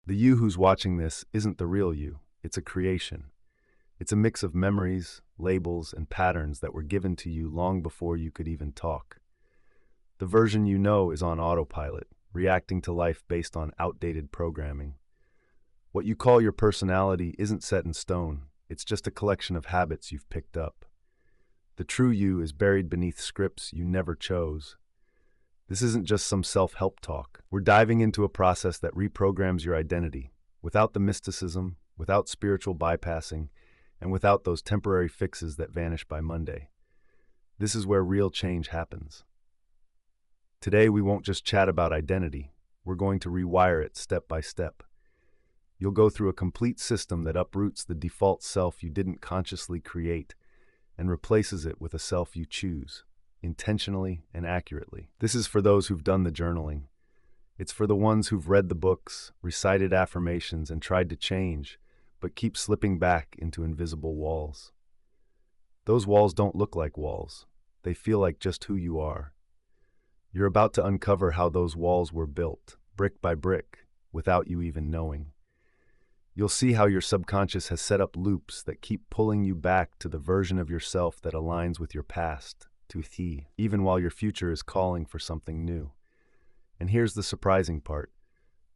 The you who's watching this isn't the real you. It's a creation. It's a mix of memories, labels, and patterns that were given to you long before you could even talk. The version you know is on autopilot, reacting to life based on outdated programming. What you call your personality isn't set in stone. It's just a collection of habits you've picked up. The true you is buried beneath scripts you never chose. This isn't just some self-help talk. We're diving into a process that reprograms your identity, without the mysticism, without spiritual bypassing, and without those temporary fixes that vanish by Monday. This is where real change happens. Today, we won't just chat about identity. We're going to rewire it step by step. You'll go through a complete system that uproots the default self you didn't consciously create and replaces it with a self you choose, intentionally and accurately. This is for those who've done the journaling. It's for the ones who've read the books, recited affirmations, and tried to change, but keep slipping back into invisible walls. Those walls don't look like walls. They feel like just who you are. You're about to uncover how those walls were built, brick by brick, without you even knowing. You'll see how your subconscious has set up loops that keep pulling you back to the version of yourself that aligns with your past, to thee, even while your future is calling for something new. And here's the surprising part.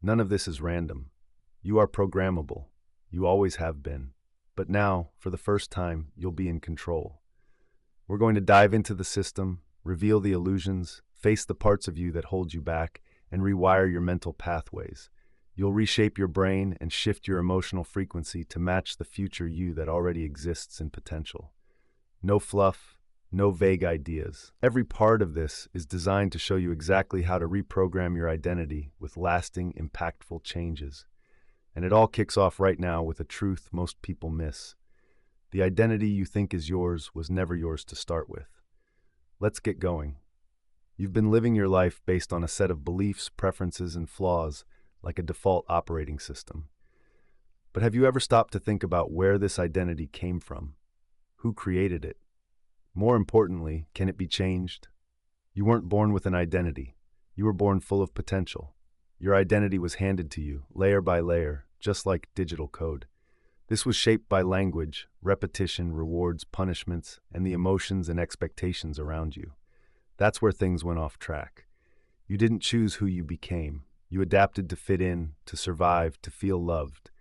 None of this is random. You are programmable. You always have been. But now, for the first time, you'll be in control. We're going to dive into the system, reveal the illusions, face the parts of you that hold you back, and rewire your mental pathways. You'll reshape your brain and shift your emotional frequency to match the future you that already exists in potential. No fluff, no vague ideas. Every part of this is designed to show you exactly how to reprogram your identity with lasting, impactful changes. And it all kicks off right now with a truth most people miss. The identity you think is yours was never yours to start with. Let's get going. You've been living your life based on a set of beliefs, preferences, and flaws, like a default operating system. But have you ever stopped to think about where this identity came from? Who created it? More importantly, can it be changed? You weren't born with an identity. You were born full of potential. Your identity was handed to you, layer by layer, just like digital code. This was shaped by language, repetition, rewards, punishments, and the emotions and expectations around you. That's where things went off track. You didn't choose who you became. You adapted to fit in, to survive, to feel loved.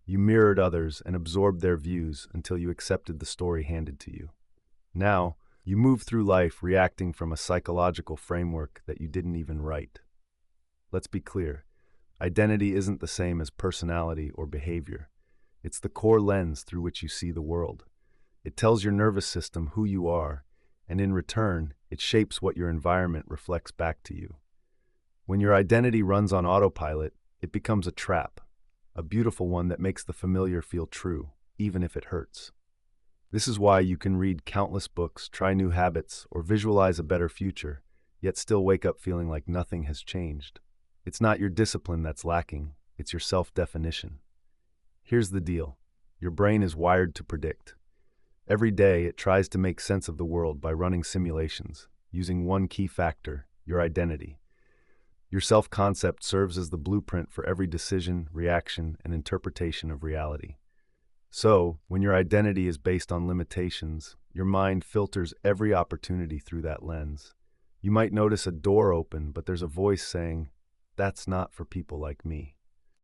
You mirrored others and absorbed their views until you accepted the story handed to you. Now, you move through life reacting from a psychological framework that you didn't even write. Let's be clear. Identity isn't the same as personality or behavior. It's the core lens through which you see the world. It tells your nervous system who you are, and in return, it shapes what your environment reflects back to you. When your identity runs on autopilot, it becomes a trap, a beautiful one that makes the familiar feel true, even if it hurts. This is why you can read countless books, try new habits, or visualize a better future, yet still wake up feeling like nothing has changed. It's not your discipline that's lacking, it's your self-definition. Here's the deal. Your brain is wired to predict. Every day, it tries to make sense of the world by running simulations, using one key factor, your identity. Your self-concept serves as the blueprint for every decision, reaction, and interpretation of reality. So, when your identity is based on limitations, your mind filters every opportunity through that lens. You might notice a door open, but there's a voice saying, "That's not for people like me."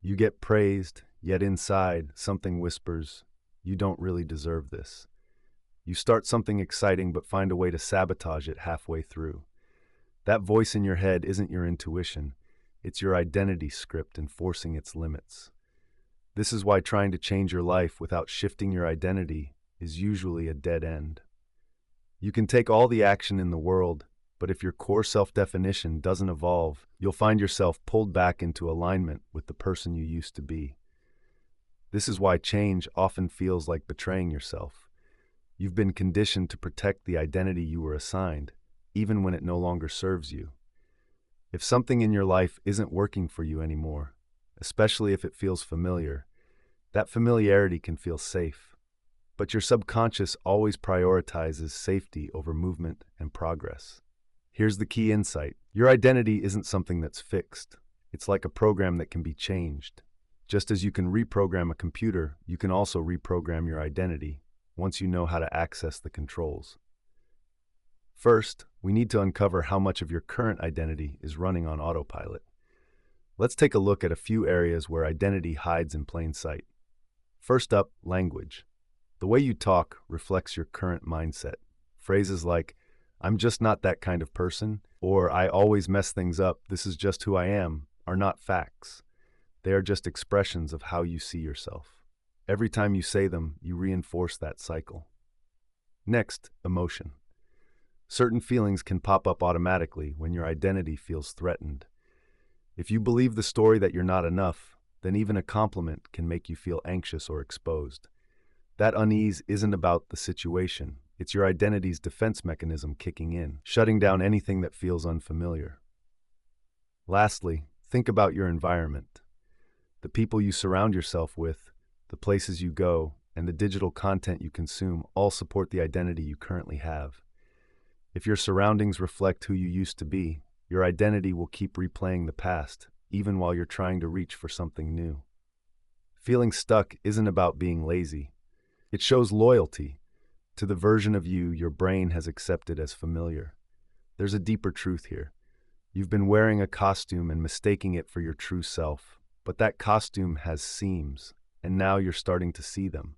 You get praised, yet inside, something whispers, "You don't really deserve this." You start something exciting but find a way to sabotage it halfway through. That voice in your head isn't your intuition, it's your identity script enforcing its limits. This is why trying to change your life without shifting your identity is usually a dead end. You can take all the action in the world, but if your core self-definition doesn't evolve, you'll find yourself pulled back into alignment with the person you used to be. This is why change often feels like betraying yourself. You've been conditioned to protect the identity you were assigned, even when it no longer serves you. If something in your life isn't working for you anymore, especially if it feels familiar, that familiarity can feel safe. But your subconscious always prioritizes safety over movement and progress. Here's the key insight. Your identity isn't something that's fixed. It's like a program that can be changed. Just as you can reprogram a computer, you can also reprogram your identity once you know how to access the controls. First, we need to uncover how much of your current identity is running on autopilot. Let's take a look at a few areas where identity hides in plain sight. First up, language. The way you talk reflects your current mindset. Phrases like, "I'm just not that kind of person," or "I always mess things up, this is just who I am," are not facts. They are just expressions of how you see yourself. Every time you say them, you reinforce that cycle. Next, emotion. Certain feelings can pop up automatically when your identity feels threatened. If you believe the story that you're not enough, then even a compliment can make you feel anxious or exposed. That unease isn't about the situation. It's your identity's defense mechanism kicking in, shutting down anything that feels unfamiliar. Lastly, think about your environment. The people you surround yourself with, the places you go, and the digital content you consume all support the identity you currently have. If your surroundings reflect who you used to be, your identity will keep replaying the past, even while you're trying to reach for something new. Feeling stuck isn't about being lazy. It shows loyalty to the version of you your brain has accepted as familiar. There's a deeper truth here. You've been wearing a costume and mistaking it for your true self, but that costume has seams, and now you're starting to see them.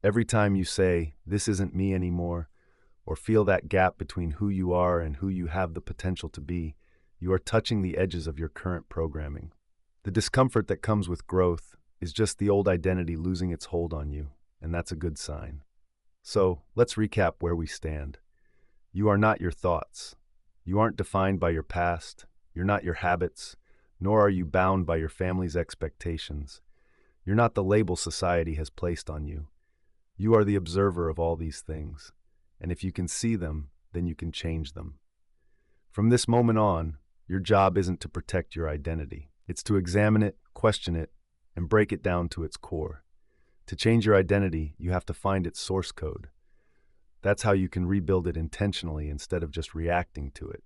Every time you say, "This isn't me anymore," or feel that gap between who you are and who you have the potential to be, you are touching the edges of your current programming. The discomfort that comes with growth is just the old identity losing its hold on you, and that's a good sign. So, let's recap where we stand. You are not your thoughts. You aren't defined by your past. You're not your habits, nor are you bound by your family's expectations. You're not the label society has placed on you. You are the observer of all these things, and if you can see them, then you can change them. From this moment on, your job isn't to protect your identity. It's to examine it, question it, and break it down to its core. To change your identity, you have to find its source code. That's how you can rebuild it intentionally instead of just reacting to it.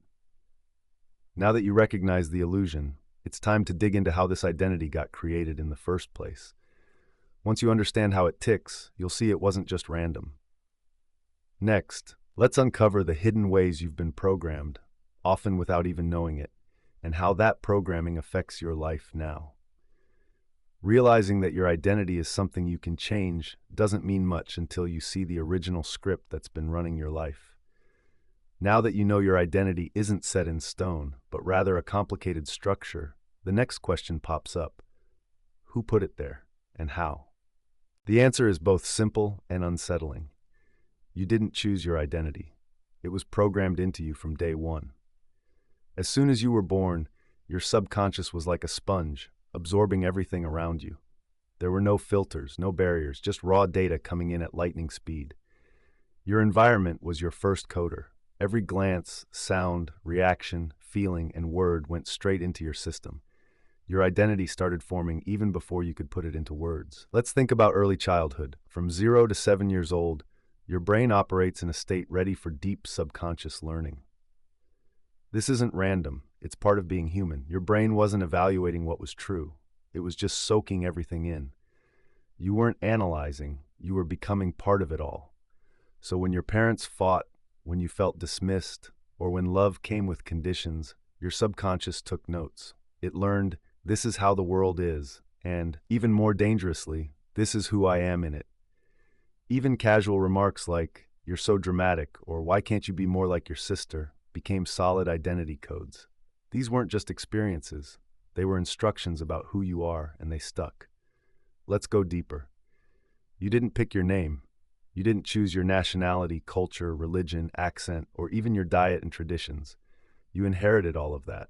Now that you recognize the illusion, it's time to dig into how this identity got created in the first place. Once you understand how it ticks, you'll see it wasn't just random. Next, let's uncover the hidden ways you've been programmed, often without even knowing it, and how that programming affects your life now. Realizing that your identity is something you can change doesn't mean much until you see the original script that's been running your life. Now that you know your identity isn't set in stone, but rather a complicated structure, the next question pops up. Who put it there, and how? The answer is both simple and unsettling. You didn't choose your identity. It was programmed into you from day one. As soon as you were born, your subconscious was like a sponge, absorbing everything around you. There were no filters, no barriers, just raw data coming in at lightning speed. Your environment was your first coder. Every glance, sound, reaction, feeling, and word went straight into your system. Your identity started forming even before you could put it into words. Let's think about early childhood. From 0 to 7 years old, your brain operates in a state ready for deep subconscious learning. This isn't random. It's part of being human. Your brain wasn't evaluating what was true. It was just soaking everything in. You weren't analyzing. You were becoming part of it all. So when your parents fought, when you felt dismissed, or when love came with conditions, your subconscious took notes. It learned, this is how the world is, and, even more dangerously, this is who I am in it. Even casual remarks like, "You're so dramatic," or "Why can't you be more like your sister?" became solid identity codes. These weren't just experiences. They were instructions about who you are, and they stuck. Let's go deeper. You didn't pick your name. You didn't choose your nationality, culture, religion, accent, or even your diet and traditions. You inherited all of that.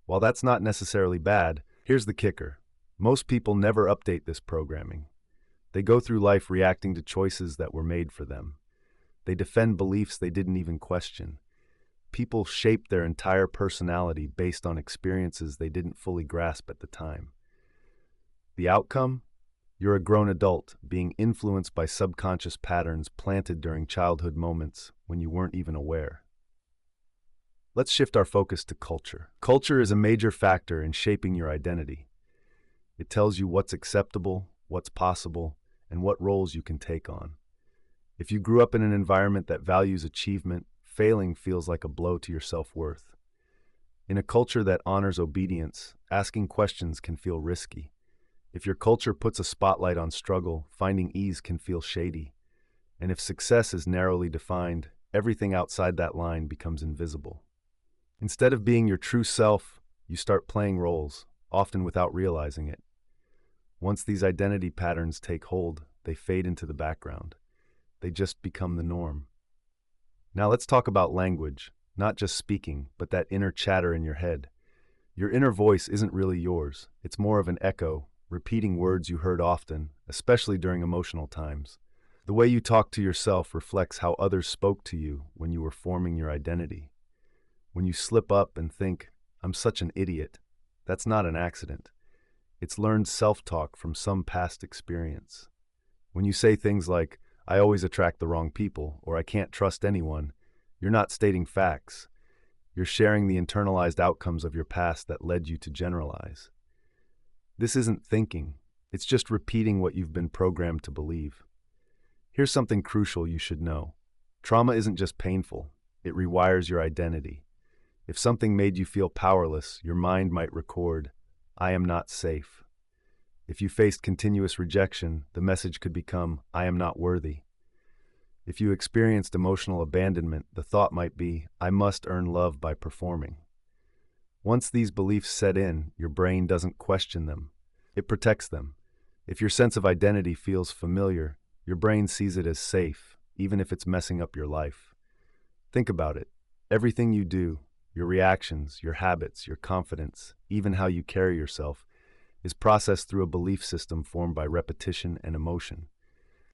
While that's not necessarily bad, here's the kicker. Most people never update this programming. They go through life reacting to choices that were made for them. They defend beliefs they didn't even question. People shape their entire personality based on experiences they didn't fully grasp at the time. The outcome? You're a grown adult being influenced by subconscious patterns planted during childhood moments when you weren't even aware. Let's shift our focus to culture. Culture is a major factor in shaping your identity. It tells you what's acceptable, what's possible, and what roles you can take on. If you grew up in an environment that values achievement, failing feels like a blow to your self-worth. In a culture that honors obedience, asking questions can feel risky. If your culture puts a spotlight on struggle, finding ease can feel shady. And if success is narrowly defined, everything outside that line becomes invisible. Instead of being your true self, you start playing roles, often without realizing it. Once these identity patterns take hold, they fade into the background. They just become the norm. Now let's talk about language, not just speaking, but that inner chatter in your head. Your inner voice isn't really yours. It's more of an echo, repeating words you heard often, especially during emotional times. The way you talk to yourself reflects how others spoke to you when you were forming your identity. When you slip up and think, "I'm such an idiot," that's not an accident. It's learned self-talk from some past experience. When you say things like, "I always attract the wrong people," or "I can't trust anyone," you're not stating facts. You're sharing the internalized outcomes of your past that led you to generalize. This isn't thinking. It's just repeating what you've been programmed to believe. Here's something crucial you should know. Trauma isn't just painful. It rewires your identity. If something made you feel powerless, your mind might record, "I am not safe." If you faced continuous rejection, the message could become, "I am not worthy." If you experienced emotional abandonment, the thought might be, "I must earn love by performing." Once these beliefs set in, your brain doesn't question them. It protects them. If your sense of identity feels familiar, your brain sees it as safe, even if it's messing up your life. Think about it. Everything you do, your reactions, your habits, your confidence, even how you carry yourself, is processed through a belief system formed by repetition and emotion.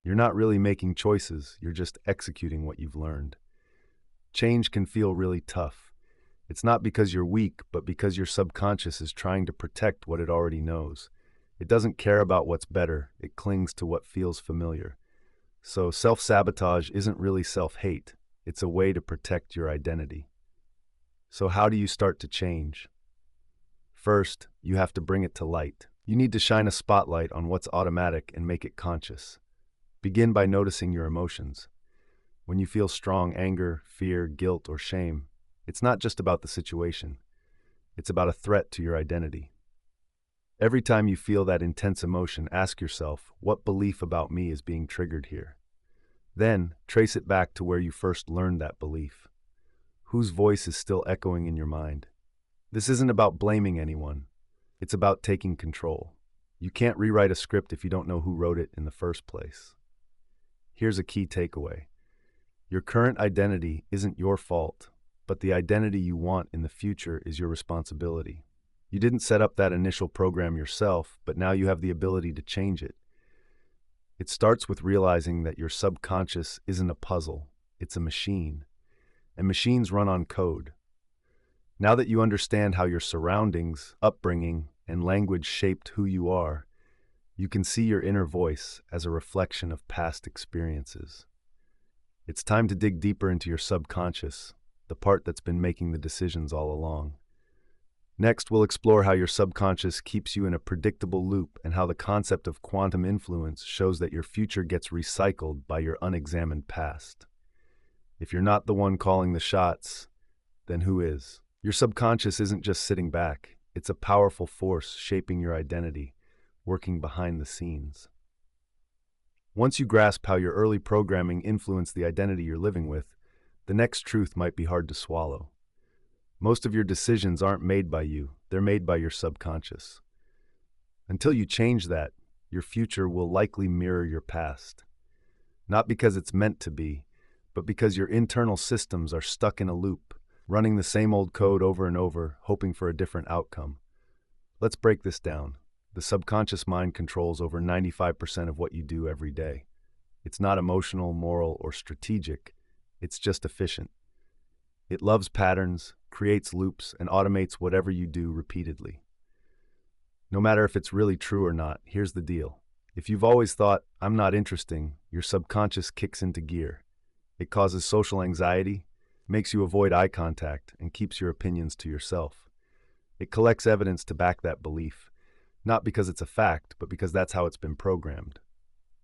You're not really making choices, you're just executing what you've learned. Change can feel really tough. It's not because you're weak, but because your subconscious is trying to protect what it already knows. It doesn't care about what's better, it clings to what feels familiar. So self-sabotage isn't really self-hate, it's a way to protect your identity. So how do you start to change? First, you have to bring it to light. You need to shine a spotlight on what's automatic and make it conscious. Begin by noticing your emotions. When you feel strong anger, fear, guilt, or shame, it's not just about the situation. It's about a threat to your identity. Every time you feel that intense emotion, ask yourself, what belief about me is being triggered here? Then, trace it back to where you first learned that belief. Whose voice is still echoing in your mind? This isn't about blaming anyone. It's about taking control. You can't rewrite a script if you don't know who wrote it in the first place. Here's a key takeaway. Your current identity isn't your fault, but the identity you want in the future is your responsibility. You didn't set up that initial program yourself, but now you have the ability to change it. It starts with realizing that your subconscious isn't a puzzle, it's a machine. And machines run on code. Now that you understand how your surroundings, upbringing, and language shaped who you are, you can see your inner voice as a reflection of past experiences. It's time to dig deeper into your subconscious, the part that's been making the decisions all along. Next, we'll explore how your subconscious keeps you in a predictable loop and how the concept of quantum influence shows that your future gets recycled by your unexamined past. If you're not the one calling the shots, then who is? Your subconscious isn't just sitting back. It's a powerful force shaping your identity, working behind the scenes. Once you grasp how your early programming influenced the identity you're living with, the next truth might be hard to swallow. Most of your decisions aren't made by you, they're made by your subconscious. Until you change that, your future will likely mirror your past. Not because it's meant to be, but because your internal systems are stuck in a loop, running the same old code over and over, hoping for a different outcome. Let's break this down. The subconscious mind controls over 95% of what you do every day. It's not emotional, moral, or strategic. It's just efficient. It loves patterns, creates loops, and automates whatever you do repeatedly. No matter if it's really true or not, here's the deal. If you've always thought, "I'm not interesting," your subconscious kicks into gear. It causes social anxiety, makes you avoid eye contact, and keeps your opinions to yourself. It collects evidence to back that belief. Not because it's a fact, but because that's how it's been programmed.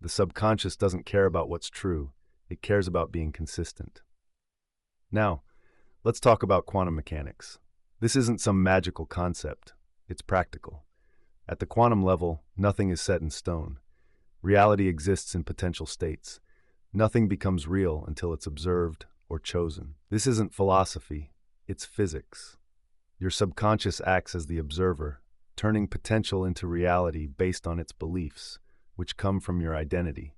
The subconscious doesn't care about what's true. It cares about being consistent. Now, let's talk about quantum mechanics. This isn't some magical concept. It's practical. At the quantum level, nothing is set in stone. Reality exists in potential states. Nothing becomes real until it's observed or chosen. This isn't philosophy, it's physics. Your subconscious acts as the observer, turning potential into reality based on its beliefs, which come from your identity.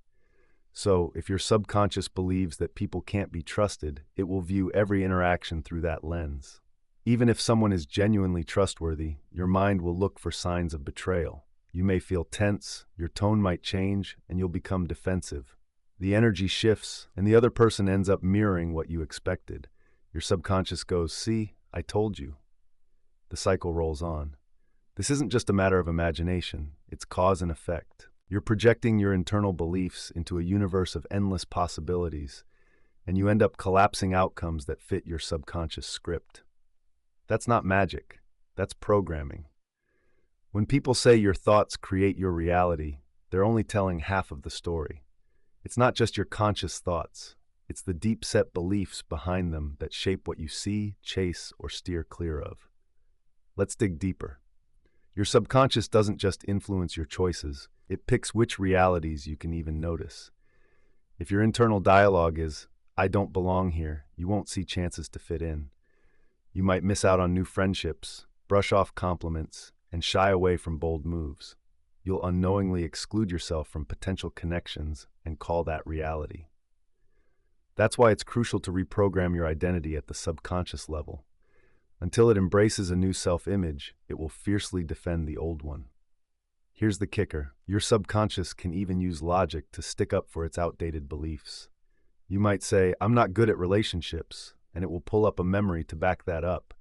So, if your subconscious believes that people can't be trusted, it will view every interaction through that lens. Even if someone is genuinely trustworthy, your mind will look for signs of betrayal. You may feel tense, your tone might change, and you'll become defensive. The energy shifts, and the other person ends up mirroring what you expected. Your subconscious goes, "See, I told you." The cycle rolls on. This isn't just a matter of imagination, it's cause and effect. You're projecting your internal beliefs into a universe of endless possibilities, and you end up collapsing outcomes that fit your subconscious script. That's not magic, that's programming. When people say your thoughts create your reality, they're only telling half of the story. It's not just your conscious thoughts, it's the deep-set beliefs behind them that shape what you see, chase, or steer clear of. Let's dig deeper. Your subconscious doesn't just influence your choices, it picks which realities you can even notice. If your internal dialogue is, "I don't belong here," you won't see chances to fit in. You might miss out on new friendships, brush off compliments, and shy away from bold moves. You'll unknowingly exclude yourself from potential connections and call that reality. That's why it's crucial to reprogram your identity at the subconscious level. Until it embraces a new self-image, it will fiercely defend the old one. Here's the kicker. Your subconscious can even use logic to stick up for its outdated beliefs. You might say, "I'm not good at relationships," and it will pull up a memory to back that up.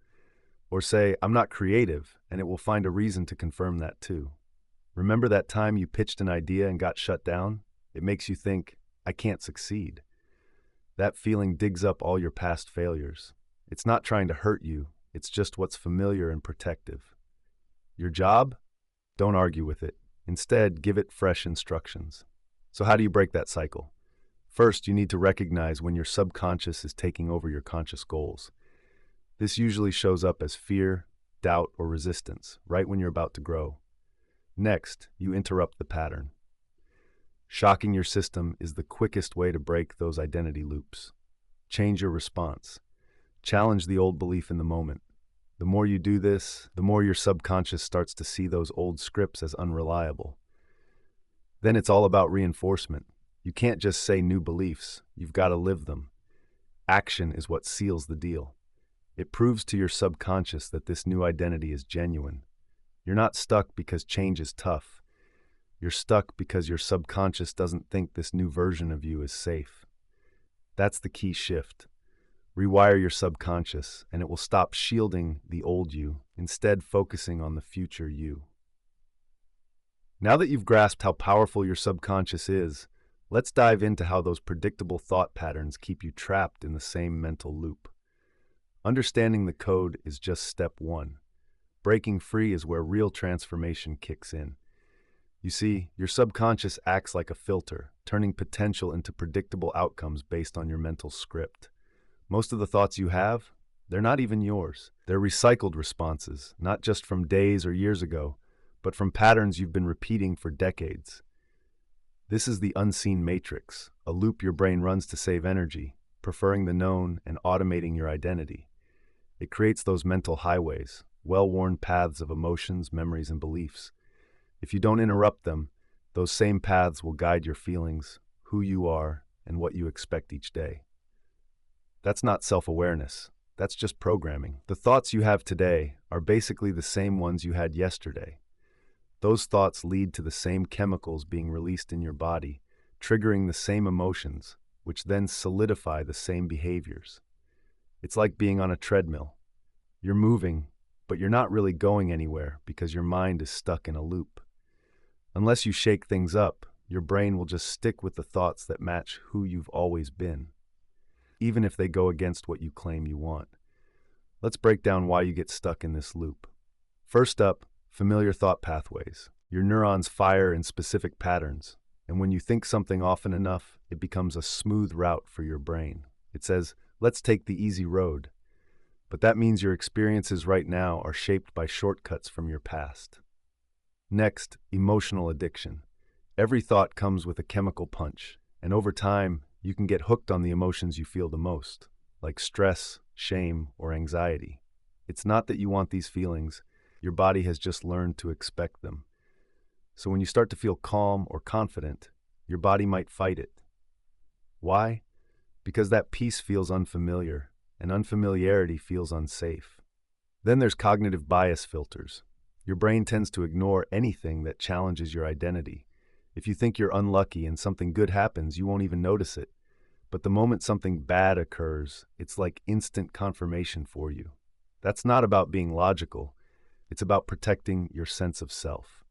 Or say, "I'm not creative," and it will find a reason to confirm that too. Remember that time you pitched an idea and got shut down? It makes you think, "I can't succeed." That feeling digs up all your past failures. It's not trying to hurt you. It's just what's familiar and protective. Your job? Don't argue with it. Instead, give it fresh instructions. So how do you break that cycle? First, you need to recognize when your subconscious is taking over your conscious goals. This usually shows up as fear, doubt, or resistance, right when you're about to grow. Next, you interrupt the pattern. Shocking your system is the quickest way to break those identity loops. Change your response. Challenge the old belief in the moment. The more you do this, the more your subconscious starts to see those old scripts as unreliable. Then it's all about reinforcement. You can't just say new beliefs, you've got to live them. Action is what seals the deal. It proves to your subconscious that this new identity is genuine. You're not stuck because change is tough. You're stuck because your subconscious doesn't think this new version of you is safe. That's the key shift. Rewire your subconscious, and it will stop shielding the old you, instead focusing on the future you. Now that you've grasped how powerful your subconscious is, let's dive into how those predictable thought patterns keep you trapped in the same mental loop. Understanding the code is just step one. Breaking free is where real transformation kicks in. You see, your subconscious acts like a filter, turning potential into predictable outcomes based on your mental script. Most of the thoughts you have, they're not even yours. They're recycled responses, not just from days or years ago, but from patterns you've been repeating for decades. This is the unseen matrix, a loop your brain runs to save energy, preferring the known and automating your identity. It creates those mental highways, well-worn paths of emotions, memories, and beliefs. If you don't interrupt them, those same paths will guide your feelings, who you are, and what you expect each day. That's not self-awareness. That's just programming. The thoughts you have today are basically the same ones you had yesterday. Those thoughts lead to the same chemicals being released in your body, triggering the same emotions, which then solidify the same behaviors. It's like being on a treadmill. You're moving, but you're not really going anywhere because your mind is stuck in a loop. Unless you shake things up, your brain will just stick with the thoughts that match who you've always been, even if they go against what you claim you want. Let's break down why you get stuck in this loop. First up, Familiar thought pathways. Your neurons fire in specific patterns, and when you think something often enough, it becomes a smooth route for your brain. It says, let's take the easy road. But that means your experiences right now are shaped by shortcuts from your past. Next, emotional addiction. Every thought comes with a chemical punch, and over time, you can get hooked on the emotions you feel the most, like stress, shame, or anxiety. It's not that you want these feelings, your body has just learned to expect them. So when you start to feel calm or confident, your body might fight it. Why? Because that peace feels unfamiliar, and unfamiliarity feels unsafe. Then there's cognitive bias filters. Your brain tends to ignore anything that challenges your identity. If you think you're unlucky and something good happens, you won't even notice it. But the moment something bad occurs, it's like instant confirmation for you. That's not about being logical. It's about protecting your sense of self.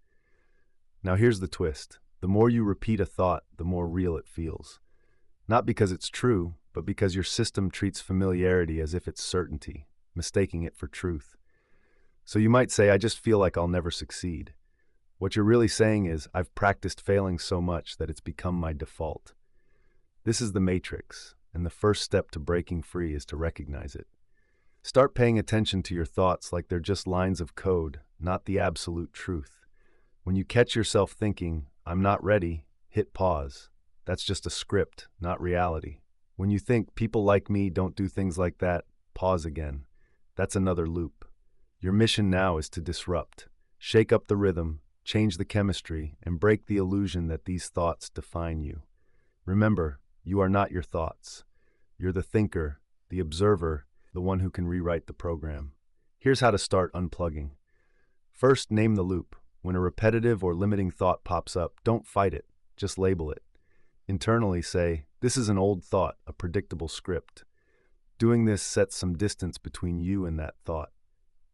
Now here's the twist. The more you repeat a thought, the more real it feels. Not because it's true, but because your system treats familiarity as if it's certainty, mistaking it for truth. So you might say, I just feel like I'll never succeed. What you're really saying is, I've practiced failing so much that it's become my default. This is the matrix, and the first step to breaking free is to recognize it. Start paying attention to your thoughts like they're just lines of code, not the absolute truth. When you catch yourself thinking, I'm not ready, hit pause. That's just a script, not reality. When you think, people like me don't do things like that, pause again. That's another loop. Your mission now is to disrupt, shake up the rhythm, change the chemistry, and break the illusion that these thoughts define you. Remember, you are not your thoughts. You're the thinker, the observer, the one who can rewrite the program. Here's how to start unplugging. First, name the loop. When a repetitive or limiting thought pops up, don't fight it, just label it. Internally say, this is an old thought, a predictable script. Doing this sets some distance between you and that thought.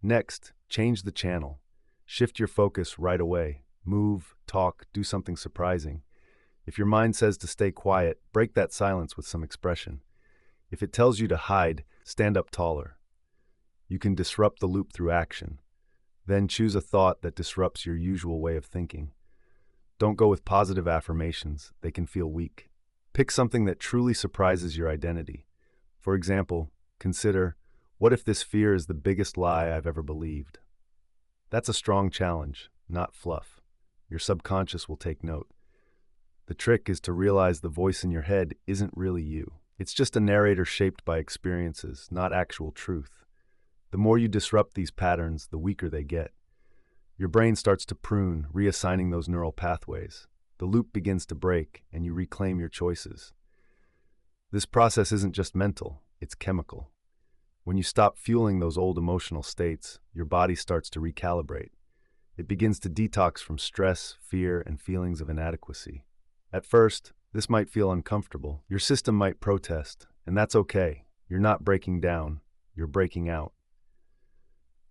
Next, change the channel. Shift your focus right away. Move, talk, do something surprising. If your mind says to stay quiet, break that silence with some expression. If it tells you to hide, stand up taller. You can disrupt the loop through action. Then choose a thought that disrupts your usual way of thinking. Don't go with positive affirmations, they can feel weak. Pick something that truly surprises your identity. For example, consider, what if this fear is the biggest lie I've ever believed? That's a strong challenge, not fluff. Your subconscious will take note. The trick is to realize the voice in your head isn't really you. It's just a narrator shaped by experiences, not actual truth. The more you disrupt these patterns, the weaker they get. Your brain starts to prune, reassigning those neural pathways. The loop begins to break, and you reclaim your choices. This process isn't just mental, it's chemical. When you stop fueling those old emotional states, your body starts to recalibrate. It begins to detox from stress, fear, and feelings of inadequacy. At first, this might feel uncomfortable. Your system might protest, and that's okay. You're not breaking down, you're breaking out.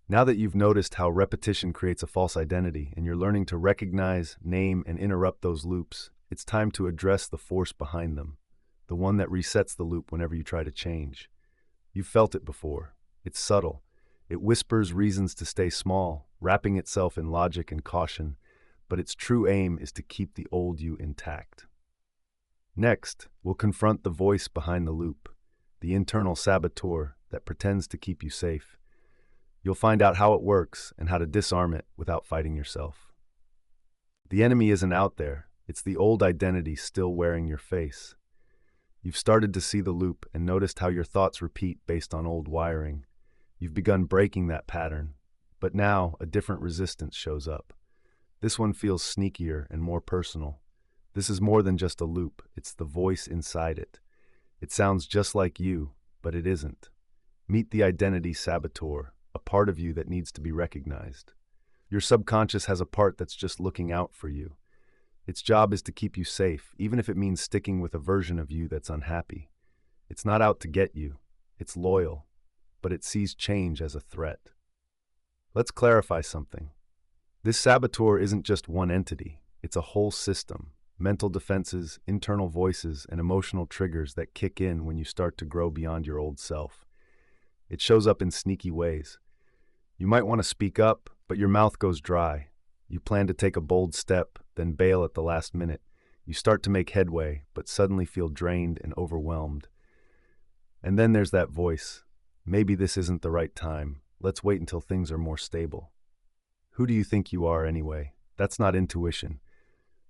Now that you've noticed how repetition creates a false identity and you're learning to recognize, name, and interrupt those loops, it's time to address the force behind them, the one that resets the loop whenever you try to change. You've felt it before. It's subtle. It whispers reasons to stay small, wrapping itself in logic and caution, but its true aim is to keep the old you intact. Next, we'll confront the voice behind the loop, the internal saboteur that pretends to keep you safe. You'll find out how it works and how to disarm it without fighting yourself. The enemy isn't out there. It's the old identity still wearing your face. You've started to see the loop and noticed how your thoughts repeat based on old wiring. You've begun breaking that pattern, but now a different resistance shows up. This one feels sneakier and more personal. This is more than just a loop, it's the voice inside it. It sounds just like you, but it isn't. Meet the identity saboteur, a part of you that needs to be recognized. Your subconscious has a part that's just looking out for you. Its job is to keep you safe, even if it means sticking with a version of you that's unhappy. It's not out to get you. It's loyal, but it sees change as a threat. Let's clarify something. This saboteur isn't just one entity. It's a whole system. Mental defenses, internal voices, and emotional triggers that kick in when you start to grow beyond your old self. It shows up in sneaky ways. You might want to speak up, But your mouth goes dry. You plan to take a bold step, then bail at the last minute. You start to make headway, but suddenly feel drained and overwhelmed. And then there's that voice. Maybe this isn't the right time. Let's wait until things are more stable. Who do you think you are anyway? That's not intuition.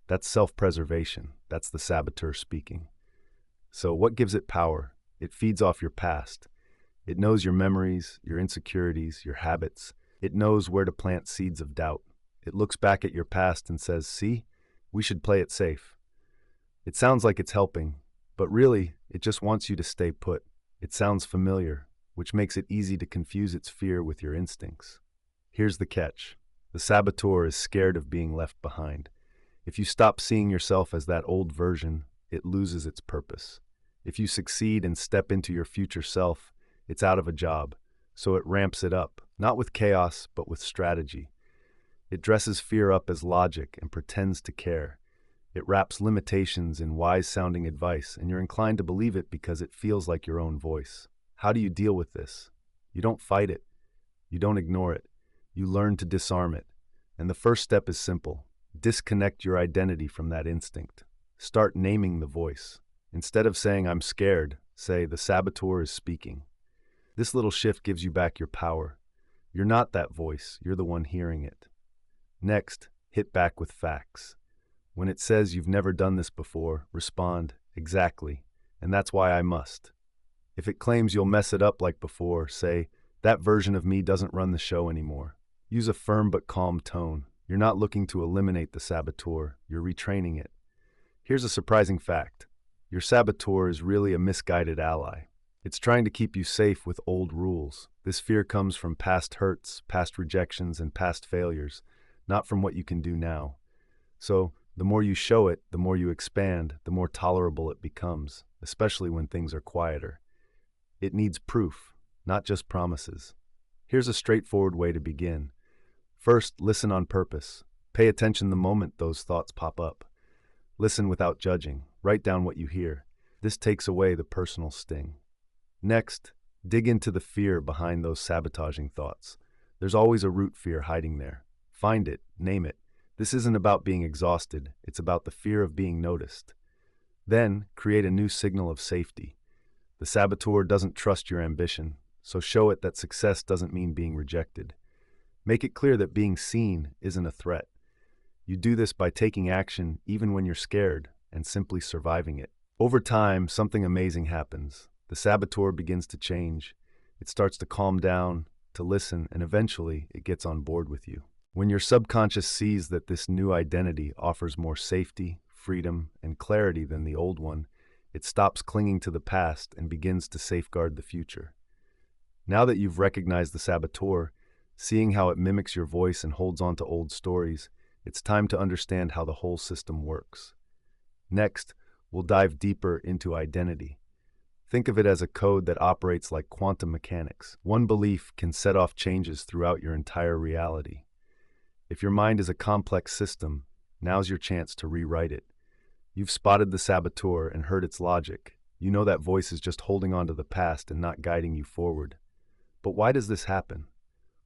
That's self-preservation. That's the saboteur speaking. So what gives it power? It feeds off your past. It knows your memories, your insecurities, your habits. It knows where to plant seeds of doubt. It looks back at your past and says, see, we should play it safe. It sounds like it's helping, but really, it just wants you to stay put. It sounds familiar, which makes it easy to confuse its fear with your instincts. Here's the catch. The saboteur is scared of being left behind. If you stop seeing yourself as that old version, it loses its purpose. If you succeed and step into your future self, it's out of a job. So it ramps it up, not with chaos, but with strategy. It dresses fear up as logic and pretends to care. It wraps limitations in wise-sounding advice, and you're inclined to believe it because it feels like your own voice. How do you deal with this? You don't fight it. You don't ignore it. You learn to disarm it. And the first step is simple. Disconnect your identity from that instinct. Start naming the voice. Instead of saying, I'm scared, say, the saboteur is speaking. This little shift gives you back your power. You're not that voice. You're the one hearing it. Next, hit back with facts. When it says you've never done this before, respond, exactly, and that's why I must. If it claims you'll mess it up like before, say, that version of me doesn't run the show anymore. Use a firm but calm tone. You're not looking to eliminate the saboteur, you're retraining it. Here's a surprising fact. Your saboteur is really a misguided ally. It's trying to keep you safe with old rules. This fear comes from past hurts, past rejections, and past failures, not from what you can do now. So, the more you show it, the more you expand, the more tolerable it becomes, especially when things are quieter. It needs proof, not just promises. Here's a straightforward way to begin. First, listen on purpose. Pay attention the moment those thoughts pop up. Listen without judging. Write down what you hear. This takes away the personal sting. Next, dig into the fear behind those sabotaging thoughts. There's always a root fear hiding there. Find it, name it. This isn't about being exhausted, it's about the fear of being noticed. Then, create a new signal of safety. The saboteur doesn't trust your ambition, so show it that success doesn't mean being rejected. Make it clear that being seen isn't a threat. You do this by taking action even when you're scared and simply surviving it. Over time, something amazing happens. The saboteur begins to change. It starts to calm down, to listen, and eventually it gets on board with you. When your subconscious sees that this new identity offers more safety, freedom, and clarity than the old one, it stops clinging to the past and begins to safeguard the future. Now that you've recognized the saboteur, seeing how it mimics your voice and holds on to old stories, it's time to understand how the whole system works. Next, we'll dive deeper into identity. Think of it as a code that operates like quantum mechanics. One belief can set off changes throughout your entire reality. If your mind is a complex system, now's your chance to rewrite it. You've spotted the saboteur and heard its logic. You know that voice is just holding on to the past and not guiding you forward. But why does this happen?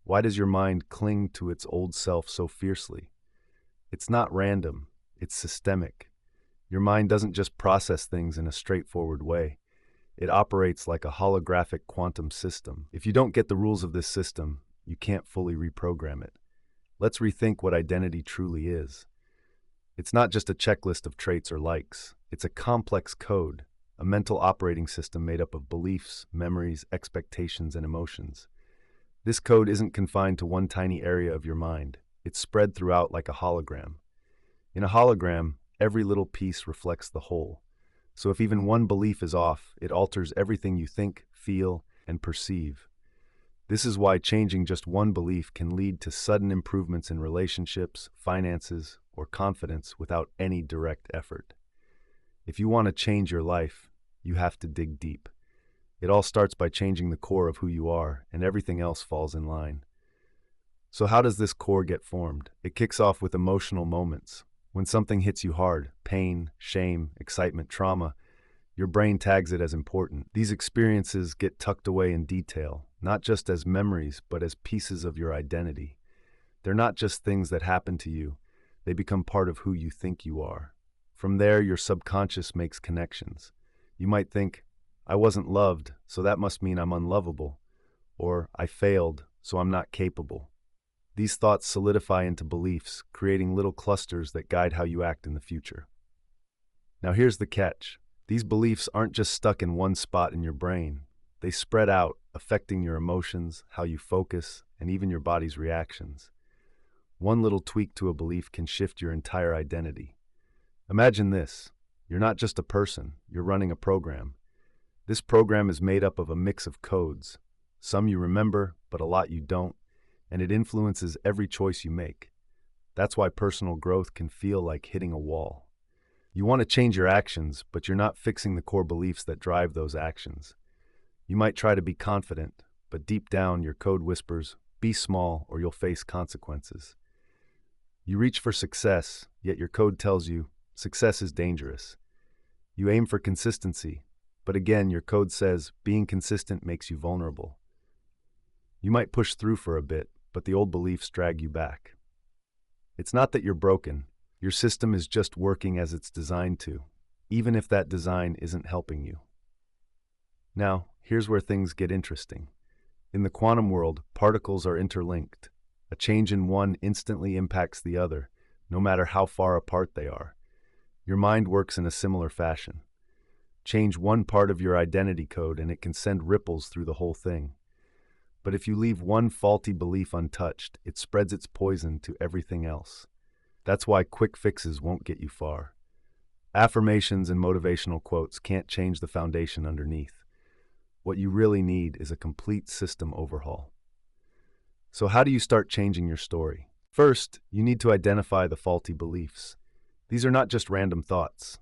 Why does your mind cling to its old self so fiercely? It's not random, it's systemic. Your mind doesn't just process things in a straightforward way. It operates like a holographic quantum system. If you don't get the rules of this system, you can't fully reprogram it. Let's rethink what identity truly is. It's not just a checklist of traits or likes. It's a complex code, a mental operating system made up of beliefs, memories, expectations, and emotions. This code isn't confined to one tiny area of your mind. It's spread throughout like a hologram. In a hologram, every little piece reflects the whole. So if even one belief is off, it alters everything you think, feel, and perceive. This is why changing just one belief can lead to sudden improvements in relationships, finances, or confidence without any direct effort. If you want to change your life, you have to dig deep. It all starts by changing the core of who you are, and everything else falls in line. So how does this core get formed? It kicks off with emotional moments. When something hits you hard, pain, shame, excitement, trauma, your brain tags it as important. These experiences get tucked away in detail, not just as memories, but as pieces of your identity. They're not just things that happen to you, they become part of who you think you are. From there, your subconscious makes connections. You might think, I wasn't loved, so that must mean I'm unlovable. Or, I failed, so I'm not capable. These thoughts solidify into beliefs, creating little clusters that guide how you act in the future. Now here's the catch. These beliefs aren't just stuck in one spot in your brain. They spread out, affecting your emotions, how you focus, and even your body's reactions. One little tweak to a belief can shift your entire identity. Imagine this. You're not just a person, you're running a program. This program is made up of a mix of codes. Some you remember, but a lot you don't, and it influences every choice you make. That's why personal growth can feel like hitting a wall. You want to change your actions, but you're not fixing the core beliefs that drive those actions. You might try to be confident, but deep down your code whispers, be small or you'll face consequences. You reach for success, yet your code tells you, success is dangerous. You aim for consistency, but again your code says, being consistent makes you vulnerable. You might push through for a bit, but the old beliefs drag you back. It's not that you're broken. Your system is just working as it's designed to, even if that design isn't helping you. Now, here's where things get interesting. In the quantum world, particles are interlinked. A change in one instantly impacts the other, no matter how far apart they are. Your mind works in a similar fashion. Change one part of your identity code and it can send ripples through the whole thing. But if you leave one faulty belief untouched, it spreads its poison to everything else. That's why quick fixes won't get you far. Affirmations and motivational quotes can't change the foundation underneath. What you really need is a complete system overhaul. So how do you start changing your story? First, you need to identify the faulty beliefs. These are not just random thoughts.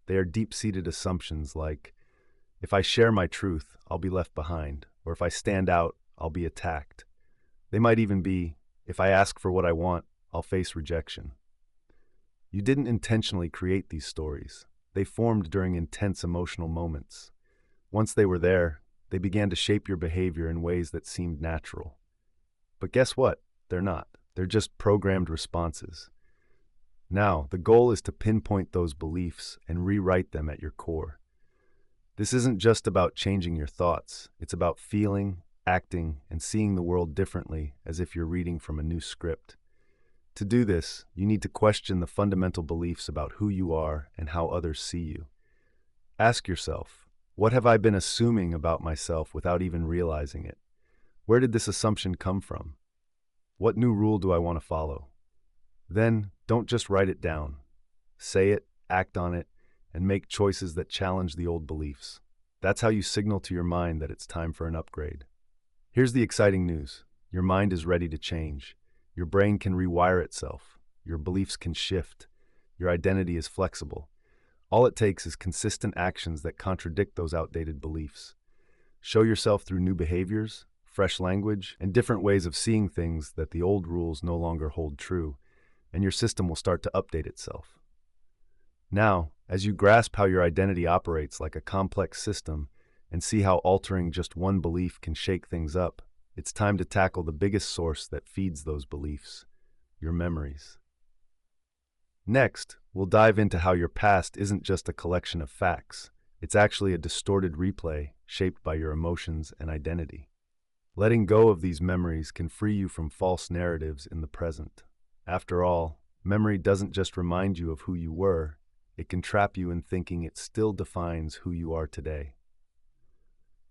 They are deep-seated assumptions like, if I share my truth, I'll be left behind, or if I stand out, I'll be attacked. They might even be, if I ask for what I want, I'll face rejection. You didn't intentionally create these stories. They formed during intense emotional moments. Once they were there, they began to shape your behavior in ways that seemed natural. But guess what? They're not. They're just programmed responses. Now, the goal is to pinpoint those beliefs and rewrite them at your core. This isn't just about changing your thoughts. It's about feeling, acting, and seeing the world differently as if you're reading from a new script. To do this, you need to question the fundamental beliefs about who you are and how others see you. Ask yourself, what have I been assuming about myself without even realizing it? Where did this assumption come from? What new rule do I want to follow? Then, don't just write it down. Say it, act on it, and make choices that challenge the old beliefs. That's how you signal to your mind that it's time for an upgrade. Here's the exciting news. Your mind is ready to change. Your brain can rewire itself. Your beliefs can shift. Your identity is flexible. All it takes is consistent actions that contradict those outdated beliefs. Show yourself through new behaviors, fresh language, and different ways of seeing things that the old rules no longer hold true, and your system will start to update itself. Now, as you grasp how your identity operates like a complex system and see how altering just one belief can shake things up, it's time to tackle the biggest source that feeds those beliefs, your memories. Next, we'll dive into how your past isn't just a collection of facts. It's actually a distorted replay shaped by your emotions and identity. Letting go of these memories can free you from false narratives in the present. After all, memory doesn't just remind you of who you were, it can trap you in thinking it still defines who you are today.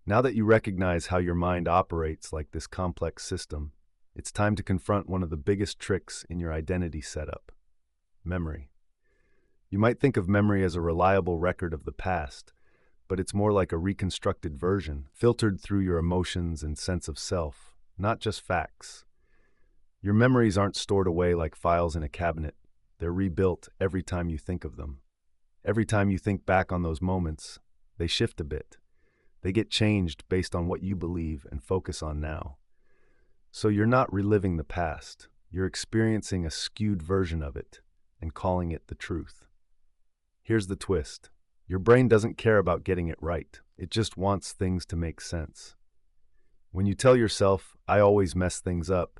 Now that you recognize how your mind operates like this complex system, it's time to confront one of the biggest tricks in your identity setup: memory. You might think of memory as a reliable record of the past, but it's more like a reconstructed version, filtered through your emotions and sense of self, not just facts. Your memories aren't stored away like files in a cabinet. They're rebuilt every time you think of them. Every time you think back on those moments, they shift a bit. They get changed based on what you believe and focus on now. So you're not reliving the past. You're experiencing a skewed version of it and calling it the truth. Here's the twist. Your brain doesn't care about getting it right. It just wants things to make sense. When you tell yourself, I always mess things up,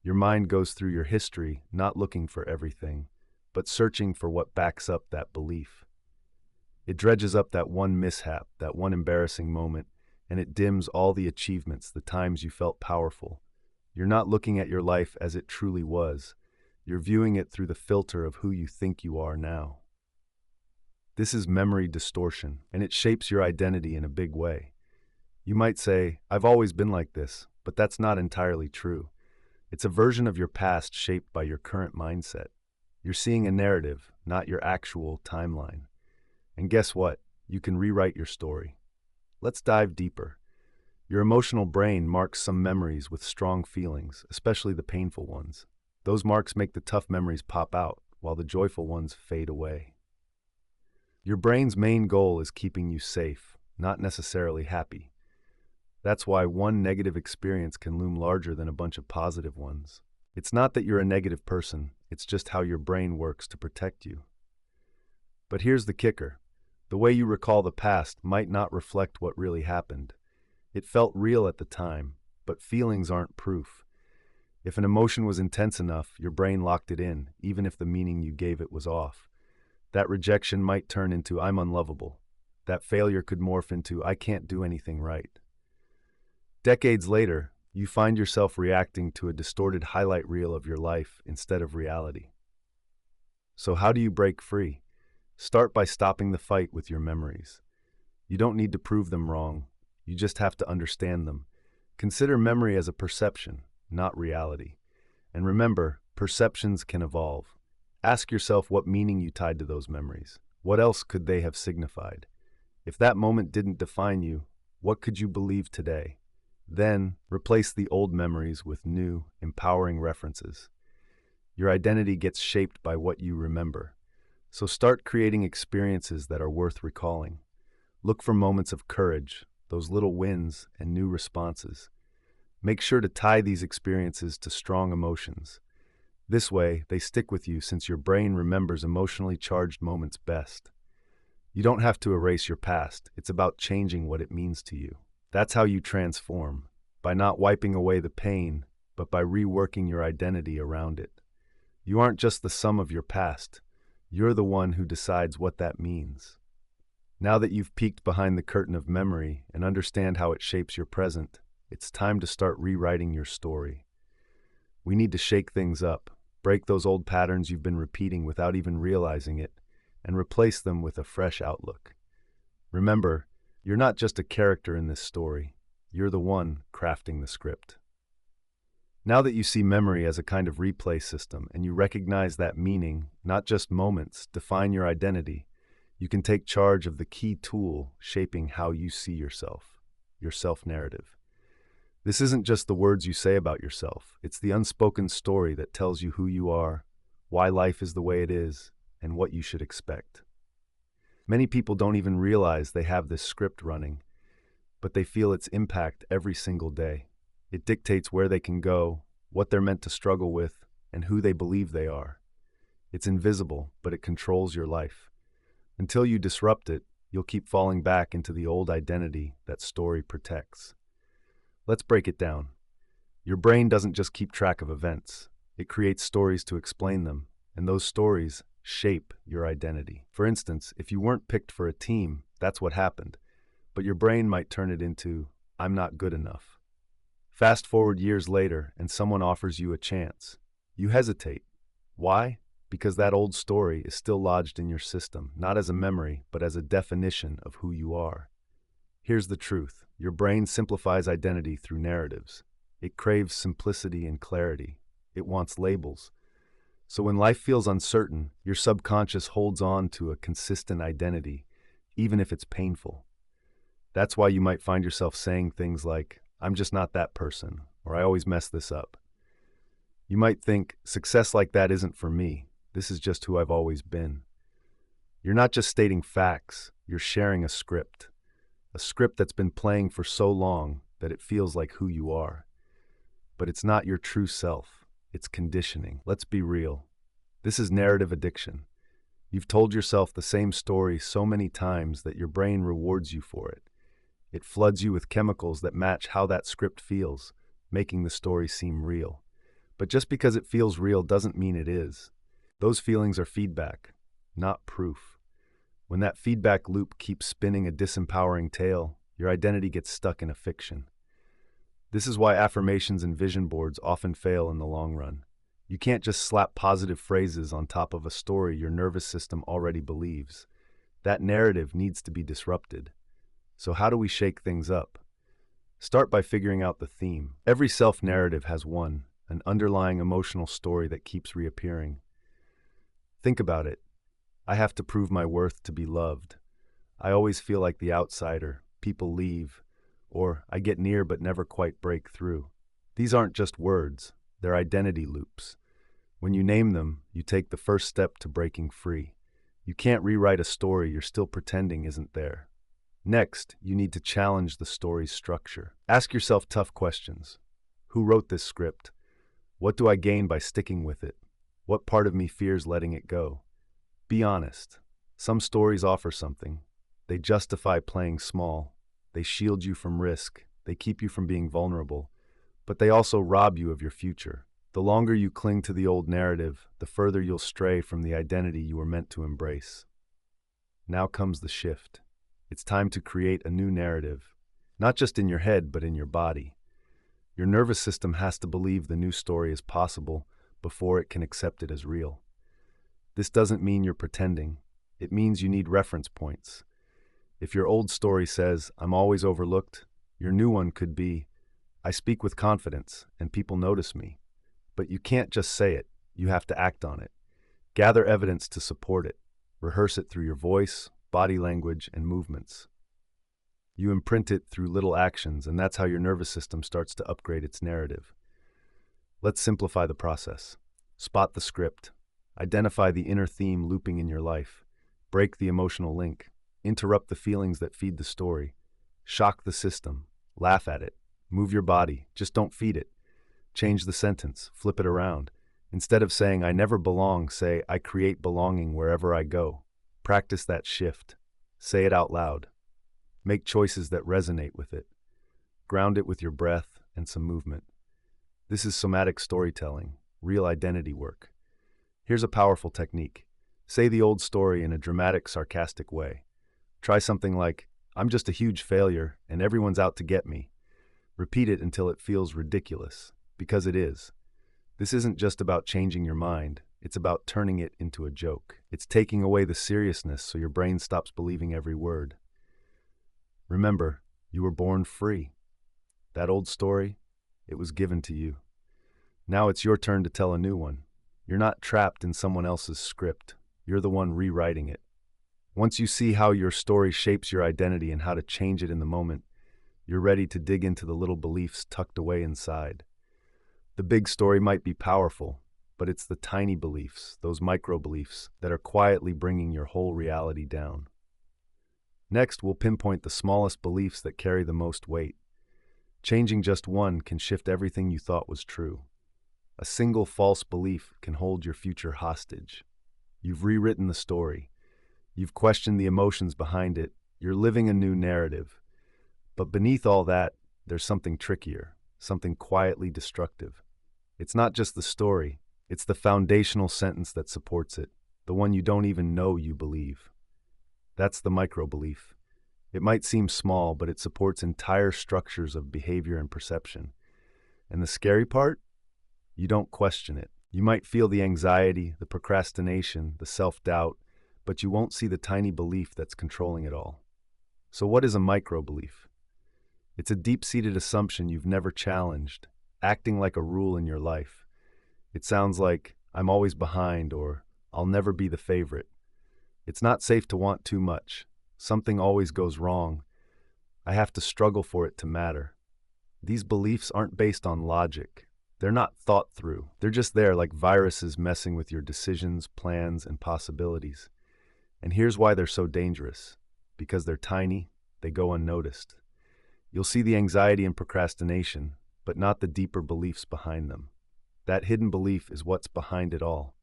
Your mind goes through your history, not looking for everything, but searching for what backs up that belief. It dredges up that one mishap, that one embarrassing moment, and it dims all the achievements, the times you felt powerful. You're not looking at your life as it truly was. You're viewing it through the filter of who you think you are now. This is memory distortion, and it shapes your identity in a big way. You might say, "I've always been like this," but that's not entirely true. It's a version of your past shaped by your current mindset. You're seeing a narrative, not your actual timeline. And guess what? You can rewrite your story. Let's dive deeper. Your emotional brain marks some memories with strong feelings, especially the painful ones. Those marks make the tough memories pop out, while the joyful ones fade away. Your brain's main goal is keeping you safe, not necessarily happy. That's why one negative experience can loom larger than a bunch of positive ones. It's not that you're a negative person, it's just how your brain works to protect you. But here's the kicker. The way you recall the past might not reflect what really happened. It felt real at the time, but feelings aren't proof. If an emotion was intense enough, your brain locked it in, even if the meaning you gave it was off. That rejection might turn into "I'm unlovable." That failure could morph into "I can't do anything right." Decades later, you find yourself reacting to a distorted highlight reel of your life instead of reality. So how do you break free? Start by stopping the fight with your memories. You don't need to prove them wrong. You just have to understand them. Consider memory as a perception, not reality. And remember, perceptions can evolve. Ask yourself what meaning you tied to those memories. What else could they have signified? If that moment didn't define you, what could you believe today? Then, replace the old memories with new, empowering references. Your identity gets shaped by what you remember. So start creating experiences that are worth recalling. Look for moments of courage, those little wins, and new responses. Make sure to tie these experiences to strong emotions. This way, they stick with you since your brain remembers emotionally charged moments best. You don't have to erase your past. It's about changing what it means to you. That's how you transform, by not wiping away the pain, but by reworking your identity around it. You aren't just the sum of your past. You're the one who decides what that means. Now that you've peeked behind the curtain of memory and understand how it shapes your present, it's time to start rewriting your story. We need to shake things up, break those old patterns you've been repeating without even realizing it, and replace them with a fresh outlook. Remember, you're not just a character in this story. You're the one crafting the script. Now that you see memory as a kind of replay system and you recognize that meaning, not just moments, define your identity, you can take charge of the key tool shaping how you see yourself, your self-narrative. This isn't just the words you say about yourself. It's the unspoken story that tells you who you are, why life is the way it is, and what you should expect. Many people don't even realize they have this script running, but they feel its impact every single day. It dictates where they can go, what they're meant to struggle with, and who they believe they are. It's invisible, but it controls your life. Until you disrupt it, you'll keep falling back into the old identity that story protects. Let's break it down. Your brain doesn't just keep track of events. It creates stories to explain them, and those stories shape your identity. For instance, if you weren't picked for a team, that's what happened. But your brain might turn it into, "I'm not good enough." Fast forward years later, and someone offers you a chance. You hesitate. Why? Because that old story is still lodged in your system, not as a memory, but as a definition of who you are. Here's the truth. Your brain simplifies identity through narratives. It craves simplicity and clarity. It wants labels. So when life feels uncertain, your subconscious holds on to a consistent identity, even if it's painful. That's why you might find yourself saying things like, "I'm just not that person," or "I always mess this up." You might think, "Success like that isn't for me. This is just who I've always been." You're not just stating facts, you're sharing a script that's been playing for so long that it feels like who you are. But it's not your true self, it's conditioning. Let's be real. This is narrative addiction. You've told yourself the same story so many times that your brain rewards you for it. It floods you with chemicals that match how that script feels, making the story seem real. But just because it feels real doesn't mean it is. Those feelings are feedback, not proof. When that feedback loop keeps spinning a disempowering tale, your identity gets stuck in a fiction. This is why affirmations and vision boards often fail in the long run. You can't just slap positive phrases on top of a story your nervous system already believes. That narrative needs to be disrupted. So how do we shake things up? Start by figuring out the theme. Every self-narrative has one, an underlying emotional story that keeps reappearing. Think about it. I have to prove my worth to be loved. I always feel like the outsider. People leave. Or I get near but never quite break through. These aren't just words. They're identity loops. When you name them, you take the first step to breaking free. You can't rewrite a story you're still pretending isn't there. Next, you need to challenge the story's structure. Ask yourself tough questions. Who wrote this script? What do I gain by sticking with it? What part of me fears letting it go? Be honest. Some stories offer something. They justify playing small. They shield you from risk. They keep you from being vulnerable. But they also rob you of your future. The longer you cling to the old narrative, the further you'll stray from the identity you were meant to embrace. Now comes the shift. It's time to create a new narrative, not just in your head, but in your body. Your nervous system has to believe the new story is possible before it can accept it as real. This doesn't mean you're pretending. It means you need reference points. If your old story says, "I'm always overlooked," your new one could be, "I speak with confidence and people notice me." But you can't just say it. You have to act on it. Gather evidence to support it. Rehearse it through your voice, body language, and movements. You imprint it through little actions, and that's how your nervous system starts to upgrade its narrative. Let's simplify the process. Spot the script. Identify the inner theme looping in your life. Break the emotional link. Interrupt the feelings that feed the story. Shock the system. Laugh at it. Move your body. Just don't feed it. Change the sentence. Flip it around. Instead of saying, "I never belong," say, "I create belonging wherever I go." Practice that shift. Say it out loud. Make choices that resonate with it. Ground it with your breath and some movement. This is somatic storytelling, real identity work. Here's a powerful technique. Say the old story in a dramatic, sarcastic way. Try something like, "I'm just a huge failure and everyone's out to get me." Repeat it until it feels ridiculous, because it is. This isn't just about changing your mind. It's about turning it into a joke. It's taking away the seriousness so your brain stops believing every word. Remember, you were born free. That old story, it was given to you. Now it's your turn to tell a new one. You're not trapped in someone else's script. You're the one rewriting it. Once you see how your story shapes your identity and how to change it in the moment, you're ready to dig into the little beliefs tucked away inside. The big story might be powerful, but it's the tiny beliefs, those micro-beliefs, that are quietly bringing your whole reality down. Next, we'll pinpoint the smallest beliefs that carry the most weight. Changing just one can shift everything you thought was true. A single false belief can hold your future hostage. You've rewritten the story. You've questioned the emotions behind it. You're living a new narrative. But beneath all that, there's something trickier, something quietly destructive. It's not just the story. It's the foundational sentence that supports it, the one you don't even know you believe. That's the micro-belief. It might seem small, but it supports entire structures of behavior and perception. And the scary part? You don't question it. You might feel the anxiety, the procrastination, the self-doubt, but you won't see the tiny belief that's controlling it all. So what is a micro-belief? It's a deep-seated assumption you've never challenged, acting like a rule in your life. It sounds like, "I'm always behind," or "I'll never be the favorite." It's not safe to want too much. Something always goes wrong. I have to struggle for it to matter. These beliefs aren't based on logic. They're not thought through. They're just there like viruses messing with your decisions, plans, and possibilities. And here's why they're so dangerous. Because they're tiny, they go unnoticed. You'll see the anxiety and procrastination, but not the deeper beliefs behind them. That hidden belief is what's behind it all.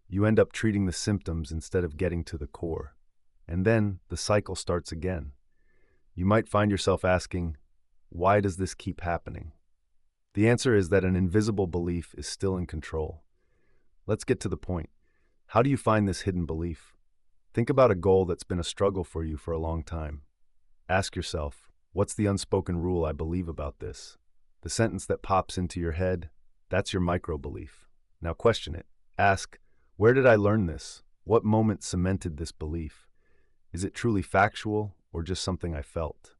You end up treating the symptoms instead of getting to the core. And then the cycle starts again. You might find yourself asking, "Why does this keep happening?" The answer is that an invisible belief is still in control. Let's get to the point. How do you find this hidden belief? Think about a goal that's been a struggle for you for a long time. Ask yourself, what's the unspoken rule I believe about this? The sentence that pops into your head, that's your micro-belief. Now question it. Ask, where did I learn this? What moment cemented this belief? Is it truly factual or just something I felt?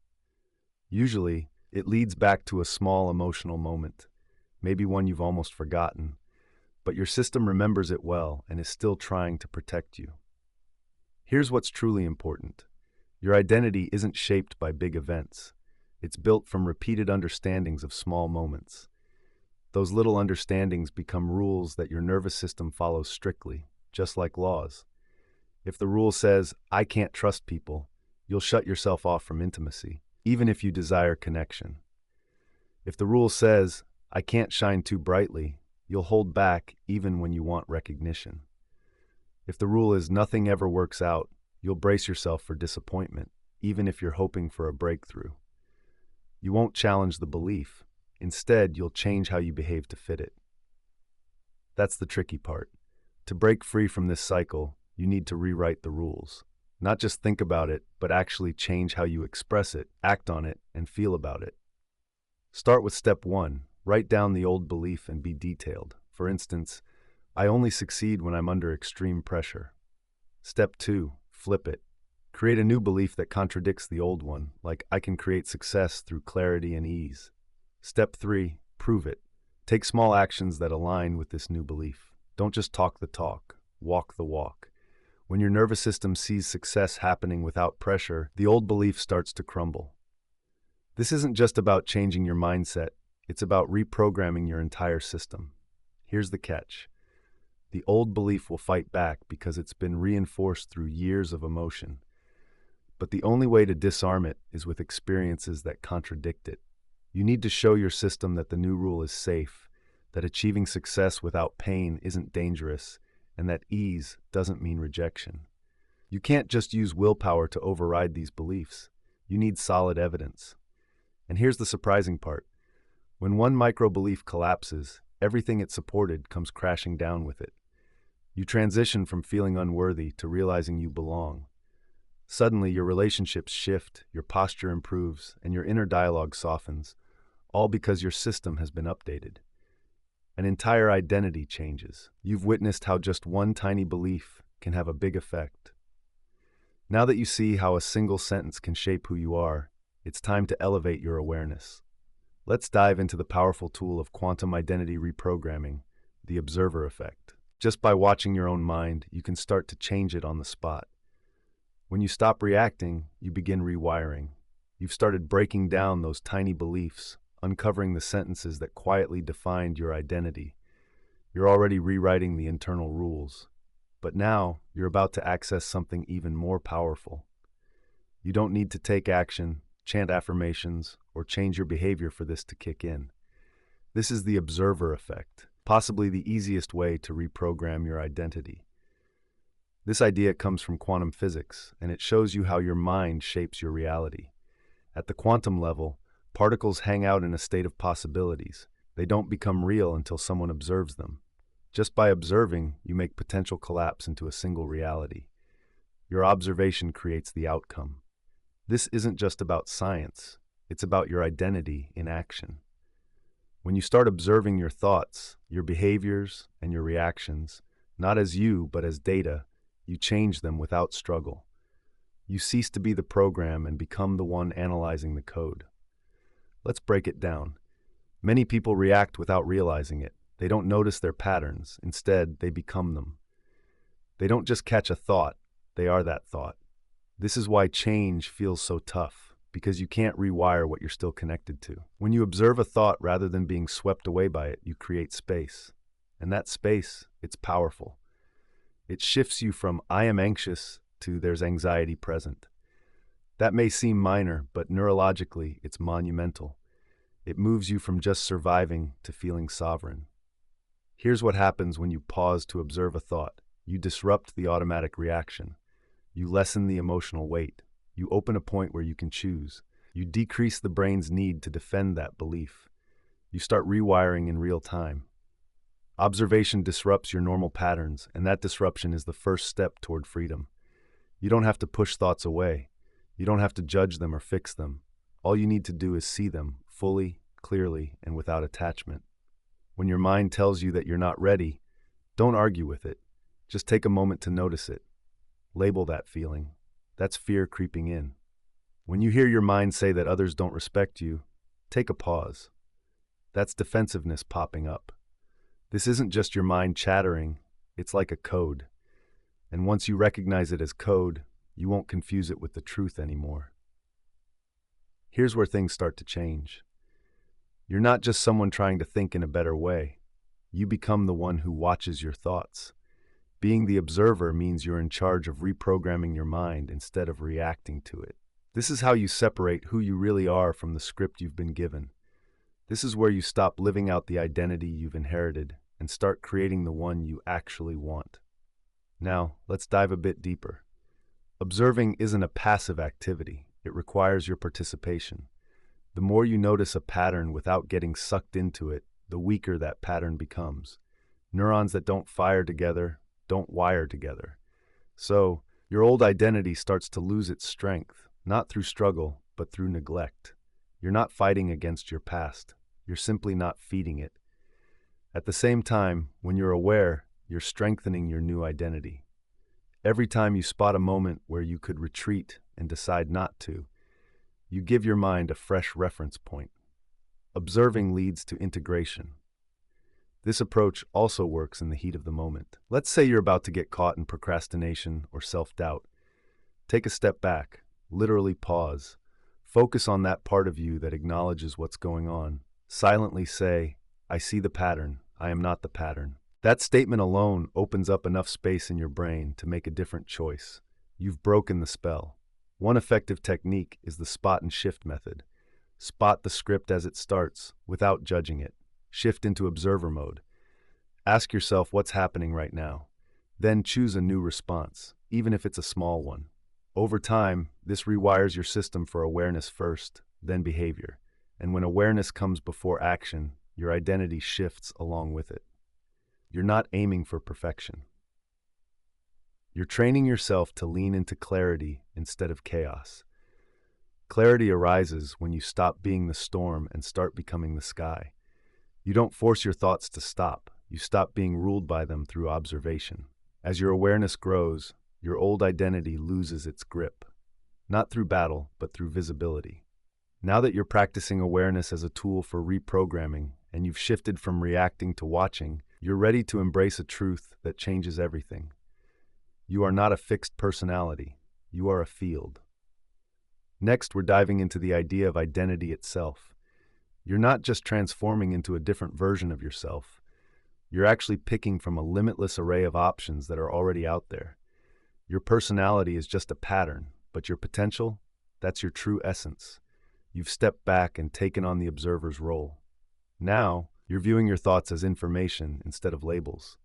Usually, it leads back to a small emotional moment, maybe one you've almost forgotten, but your system remembers it well and is still trying to protect you. Here's what's truly important. Your identity isn't shaped by big events. It's built from repeated understandings of small moments. Those little understandings become rules that your nervous system follows strictly, just like laws. If the rule says, I can't trust people, you'll shut yourself off from intimacy, even if you desire connection. If the rule says, I can't shine too brightly, you'll hold back even when you want recognition. If the rule is nothing ever works out, you'll brace yourself for disappointment, even if you're hoping for a breakthrough. You won't challenge the belief. Instead, you'll change how you behave to fit it. That's the tricky part. To break free from this cycle, you need to rewrite the rules. Not just think about it, but actually change how you express it, act on it, and feel about it. Start with step 1. Write down the old belief and be detailed. For instance, I only succeed when I'm under extreme pressure. Step 2. Flip it. Create a new belief that contradicts the old one, like I can create success through clarity and ease. Step 3. Prove it. Take small actions that align with this new belief. Don't just talk the talk, walk the walk. When your nervous system sees success happening without pressure, the old belief starts to crumble. This isn't just about changing your mindset, it's about reprogramming your entire system. Here's the catch. The old belief will fight back because it's been reinforced through years of emotion. But the only way to disarm it is with experiences that contradict it. You need to show your system that the new rule is safe, that achieving success without pain isn't dangerous, and that ease doesn't mean rejection. You can't just use willpower to override these beliefs. You need solid evidence. And here's the surprising part. When one micro-belief collapses, everything it supported comes crashing down with it. You transition from feeling unworthy to realizing you belong. Suddenly, your relationships shift, your posture improves, and your inner dialogue softens, all because your system has been updated. An entire identity changes. You've witnessed how just one tiny belief can have a big effect. Now that you see how a single sentence can shape who you are, it's time to elevate your awareness. Let's dive into the powerful tool of quantum identity reprogramming, the observer effect. Just by watching your own mind, you can start to change it on the spot. When you stop reacting, you begin rewiring. You've started breaking down those tiny beliefs, uncovering the sentences that quietly defined your identity. You're already rewriting the internal rules. But now, you're about to access something even more powerful. You don't need to take action, chant affirmations, or change your behavior for this to kick in. This is the observer effect, possibly the easiest way to reprogram your identity. This idea comes from quantum physics, and it shows you how your mind shapes your reality. At the quantum level, particles hang out in a state of possibilities. They don't become real until someone observes them. Just by observing, you make potential collapse into a single reality. Your observation creates the outcome. This isn't just about science, it's about your identity in action. When you start observing your thoughts, your behaviors, and your reactions, not as you, but as data, you change them without struggle. You cease to be the program and become the one analyzing the code. Let's break it down. Many people react without realizing it. They don't notice their patterns. Instead, they become them. They don't just catch a thought, they are that thought. This is why change feels so tough, because you can't rewire what you're still connected to. When you observe a thought rather than being swept away by it, you create space. And that space, it's powerful. It shifts you from I am anxious to there's anxiety present. That may seem minor, but neurologically, it's monumental. It moves you from just surviving to feeling sovereign. Here's what happens when you pause to observe a thought. You disrupt the automatic reaction. You lessen the emotional weight. You open a point where you can choose. You decrease the brain's need to defend that belief. You start rewiring in real time. Observation disrupts your normal patterns, and that disruption is the first step toward freedom. You don't have to push thoughts away. You don't have to judge them or fix them. All you need to do is see them fully, clearly, and without attachment. When your mind tells you that you're not ready, don't argue with it. Just take a moment to notice it. Label that feeling. That's fear creeping in. When you hear your mind say that others don't respect you, take a pause. That's defensiveness popping up. This isn't just your mind chattering, it's like a code. And once you recognize it as code, you won't confuse it with the truth anymore. Here's where things start to change. You're not just someone trying to think in a better way. You become the one who watches your thoughts. Being the observer means you're in charge of reprogramming your mind instead of reacting to it. This is how you separate who you really are from the script you've been given. This is where you stop living out the identity you've inherited and start creating the one you actually want. Now, let's dive a bit deeper. Observing isn't a passive activity. It requires your participation. The more you notice a pattern without getting sucked into it, the weaker that pattern becomes. Neurons that don't fire together don't wire together. So, your old identity starts to lose its strength, not through struggle, but through neglect. You're not fighting against your past. You're simply not feeding it. At the same time, when you're aware, you're strengthening your new identity. Every time you spot a moment where you could retreat and decide not to, you give your mind a fresh reference point. Observing leads to integration. This approach also works in the heat of the moment. Let's say you're about to get caught in procrastination or self-doubt. Take a step back, literally pause. Focus on that part of you that acknowledges what's going on. Silently say, "I see the pattern. I am not the pattern." That statement alone opens up enough space in your brain to make a different choice. You've broken the spell. One effective technique is the spot and shift method. Spot the script as it starts, without judging it. Shift into observer mode. Ask yourself what's happening right now. Then choose a new response, even if it's a small one. Over time, this rewires your system for awareness first, then behavior. And when awareness comes before action, your identity shifts along with it. You're not aiming for perfection. You're training yourself to lean into clarity instead of chaos. Clarity arises when you stop being the storm and start becoming the sky. You don't force your thoughts to stop. You stop being ruled by them through observation. As your awareness grows, your old identity loses its grip. Not through battle, but through visibility. Now that you're practicing awareness as a tool for reprogramming, and you've shifted from reacting to watching, you're ready to embrace a truth that changes everything. You are not a fixed personality. You are a field. Next, we're diving into the idea of identity itself. You're not just transforming into a different version of yourself. You're actually picking from a limitless array of options that are already out there. Your personality is just a pattern, but your potential, that's your true essence. You've stepped back and taken on the observer's role. Now, you're viewing your thoughts as information instead of labels.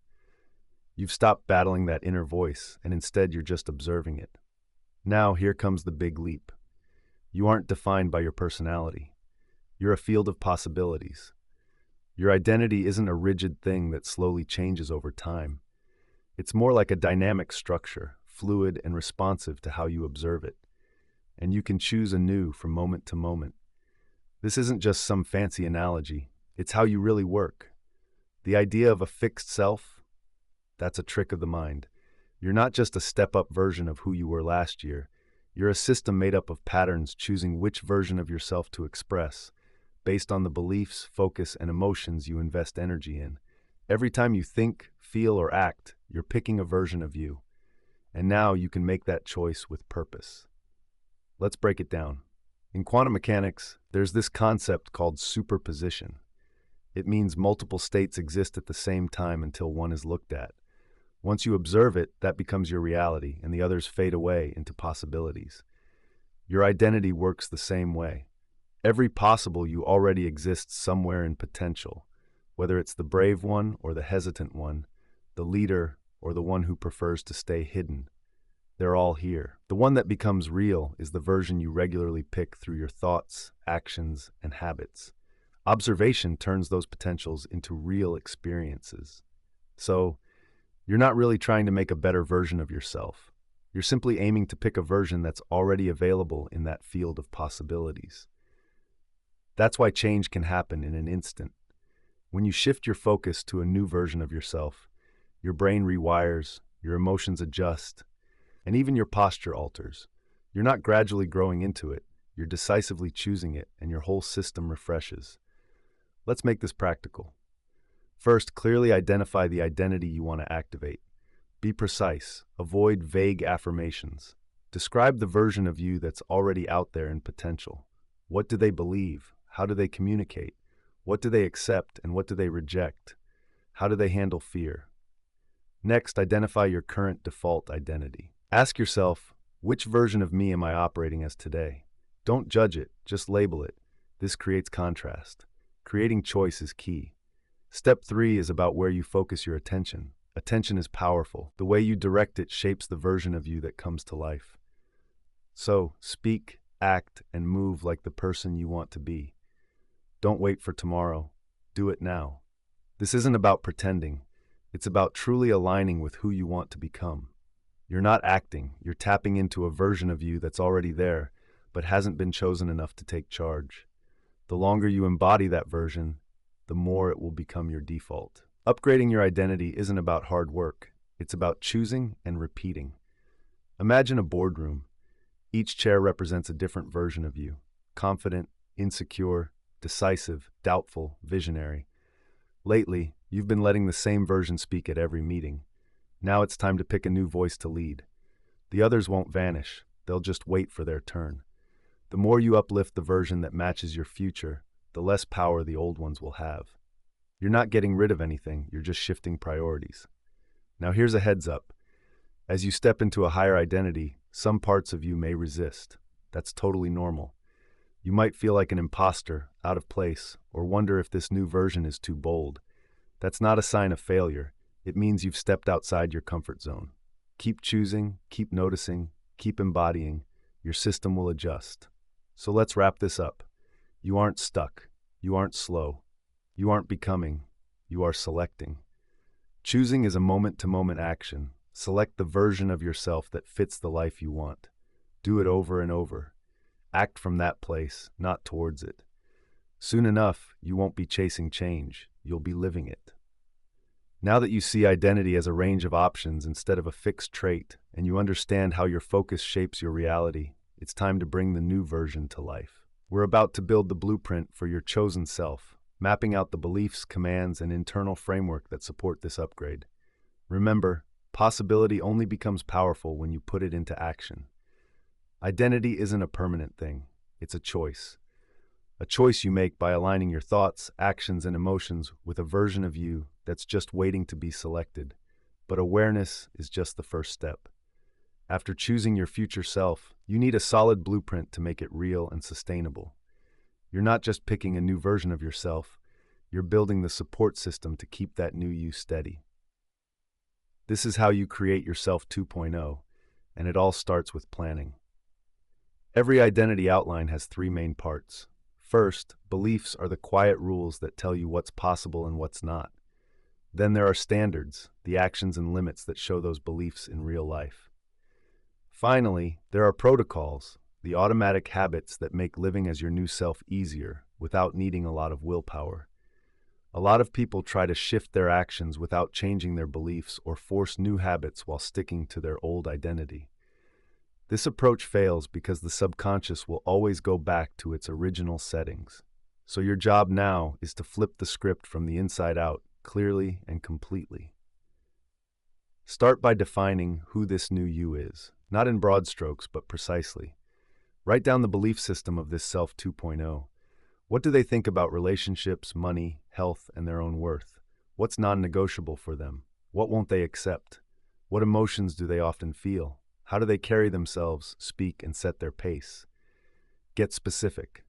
You've stopped battling that inner voice, and instead you're just observing it. Now, here comes the big leap. You aren't defined by your personality. You're a field of possibilities. Your identity isn't a rigid thing that slowly changes over time. It's more like a dynamic structure, fluid and responsive to how you observe it. And you can choose anew from moment to moment. This isn't just some fancy analogy. It's how you really work. The idea of a fixed self, that's a trick of the mind. You're not just a step-up version of who you were last year. You're a system made up of patterns choosing which version of yourself to express, based on the beliefs, focus, and emotions you invest energy in. Every time you think, feel, or act, you're picking a version of you. And now you can make that choice with purpose. Let's break it down. In quantum mechanics, there's this concept called superposition. It means multiple states exist at the same time until one is looked at. Once you observe it, that becomes your reality, and the others fade away into possibilities. Your identity works the same way. Every possible you already exists somewhere in potential, whether it's the brave one or the hesitant one, the leader or the one who prefers to stay hidden. They're all here. The one that becomes real is the version you regularly pick through your thoughts, actions, and habits. Observation turns those potentials into real experiences. So, you're not really trying to make a better version of yourself. You're simply aiming to pick a version that's already available in that field of possibilities. That's why change can happen in an instant. When you shift your focus to a new version of yourself, your brain rewires, your emotions adjust, and even your posture alters. You're not gradually growing into it, you're decisively choosing it, and your whole system refreshes. Let's make this practical. First, clearly identify the identity you want to activate. Be precise. Avoid vague affirmations. Describe the version of you that's already out there in potential. What do they believe? How do they communicate? What do they accept and what do they reject? How do they handle fear? Next, identify your current default identity. Ask yourself, which version of me am I operating as today? Don't judge it, just label it. This creates contrast. Creating choice is key. Step 3 is about where you focus your attention. Attention is powerful. The way you direct it shapes the version of you that comes to life. So, speak, act, and move like the person you want to be. Don't wait for tomorrow. Do it now. This isn't about pretending. It's about truly aligning with who you want to become. You're not acting. You're tapping into a version of you that's already there, but hasn't been chosen enough to take charge. The longer you embody that version, the more it will become your default. Upgrading your identity isn't about hard work. It's about choosing and repeating. Imagine a boardroom. Each chair represents a different version of you. Confident, insecure, decisive, doubtful, visionary. Lately, you've been letting the same version speak at every meeting. Now it's time to pick a new voice to lead. The others won't vanish. They'll just wait for their turn. The more you uplift the version that matches your future, the less power the old ones will have. You're not getting rid of anything, you're just shifting priorities. Now here's a heads up. As you step into a higher identity, some parts of you may resist. That's totally normal. You might feel like an imposter, out of place, or wonder if this new version is too bold. That's not a sign of failure. It means you've stepped outside your comfort zone. Keep choosing, keep noticing, keep embodying. Your system will adjust. So let's wrap this up. You aren't stuck. You aren't slow. You aren't becoming. You are selecting. Choosing is a moment-to-moment action. Select the version of yourself that fits the life you want. Do it over and over. Act from that place, not towards it. Soon enough, you won't be chasing change. You'll be living it. Now that you see identity as a range of options instead of a fixed trait, and you understand how your focus shapes your reality, it's time to bring the new version to life. We're about to build the blueprint for your chosen self, mapping out the beliefs, commands, and internal framework that support this upgrade. Remember, possibility only becomes powerful when you put it into action. Identity isn't a permanent thing. It's a choice. A choice you make by aligning your thoughts, actions, and emotions with a version of you that's just waiting to be selected. But awareness is just the first step. After choosing your future self, you need a solid blueprint to make it real and sustainable. You're not just picking a new version of yourself, you're building the support system to keep that new you steady. This is how you create yourself 2.0, and it all starts with planning. Every identity outline has 3 main parts. First, beliefs are the quiet rules that tell you what's possible and what's not. Then there are standards, the actions and limits that show those beliefs in real life. Finally, there are protocols, the automatic habits that make living as your new self easier without needing a lot of willpower. A lot of people try to shift their actions without changing their beliefs or force new habits while sticking to their old identity. This approach fails because the subconscious will always go back to its original settings. So your job now is to flip the script from the inside out, clearly and completely. Start by defining who this new you is, not in broad strokes, but precisely. Write down the belief system of this self 2.0. What do they think about relationships, money, health, and their own worth? What's non-negotiable for them? What won't they accept? What emotions do they often feel? How do they carry themselves, speak, and set their pace? Get specific.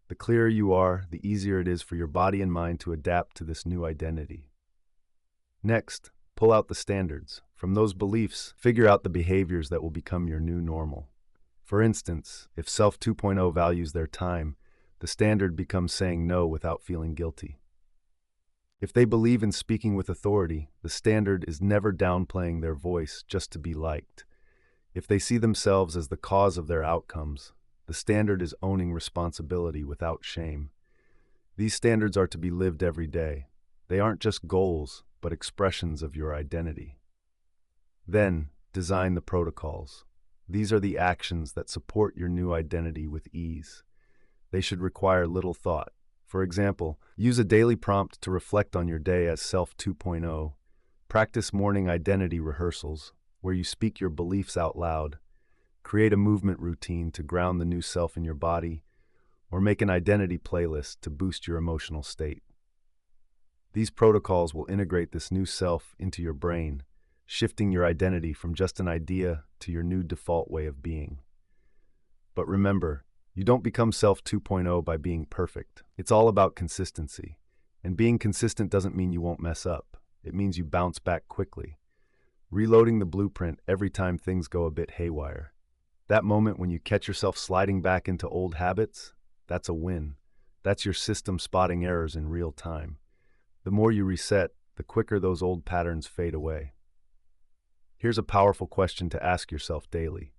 The clearer you are, the easier it is for your body and mind to adapt to this new identity. Next, pull out the standards. From those beliefs, figure out the behaviors that will become your new normal. For instance, if Self 2.0 values their time, The standard becomes saying no without feeling guilty. If they believe in speaking with authority, the standard is never downplaying their voice just to be liked. If they see themselves as the cause of their outcomes, the standard is owning responsibility without shame. These standards are to be lived every day. They aren't just goals, but expressions of your identity. Then, design the protocols. These are the actions that support your new identity with ease. They should require little thought. For example, use a daily prompt to reflect on your day as Self 2.0. Practice morning identity rehearsals, where you speak your beliefs out loud. Create a movement routine to ground the new self in your body, or make an identity playlist to boost your emotional state. These protocols will integrate this new self into your brain, shifting your identity from just an idea to your new default way of being. But remember, you don't become Self 2.0 by being perfect. It's all about consistency. And being consistent doesn't mean you won't mess up. It means you bounce back quickly, reloading the blueprint every time things go a bit haywire. That moment when you catch yourself sliding back into old habits, that's a win. That's your system spotting errors in real time. The more you reset, the quicker those old patterns fade away. Here's a powerful question to ask yourself daily.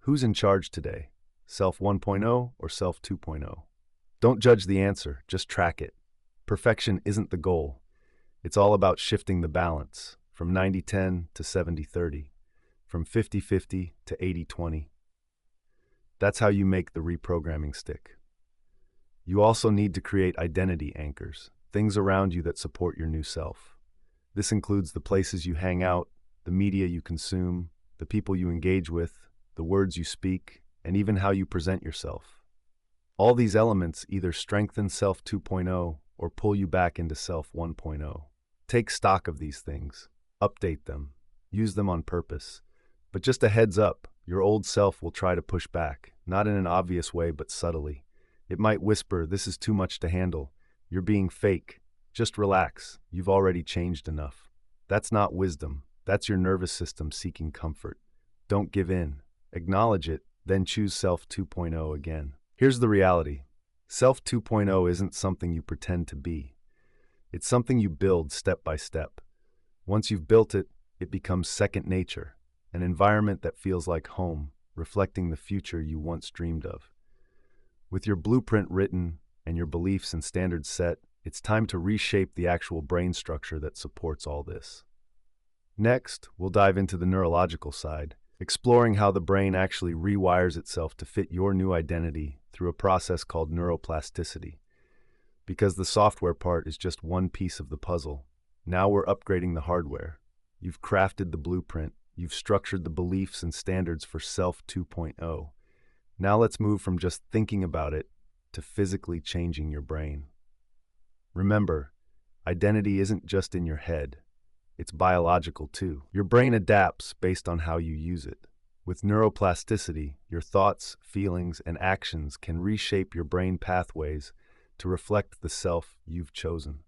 Who's in charge today? Self 1.0 or Self 2.0? Don't judge the answer, just track it. Perfection isn't the goal. It's all about shifting the balance from 90-10 to 70-30, from 50-50 to 80-20. That's how you make the reprogramming stick. You also need to create identity anchors, things around you that support your new self. This includes the places you hang out, the media you consume, the people you engage with, the words you speak, and even how you present yourself. All these elements either strengthen Self 2.0 or pull you back into Self 1.0. Take stock of these things, update them, use them on purpose. But just a heads up, your old self will try to push back, not in an obvious way but subtly. It might whisper, "This is too much to handle. You're being fake. Just relax. You've already changed enough." That's not wisdom. That's your nervous system seeking comfort. Don't give in. Acknowledge it, then choose Self 2.0 again. Here's the reality. Self 2.0 isn't something you pretend to be. It's something you build step by step. Once you've built it, it becomes second nature, an environment that feels like home, reflecting the future you once dreamed of. With your blueprint written and your beliefs and standards set, it's time to reshape the actual brain structure that supports all this. Next, we'll dive into the neurological side, exploring how the brain actually rewires itself to fit your new identity through a process called neuroplasticity. Because the software part is just one piece of the puzzle, now we're upgrading the hardware. You've crafted the blueprint, you've structured the beliefs and standards for Self 2.0. Now let's move from just thinking about it to physically changing your brain. Remember, identity isn't just in your head. It's biological too. Your brain adapts based on how you use it. With neuroplasticity, your thoughts, feelings, and actions can reshape your brain pathways to reflect the self you've chosen.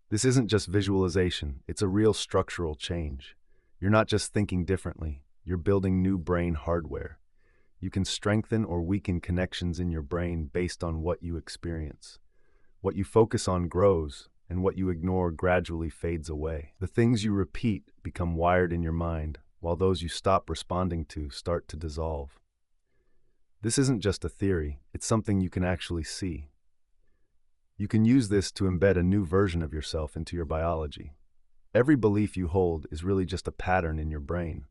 This isn't just visualization, it's a real structural change. You're not just thinking differently, you're building new brain hardware. You can strengthen or weaken connections in your brain based on what you experience. What you focus on grows, and what you ignore gradually fades away. The things you repeat become wired in your mind, while those you stop responding to start to dissolve. This isn't just a theory, it's something you can actually see. You can use this to embed a new version of yourself into your biology. Every belief you hold is really just a pattern in your brain.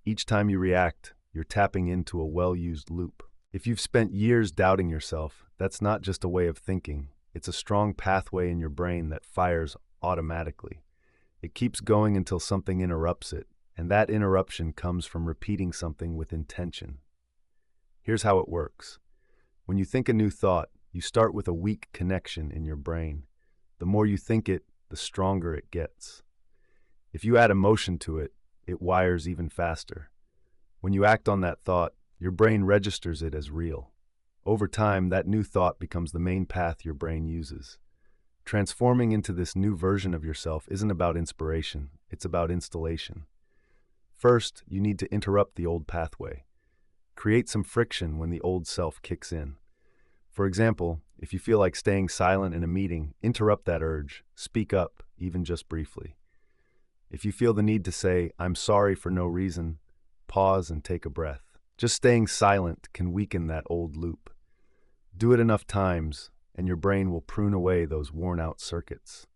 Each time you react, you're tapping into a well-used loop. If you've spent years doubting yourself, that's not just a way of thinking. It's a strong pathway in your brain that fires automatically. It keeps going until something interrupts it, and that interruption comes from repeating something with intention. Here's how it works. When you think a new thought, you start with a weak connection in your brain. The more you think it, the stronger it gets. If you add emotion to it, it wires even faster. When you act on that thought, your brain registers it as real. Over time, that new thought becomes the main path your brain uses. Transforming into this new version of yourself isn't about inspiration, it's about installation. First, you need to interrupt the old pathway. Create some friction when the old self kicks in. For example, If you feel like staying silent in a meeting, interrupt that urge. Speak up, even just briefly. If you feel the need to say, "I'm sorry" for no reason, pause and take a breath. Just staying silent can weaken that old loop. Do it enough times, and your brain will prune away those worn-out circuits.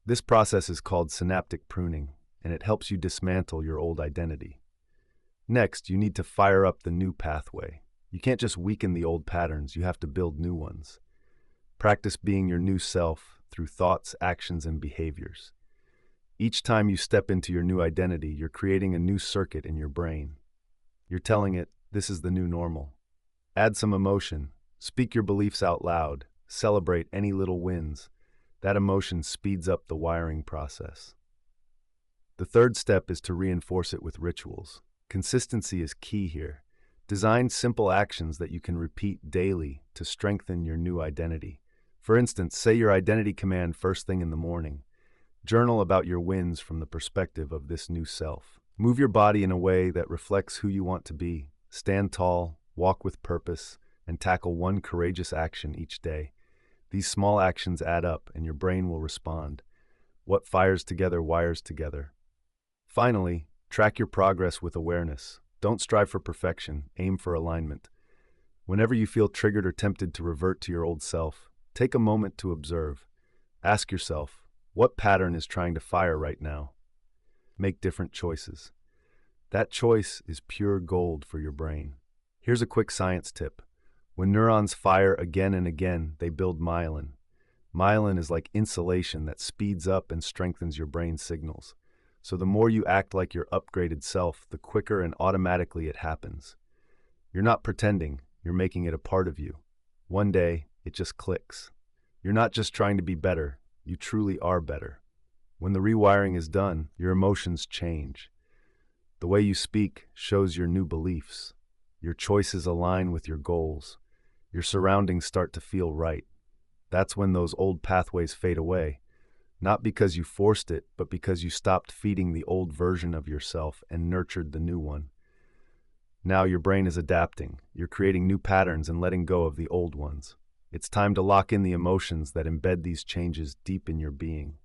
This process is called synaptic pruning, and it helps you dismantle your old identity. Next, you need to fire up the new pathway. You can't just weaken the old patterns, you have to build new ones. Practice being your new self through thoughts, actions, and behaviors. Each time you step into your new identity, you're creating a new circuit in your brain. You're telling it, this is the new normal. Add some emotion, speak your beliefs out loud, celebrate any little wins. That emotion speeds up the wiring process. The third step is to reinforce it with rituals. Consistency is key here. Design simple actions that you can repeat daily to strengthen your new identity. For instance, say your identity command first thing in the morning. Journal about your wins from the perspective of this new self. Move your body in a way that reflects who you want to be. Stand tall, walk with purpose, and tackle one courageous action each day. These small actions add up, and your brain will respond. What fires together wires together. Finally, track your progress with awareness. Don't strive for perfection, aim for alignment. Whenever you feel triggered or tempted to revert to your old self, take a moment to observe. Ask yourself, what pattern is trying to fire right now? Make different choices. That choice is pure gold for your brain. Here's a quick science tip. When neurons fire again and again, they build myelin. Myelin is like insulation that speeds up and strengthens your brain signals. So the more you act like your upgraded self, the quicker and automatically it happens. You're not pretending, you're making it a part of you. One day, it just clicks. You're not just trying to be better, you truly are better. When the rewiring is done, your emotions change. The way you speak shows your new beliefs. Your choices align with your goals. Your surroundings start to feel right. That's when those old pathways fade away. Not because you forced it, but because you stopped feeding the old version of yourself and nurtured the new one. Now your brain is adapting. You're creating new patterns and letting go of the old ones. It's time to lock in the emotions that embed these changes deep in your being.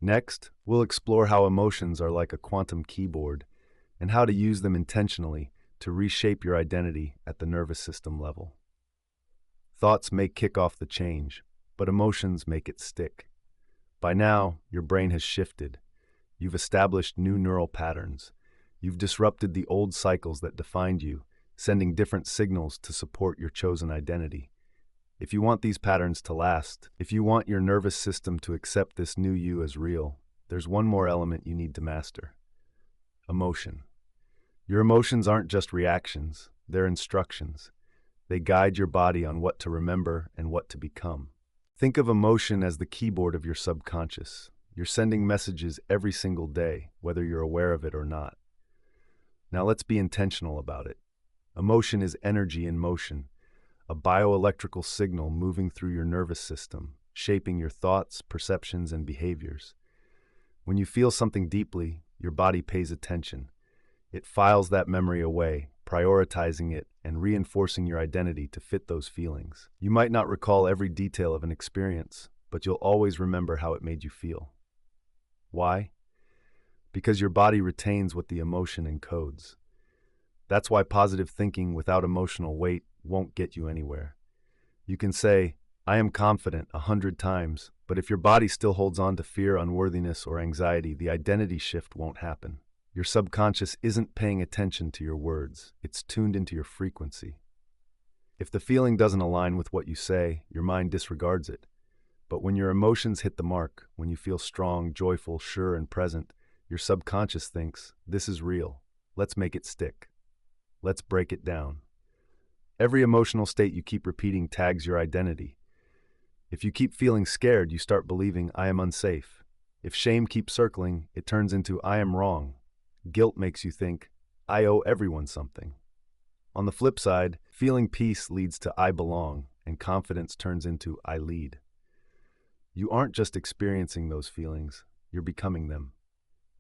Next, we'll explore how emotions are like a quantum keyboard and how to use them intentionally to reshape your identity at the nervous system level. Thoughts may kick off the change, but emotions make it stick. By now, your brain has shifted. You've established new neural patterns. You've disrupted the old cycles that defined you, sending different signals to support your chosen identity. If you want these patterns to last, if you want your nervous system to accept this new you as real, there's one more element you need to master. Emotion. Your emotions aren't just reactions, they're instructions. They guide your body on what to remember and what to become. Think of emotion as the keyboard of your subconscious. You're sending messages every single day, whether you're aware of it or not. Now let's be intentional about it. Emotion is energy in motion, a bioelectrical signal moving through your nervous system, shaping your thoughts, perceptions, and behaviors. When you feel something deeply, your body pays attention. It files that memory away, prioritizing it and reinforcing your identity to fit those feelings. You might not recall every detail of an experience, but you'll always remember how it made you feel. Why? Because your body retains what the emotion encodes. That's why positive thinking without emotional weight won't get you anywhere. You can say, "I am confident" 100 times, but if your body still holds on to fear, unworthiness, or anxiety, the identity shift won't happen. Your subconscious isn't paying attention to your words. It's tuned into your frequency. If the feeling doesn't align with what you say, your mind disregards it. But when your emotions hit the mark, when you feel strong, joyful, sure, and present, your subconscious thinks, "This is real. Let's make it stick. Let's break it down." Every emotional state you keep repeating tags your identity. If you keep feeling scared, you start believing, "I am unsafe." If shame keeps circling, it turns into, "I am wrong." Guilt makes you think, "I owe everyone something." On the flip side, feeling peace leads to "I belong," and confidence turns into "I lead." You aren't just experiencing those feelings, you're becoming them.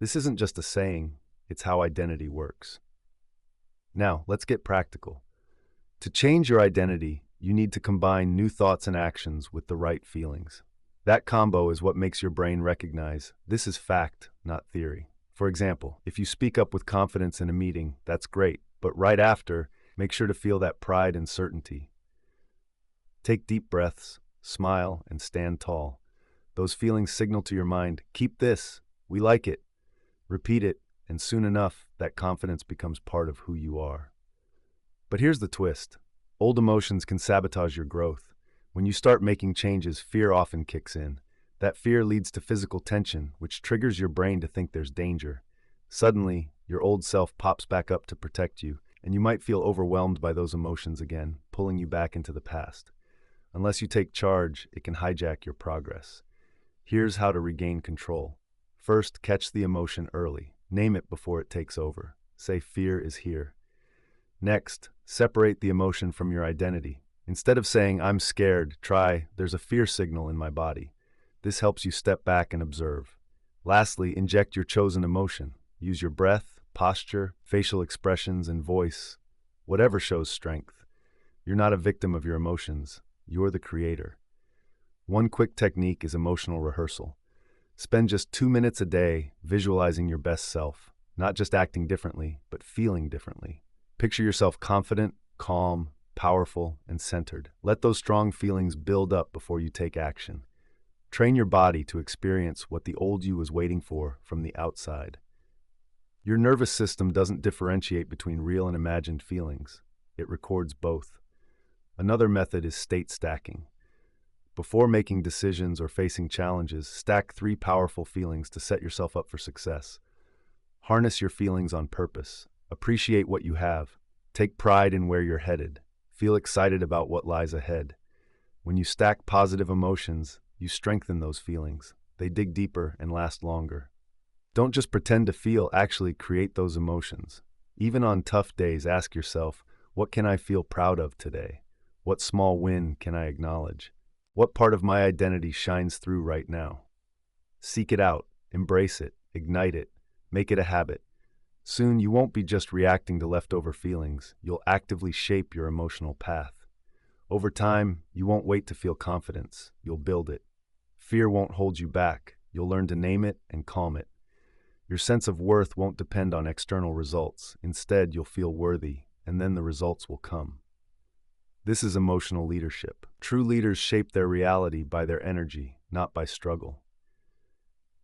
This isn't just a saying, it's how identity works. Now, let's get practical. To change your identity, you need to combine new thoughts and actions with the right feelings. That combo is what makes your brain recognize this is fact, not theory. For example, if you speak up with confidence in a meeting, that's great, but right after, make sure to feel that pride and certainty. Take deep breaths, smile, and stand tall. Those feelings signal to your mind, keep this, we like it. Repeat it, and soon enough, that confidence becomes part of who you are. But here's the twist. Old emotions can sabotage your growth. When you start making changes, fear often kicks in. That fear leads to physical tension, which triggers your brain to think there's danger. Suddenly, your old self pops back up to protect you, and you might feel overwhelmed by those emotions again, pulling you back into the past. Unless you take charge, it can hijack your progress. Here's how to regain control. First, catch the emotion early. Name it before it takes over. Say, fear is here. Next, separate the emotion from your identity. Instead of saying, I'm scared, try, there's a fear signal in my body. This helps you step back and observe. Lastly, inject your chosen emotion. Use your breath, posture, facial expressions, and voice. Whatever shows strength. You're not a victim of your emotions. You're the creator. One quick technique is emotional rehearsal. Spend just 2 minutes a day visualizing your best self, not just acting differently, but feeling differently. Picture yourself confident, calm, powerful, and centered. Let those strong feelings build up before you take action. Train your body to experience what the old you was waiting for from the outside. Your nervous system doesn't differentiate between real and imagined feelings. It records both. Another method is state stacking. Before making decisions or facing challenges, stack 3 powerful feelings to set yourself up for success. Harness your feelings on purpose. Appreciate what you have. Take pride in where you're headed. Feel excited about what lies ahead. When you stack positive emotions, you strengthen those feelings. They dig deeper and last longer. Don't just pretend to feel, actually create those emotions. Even on tough days, ask yourself, what can I feel proud of today? What small win can I acknowledge? What part of my identity shines through right now? Seek it out, embrace it, ignite it, make it a habit. Soon you won't be just reacting to leftover feelings, you'll actively shape your emotional path. Over time, you won't wait to feel confidence, you'll build it. Fear won't hold you back, you'll learn to name it and calm it. Your sense of worth won't depend on external results, instead you'll feel worthy, and then the results will come. This is emotional leadership. True leaders shape their reality by their energy, not by struggle.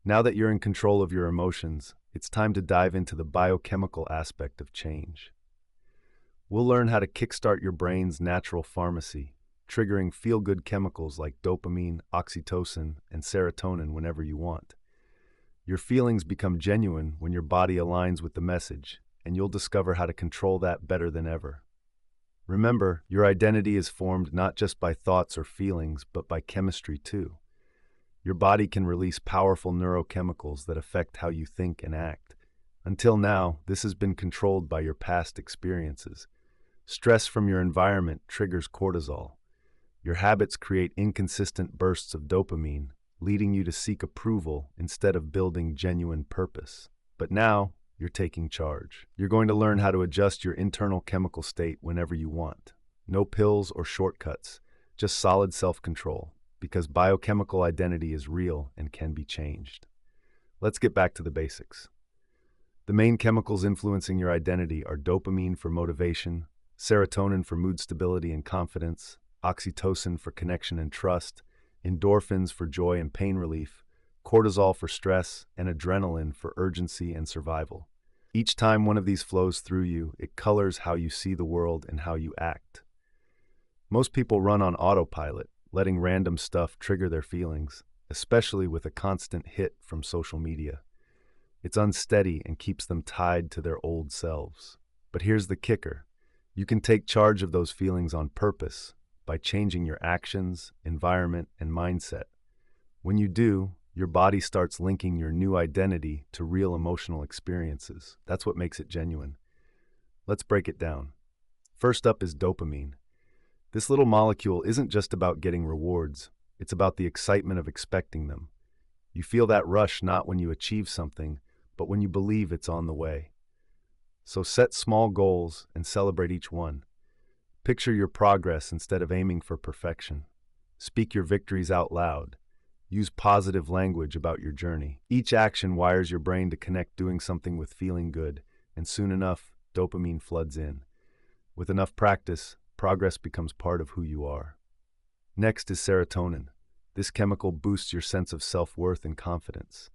Now that you're in control of your emotions, it's time to dive into the biochemical aspect of change. We'll learn how to kickstart your brain's natural pharmacy, triggering feel-good chemicals like dopamine, oxytocin, and serotonin whenever you want. Your feelings become genuine when your body aligns with the message, and you'll discover how to control that better than ever. Remember, your identity is formed not just by thoughts or feelings, but by chemistry too. Your body can release powerful neurochemicals that affect how you think and act. Until now, this has been controlled by your past experiences. Stress from your environment triggers cortisol. Your habits create inconsistent bursts of dopamine, leading you to seek approval instead of building genuine purpose. But now, you're taking charge. You're going to learn how to adjust your internal chemical state whenever you want. No pills or shortcuts, just solid self-control, because biochemical identity is real and can be changed. Let's get back to the basics. The main chemicals influencing your identity are dopamine for motivation, serotonin for mood stability and confidence, oxytocin for connection and trust, endorphins for joy and pain relief, cortisol for stress, and adrenaline for urgency and survival. Each time one of these flows through you, it colors how you see the world and how you act. Most people run on autopilot, letting random stuff trigger their feelings, especially with a constant hit from social media. It's unsteady and keeps them tied to their old selves. But here's the kicker. You can take charge of those feelings on purpose by changing your actions, environment, and mindset. When you do, your body starts linking your new identity to real emotional experiences. That's what makes it genuine. Let's break it down. First up is dopamine. This little molecule isn't just about getting rewards, it's about the excitement of expecting them. You feel that rush not when you achieve something, but when you believe it's on the way. So set small goals and celebrate each one. Picture your progress instead of aiming for perfection. Speak your victories out loud. Use positive language about your journey. Each action wires your brain to connect doing something with feeling good, and soon enough, dopamine floods in. With enough practice, progress becomes part of who you are. Next is serotonin. This chemical boosts your sense of self-worth and confidence.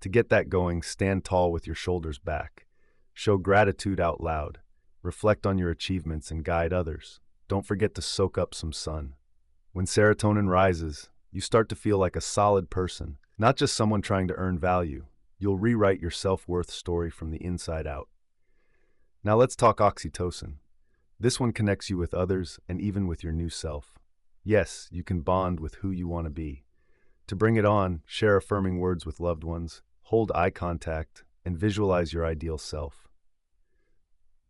To get that going, stand tall with your shoulders back. Show gratitude out loud. Reflect on your achievements and guide others. Don't forget to soak up some sun. When serotonin rises, you start to feel like a solid person, not just someone trying to earn value. You'll rewrite your self-worth story from the inside out. Now let's talk oxytocin. This one connects you with others and even with your new self. Yes, you can bond with who you want to be. To bring it on, share affirming words with loved ones, hold eye contact, and visualize your ideal self.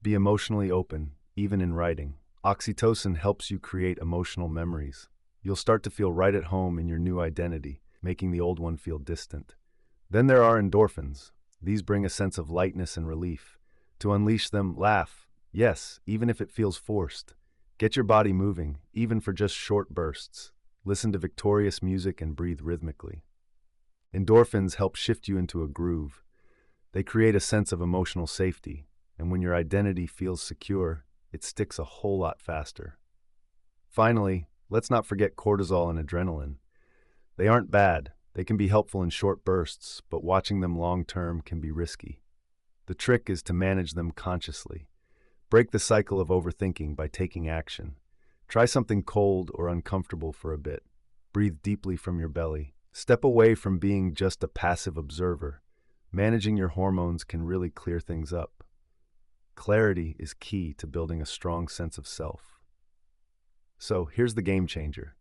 Be emotionally open, even in writing. Oxytocin helps you create emotional memories. You'll start to feel right at home in your new identity, making the old one feel distant. Then there are endorphins. These bring a sense of lightness and relief. To unleash them, laugh. Yes, even if it feels forced. Get your body moving, even for just short bursts. Listen to victorious music and breathe rhythmically. Endorphins help shift you into a groove. They create a sense of emotional safety, and when your identity feels secure, it sticks a whole lot faster. Finally, let's not forget cortisol and adrenaline. They aren't bad. They can be helpful in short bursts, but watching them long-term can be risky. The trick is to manage them consciously. Break the cycle of overthinking by taking action. Try something cold or uncomfortable for a bit. Breathe deeply from your belly. Step away from being just a passive observer. Managing your hormones can really clear things up. Clarity is key to building a strong sense of self. So here's the game changer.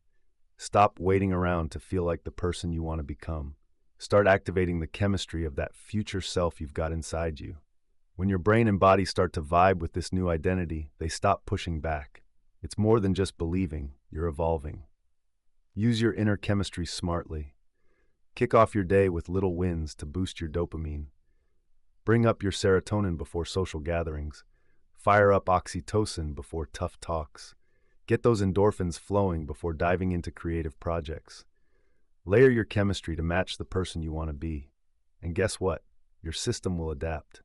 Stop waiting around to feel like the person you want to become. Start activating the chemistry of that future self you've got inside you. When your brain and body start to vibe with this new identity, they stop pushing back. It's more than just believing, you're evolving. Use your inner chemistry smartly. Kick off your day with little wins to boost your dopamine. Bring up your serotonin before social gatherings. Fire up oxytocin before tough talks. Get those endorphins flowing before diving into creative projects. Layer your chemistry to match the person you want to be. And guess what? Your system will adapt.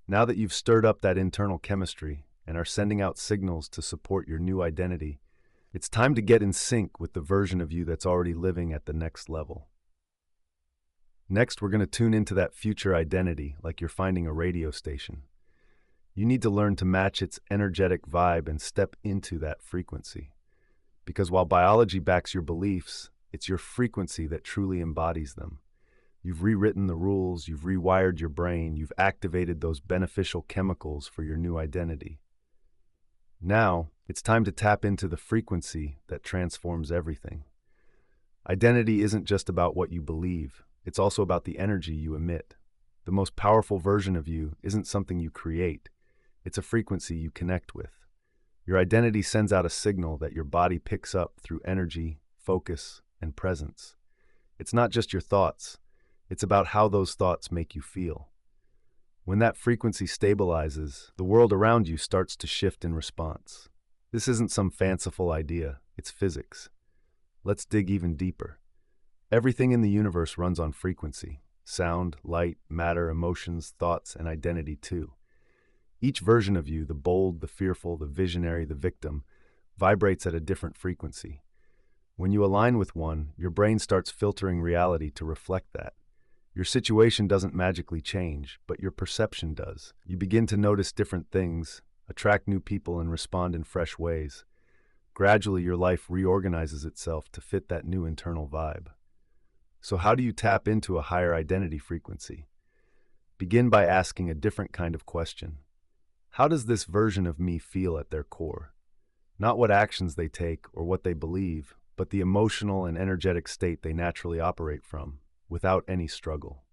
Now that you've stirred up that internal chemistry and are sending out signals to support your new identity, it's time to get in sync with the version of you that's already living at the next level. Next, we're going to tune into that future identity like you're finding a radio station. You need to learn to match its energetic vibe and step into that frequency. Because while biology backs your beliefs, it's your frequency that truly embodies them. You've rewritten the rules, you've rewired your brain, you've activated those beneficial chemicals for your new identity. Now, it's time to tap into the frequency that transforms everything. Identity isn't just about what you believe, it's also about the energy you emit. The most powerful version of you isn't something you create, it's a frequency you connect with. Your identity sends out a signal that your body picks up through energy, focus, and presence. It's not just your thoughts. It's about how those thoughts make you feel. When that frequency stabilizes, the world around you starts to shift in response. This isn't some fanciful idea, it's physics. Let's dig even deeper. Everything in the universe runs on frequency. Sound, light, matter, emotions, thoughts, and identity too. Each version of you, the bold, the fearful, the visionary, the victim, vibrates at a different frequency. When you align with one, your brain starts filtering reality to reflect that. Your situation doesn't magically change, but your perception does. You begin to notice different things, attract new people, and respond in fresh ways. Gradually, your life reorganizes itself to fit that new internal vibe. So how do you tap into a higher identity frequency? Begin by asking a different kind of question. How does this version of me feel at their core? Not what actions they take or what they believe, but the emotional and energetic state they naturally operate from, without any struggle.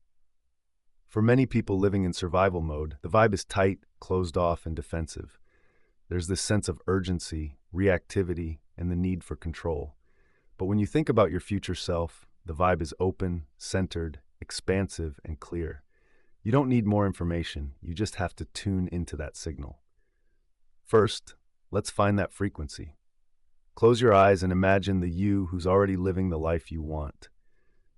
For many people living in survival mode, the vibe is tight, closed off, and defensive. There's this sense of urgency, reactivity, and the need for control. But when you think about your future self, the vibe is open, centered, expansive, and clear. You don't need more information, you just have to tune into that signal. First, Let's find that frequency. Close your eyes and imagine the you who's already living the life you want.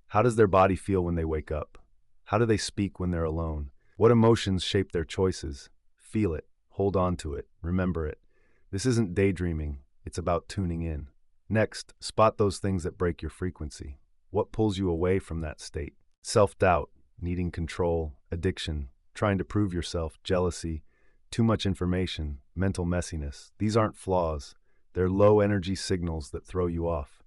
How does their body feel when they wake up? How do they speak when they're alone? What emotions shape their choices? Feel it, hold on to it, remember it. This isn't daydreaming, it's about tuning in. Next, spot those things that break your frequency. What pulls you away from that state? Self-doubt, needing control, addiction, trying to prove yourself, jealousy, too much information, mental messiness. These aren't flaws. They're low-energy signals that throw you off.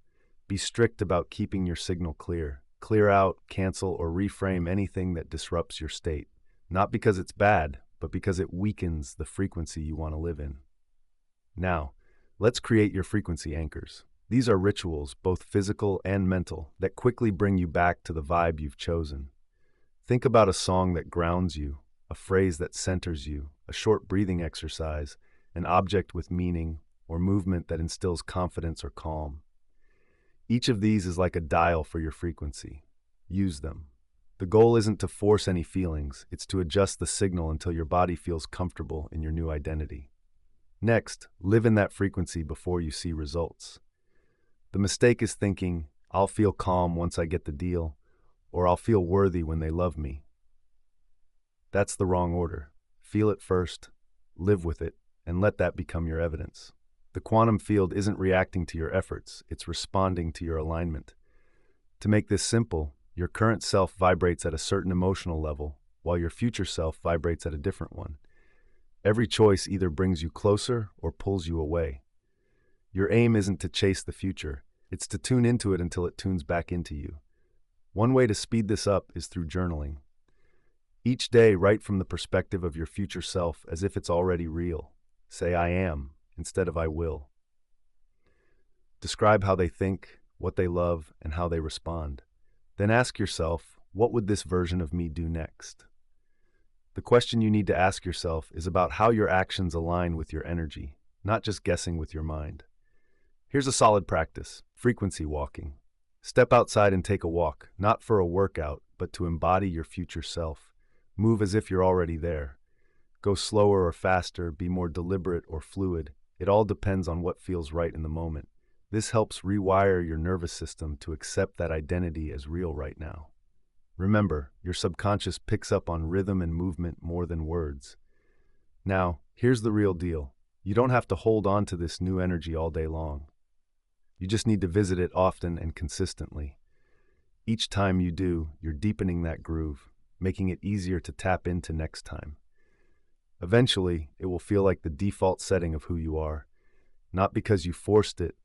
Be strict about keeping your signal clear. Clear out, cancel, or reframe anything that disrupts your state. Not because it's bad, but because it weakens the frequency you want to live in. Now, let's create your frequency anchors. These are rituals, both physical and mental, that quickly bring you back to the vibe you've chosen. Think about a song that grounds you, a phrase that centers you, a short breathing exercise, an object with meaning, or movement that instills confidence or calm. Each of these is like a dial for your frequency. Use them. The goal isn't to force any feelings, it's to adjust the signal until your body feels comfortable in your new identity. Next, live in that frequency before you see results. The mistake is thinking, I'll feel calm once I get the deal, or I'll feel worthy when they love me. That's the wrong order. Feel it first, live with it, and let that become your evidence. The quantum field isn't reacting to your efforts, it's responding to your alignment. To make this simple, your current self vibrates at a certain emotional level, while your future self vibrates at a different one. Every choice either brings you closer or pulls you away. Your aim isn't to chase the future, it's to tune into it until it tunes back into you. One way to speed this up is through journaling. Each day, write from the perspective of your future self as if it's already real. Say, I am, instead of I will. Describe how they think, what they love, and how they respond. Then ask yourself, what would this version of me do next? The question you need to ask yourself is about how your actions align with your energy, not just guessing with your mind. Here's a solid practice: frequency walking. Step outside and take a walk, not for a workout, but to embody your future self. Move as if you're already there. Go slower or faster, be more deliberate or fluid. It all depends on what feels right in the moment. This helps rewire your nervous system to accept that identity as real right now. Remember, your subconscious picks up on rhythm and movement more than words. Now, here's the real deal. You don't have to hold on to this new energy all day long. You just need to visit it often and consistently. Each time you do, you're deepening that groove, making it easier to tap into next time. Eventually, it will feel like the default setting of who you are, not because you forced it,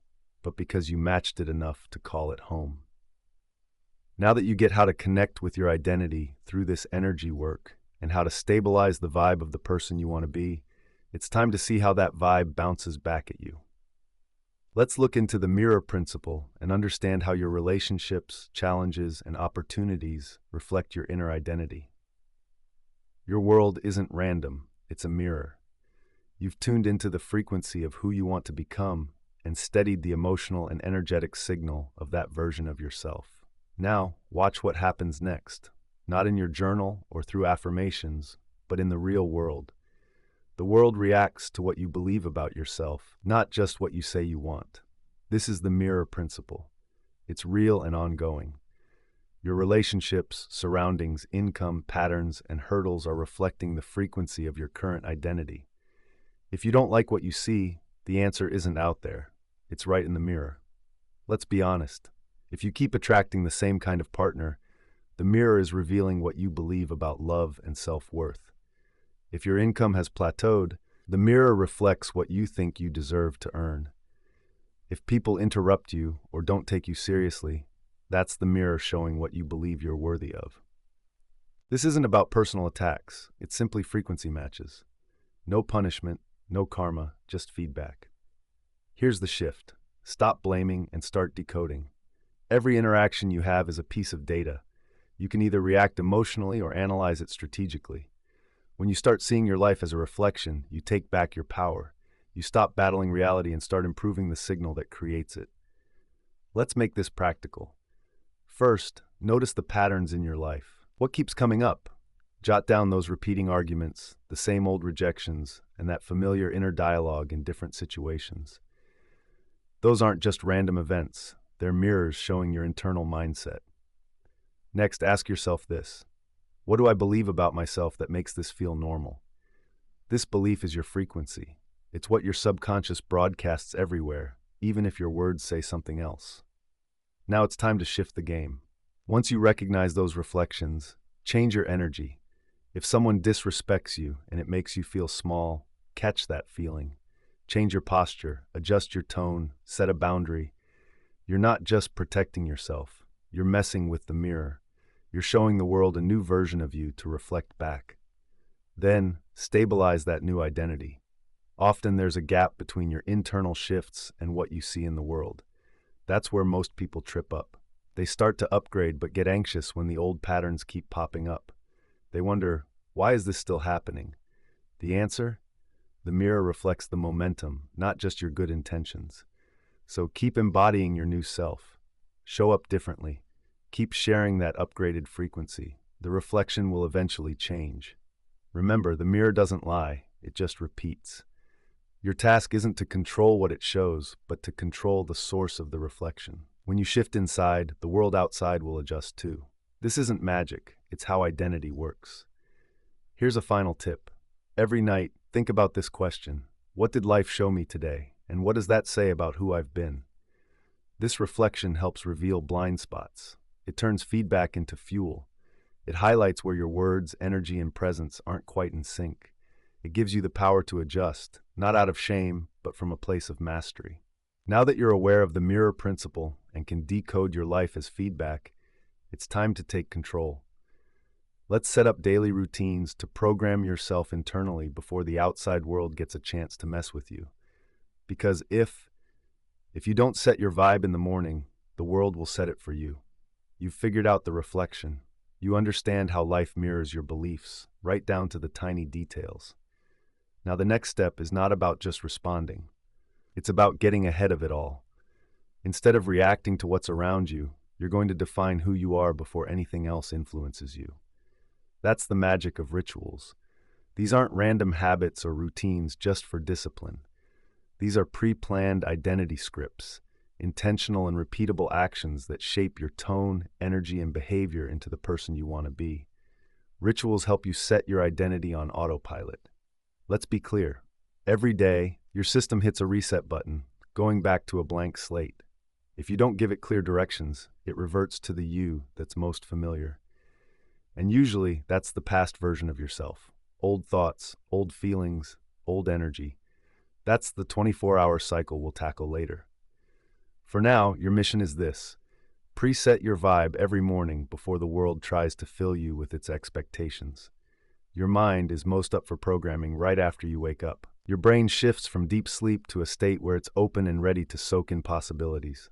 but because you matched it enough to call it home. Now that you get how to connect with your identity through this energy work and how to stabilize the vibe of the person you want to be, it's time to see how that vibe bounces back at you. Let's look into the mirror principle and understand how your relationships, challenges, and opportunities reflect your inner identity. Your world isn't random, it's a mirror. You've tuned into the frequency of who you want to become and steadied the emotional and energetic signal of that version of yourself. Now, watch what happens next, not in your journal or through affirmations, but in the real world. The world reacts to what you believe about yourself, not just what you say you want. This is the mirror principle. It's real and ongoing. Your relationships, surroundings, income, patterns, and hurdles are reflecting the frequency of your current identity. If you don't like what you see, the answer isn't out there. It's right in the mirror. Let's be honest. If you keep attracting the same kind of partner, the mirror is revealing what you believe about love and self-worth. If your income has plateaued, the mirror reflects what you think you deserve to earn. If people interrupt you or don't take you seriously, that's the mirror showing what you believe you're worthy of. This isn't about personal attacks, it's simply frequency matches. No punishment, no karma, just feedback. Here's the shift. Stop blaming and start decoding. Every interaction you have is a piece of data. You can either react emotionally or analyze it strategically. When you start seeing your life as a reflection, you take back your power. You stop battling reality and start improving the signal that creates it. Let's make this practical. First, notice the patterns in your life. What keeps coming up? Jot down those repeating arguments, the same old rejections, and that familiar inner dialogue in different situations. Those aren't just random events, they're mirrors showing your internal mindset. Next, ask yourself this: what do I believe about myself that makes this feel normal? This belief is your frequency. It's what your subconscious broadcasts everywhere, even if your words say something else. Now it's time to shift the game. Once you recognize those reflections, change your energy. If someone disrespects you and it makes you feel small, catch that feeling. Change your posture, adjust your tone, set a boundary. You're not just protecting yourself, you're messing with the mirror. You're showing the world a new version of you to reflect back. Then, stabilize that new identity. Often there's a gap between your internal shifts and what you see in the world. That's where most people trip up. They start to upgrade but get anxious when the old patterns keep popping up. They wonder, why is this still happening? The answer? The mirror reflects the momentum, not just your good intentions. So keep embodying your new self. Show up differently. Keep sharing that upgraded frequency. The reflection will eventually change. Remember, the mirror doesn't lie, it just repeats. Your task isn't to control what it shows, but to control the source of the reflection. When you shift inside, the world outside will adjust too. This isn't magic, it's how identity works. Here's a final tip. Every night, think about this question: what did life show me today, and what does that say about who I've been? This reflection helps reveal blind spots. It turns feedback into fuel. It highlights where your words, energy, and presence aren't quite in sync. It gives you the power to adjust, not out of shame, but from a place of mastery. Now that you're aware of the mirror principle and can decode your life as feedback, it's time to take control. Let's set up daily routines to program yourself internally before the outside world gets a chance to mess with you. Because if you don't set your vibe in the morning, the world will set it for you. You've figured out the reflection. You understand how life mirrors your beliefs, right down to the tiny details. Now the next step is not about just responding. It's about getting ahead of it all. Instead of reacting to what's around you, you're going to define who you are before anything else influences you. That's the magic of rituals. These aren't random habits or routines just for discipline. These are pre-planned identity scripts, intentional and repeatable actions that shape your tone, energy, and behavior into the person you want to be. Rituals help you set your identity on autopilot. Let's be clear. Every day, your system hits a reset button, going back to a blank slate. If you don't give it clear directions, it reverts to the you that's most familiar. And usually, that's the past version of yourself. Old thoughts, old feelings, old energy. That's the 24-hour cycle we'll tackle later. For now, your mission is this: preset your vibe every morning before the world tries to fill you with its expectations. Your mind is most up for programming right after you wake up. Your brain shifts from deep sleep to a state where it's open and ready to soak in possibilities.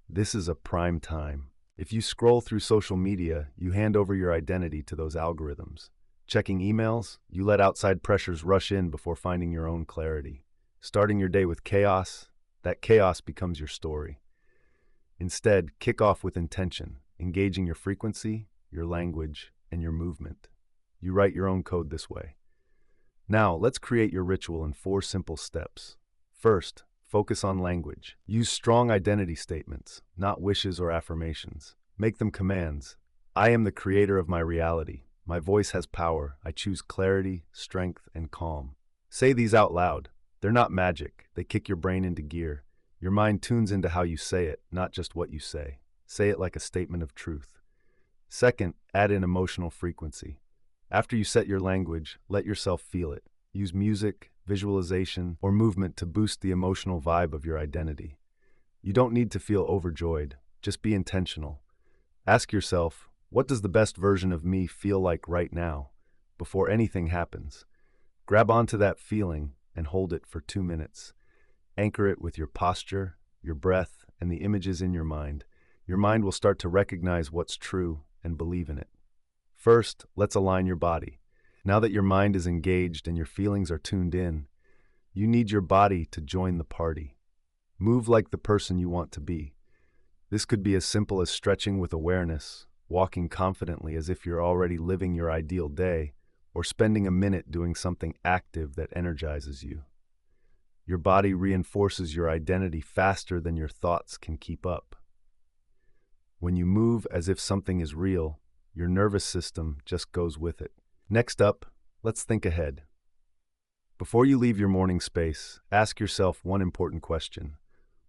This is a prime time. If you scroll through social media, you hand over your identity to those algorithms. Checking emails, you let outside pressures rush in before finding your own clarity. Starting your day with chaos, that chaos becomes your story. Instead, kick off with intention, engaging your frequency, your language, and your movement. You write your own code this way. Now, let's create your ritual in 4 simple steps. First, focus on language. Use strong identity statements, not wishes or affirmations. Make them commands. I am the creator of my reality. My voice has power. I choose clarity, strength, and calm. Say these out loud. They're not magic. They kick your brain into gear. Your mind tunes into how you say it, not just what you say. Say it like a statement of truth. Second, add in emotional frequency. After you set your language, let yourself feel it. Use music, visualization, or movement to boost the emotional vibe of your identity. You don't need to feel overjoyed. Just be intentional. Ask yourself, what does the best version of me feel like right now, before anything happens? Grab onto that feeling and hold it for 2 minutes. Anchor it with your posture, your breath, and the images in your mind. Your mind will start to recognize what's true and believe in it. First, let's align your body. Now that your mind is engaged and your feelings are tuned in, you need your body to join the party. Move like the person you want to be. This could be as simple as stretching with awareness, walking confidently as if you're already living your ideal day, or spending a minute doing something active that energizes you. Your body reinforces your identity faster than your thoughts can keep up. When you move as if something is real, your nervous system just goes with it. Next up, let's think ahead. Before you leave your morning space, ask yourself one important question.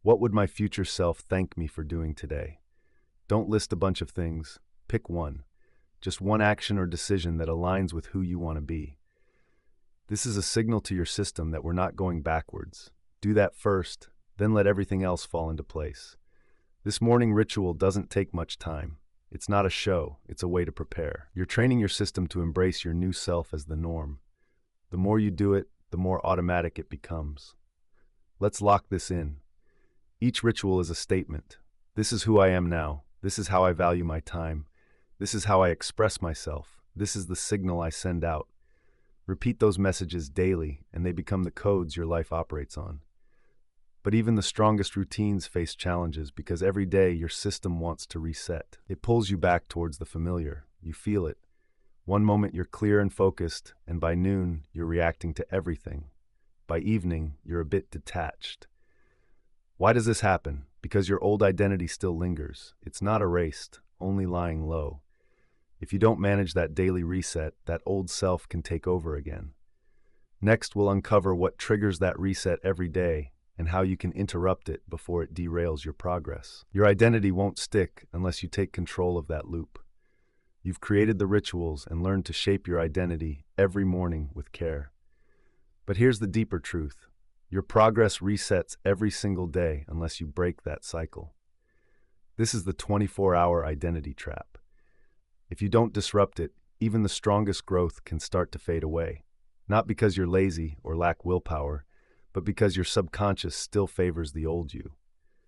What would my future self thank me for doing today? Don't list a bunch of things. Pick one. Just one action or decision that aligns with who you want to be. This is a signal to your system that we're not going backwards. Do that first, then let everything else fall into place. This morning ritual doesn't take much time. It's not a show, it's a way to prepare. You're training your system to embrace your new self as the norm. The more you do it, the more automatic it becomes. Let's lock this in. Each ritual is a statement. This is who I am now. This is how I value my time. This is how I express myself. This is the signal I send out. Repeat those messages daily, and they become the codes your life operates on. But even the strongest routines face challenges because every day your system wants to reset. It pulls you back towards the familiar. You feel it. One moment you're clear and focused, and by noon you're reacting to everything. By evening, you're a bit detached. Why does this happen? Because your old identity still lingers. It's not erased, only lying low. If you don't manage that daily reset, that old self can take over again. Next, we'll uncover what triggers that reset every day and how you can interrupt it before it derails your progress. Your identity won't stick unless you take control of that loop. You've created the rituals and learned to shape your identity every morning with care. But here's the deeper truth. Your progress resets every single day unless you break that cycle. This is the 24-hour identity trap. If you don't disrupt it, even the strongest growth can start to fade away. Not because you're lazy or lack willpower, but because your subconscious still favors the old you.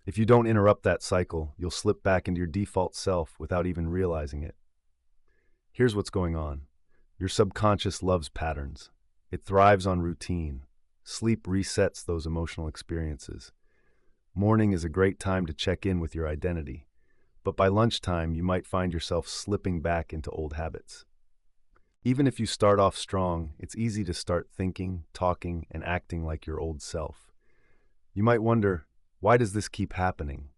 If you don't interrupt that cycle, you'll slip back into your default self without even realizing it. Here's what's going on. Your subconscious loves patterns. It thrives on routine. Sleep resets those emotional experiences. Morning is a great time to check in with your identity. But by lunchtime, you might find yourself slipping back into old habits. Even if you start off strong, it's easy to start thinking, talking, and acting like your old self. You might wonder, why does this keep happening?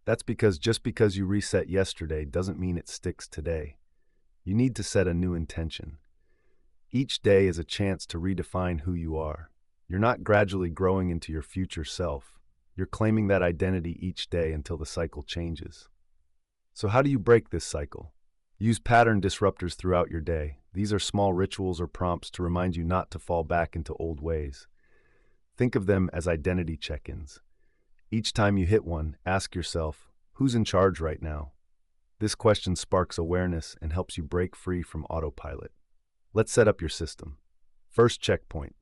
That's because just because you reset yesterday doesn't mean it sticks today. You need to set a new intention. Each day is a chance to redefine who you are. You're not gradually growing into your future self. You're claiming that identity each day until the cycle changes. So how do you break this cycle? Use pattern disruptors throughout your day. These are small rituals or prompts to remind you not to fall back into old ways. Think of them as identity check-ins. Each time you hit one, ask yourself, who's in charge right now? This question sparks awareness and helps you break free from autopilot. Let's set up your system. First checkpoint,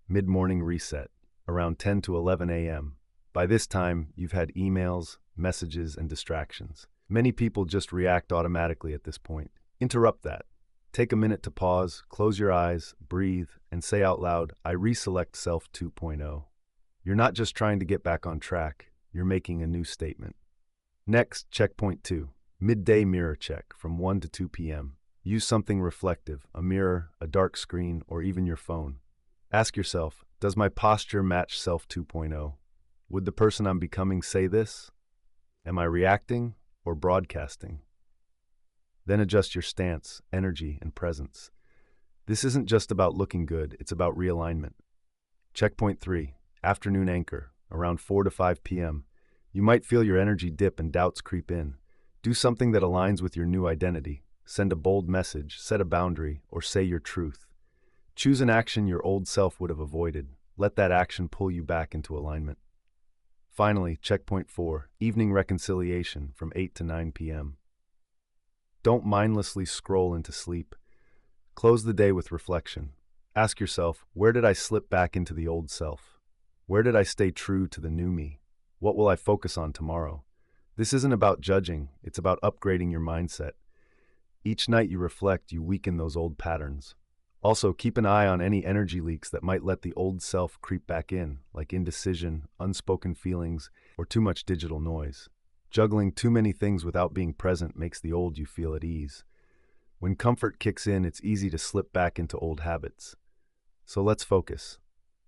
mid-morning reset, around 10 to 11 a.m. By this time, you've had emails, messages, and distractions. Many people just react automatically at this point. Interrupt that. Take a minute to pause, close your eyes, breathe, and say out loud, I reselect Self 2.0. You're not just trying to get back on track, you're making a new statement. Next, checkpoint 2, midday mirror check from 1 to 2 p.m. Use something reflective, a mirror, a dark screen, or even your phone. Ask yourself, does my posture match Self 2.0? Would the person I'm becoming say this? Am I reacting or broadcasting? Then adjust your stance, energy, and presence. This isn't just about looking good, it's about realignment. Checkpoint 3, afternoon anchor, around 4 to 5 p.m. You might feel your energy dip and doubts creep in. Do something that aligns with your new identity. Send a bold message, set a boundary, or say your truth. Choose an action your old self would have avoided. Let that action pull you back into alignment. Finally, checkpoint 4, evening reconciliation from 8 to 9 p.m. Don't mindlessly scroll into sleep. Close the day with reflection. Ask yourself, where did I slip back into the old self? Where did I stay true to the new me? What will I focus on tomorrow? This isn't about judging, it's about upgrading your mindset. Each night you reflect, you weaken those old patterns. Also, keep an eye on any energy leaks that might let the old self creep back in, like indecision, unspoken feelings, or too much digital noise. Juggling too many things without being present makes the old you feel at ease. When comfort kicks in, it's easy to slip back into old habits. So let's focus.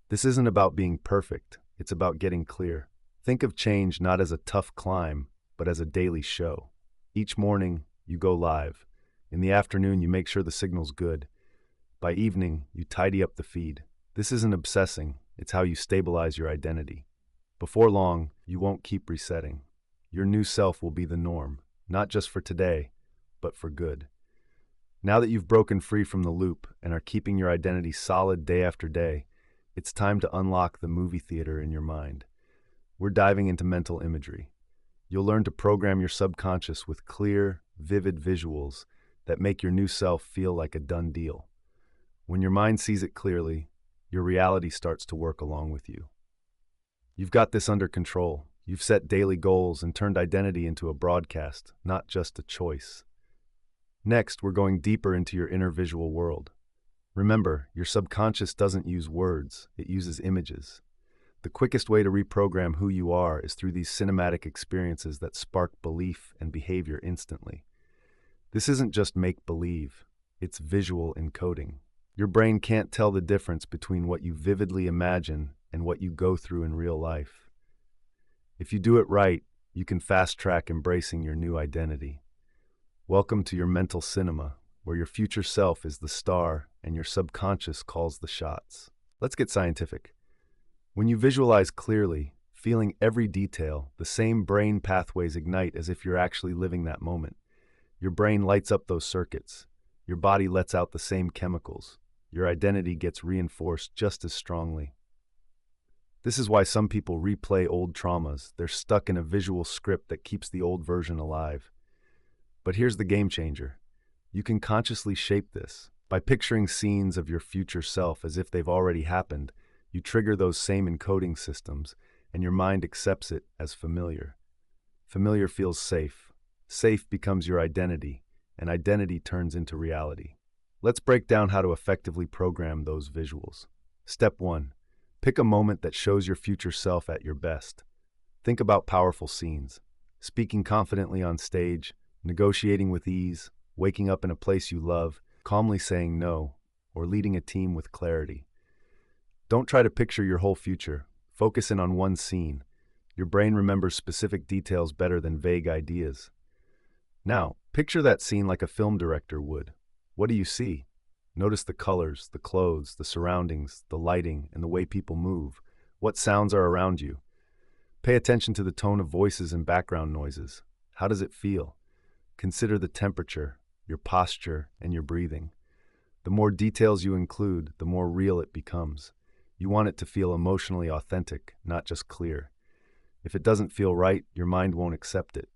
This isn't about being perfect, it's about getting clear. Think of change not as a tough climb, but as a daily show. Each morning, you go live. In the afternoon, you make sure the signal's good. By evening, you tidy up the feed. This isn't obsessing, it's how you stabilize your identity. Before long, you won't keep resetting. Your new self will be the norm, not just for today, but for good. Now that you've broken free from the loop and are keeping your identity solid day after day, it's time to unlock the movie theater in your mind. We're diving into mental imagery. You'll learn to program your subconscious with clear, vivid visuals that make your new self feel like a done deal. When your mind sees it clearly, your reality starts to work along with you. You've got this under control. You've set daily goals and turned identity into a broadcast, not just a choice. Next, we're going deeper into your inner visual world. Remember, your subconscious doesn't use words, it uses images. The quickest way to reprogram who you are is through these cinematic experiences that spark belief and behavior instantly. This isn't just make-believe, it's visual encoding. Your brain can't tell the difference between what you vividly imagine and what you go through in real life. If you do it right, you can fast-track embracing your new identity. Welcome to your mental cinema, where your future self is the star and your subconscious calls the shots. Let's get scientific. When you visualize clearly, feeling every detail, the same brain pathways ignite as if you're actually living that moment. Your brain lights up those circuits. Your body lets out the same chemicals. Your identity gets reinforced just as strongly. This is why some people replay old traumas. They're stuck in a visual script that keeps the old version alive. But here's the game changer. You can consciously shape this. By picturing scenes of your future self as if they've already happened, you trigger those same encoding systems, and your mind accepts it as familiar. Familiar feels safe. Safe becomes your identity, and identity turns into reality. Let's break down how to effectively program those visuals. Step 1. Pick a moment that shows your future self at your best. Think about powerful scenes. Speaking confidently on stage, negotiating with ease, waking up in a place you love, calmly saying no, or leading a team with clarity. Don't try to picture your whole future. Focus in on one scene. Your brain remembers specific details better than vague ideas. Now, picture that scene like a film director would. What do you see? Notice the colors, the clothes, the surroundings, the lighting, and the way people move. What sounds are around you? Pay attention to the tone of voices and background noises. How does it feel? Consider the temperature, your posture, and your breathing. The more details you include, the more real it becomes. You want it to feel emotionally authentic, not just clear. If it doesn't feel right, your mind won't accept it.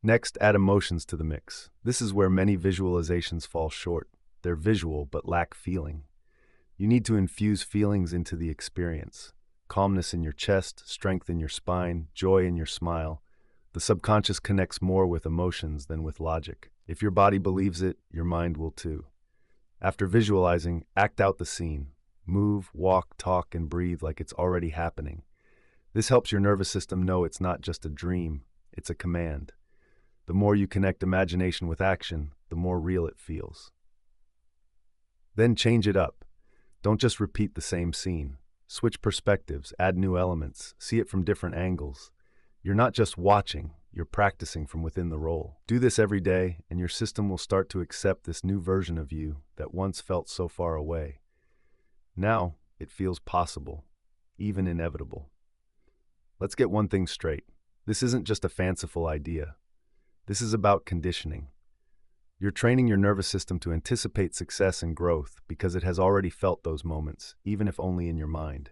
Next, add emotions to the mix. This is where many visualizations fall short. They're visual but lack feeling. You need to infuse feelings into the experience. Calmness in your chest, strength in your spine, joy in your smile. The subconscious connects more with emotions than with logic. If your body believes it, your mind will too. After visualizing, act out the scene. Move, walk, talk, and breathe like it's already happening. This helps your nervous system know it's not just a dream, it's a command. The more you connect imagination with action, the more real it feels. Then change it up. Don't just repeat the same scene. Switch perspectives, add new elements, see it from different angles. You're not just watching, you're practicing from within the role. Do this every day, and your system will start to accept this new version of you that once felt so far away. Now, it feels possible, even inevitable. Let's get one thing straight. This isn't just a fanciful idea. This is about conditioning. You're training your nervous system to anticipate success and growth because it has already felt those moments, even if only in your mind.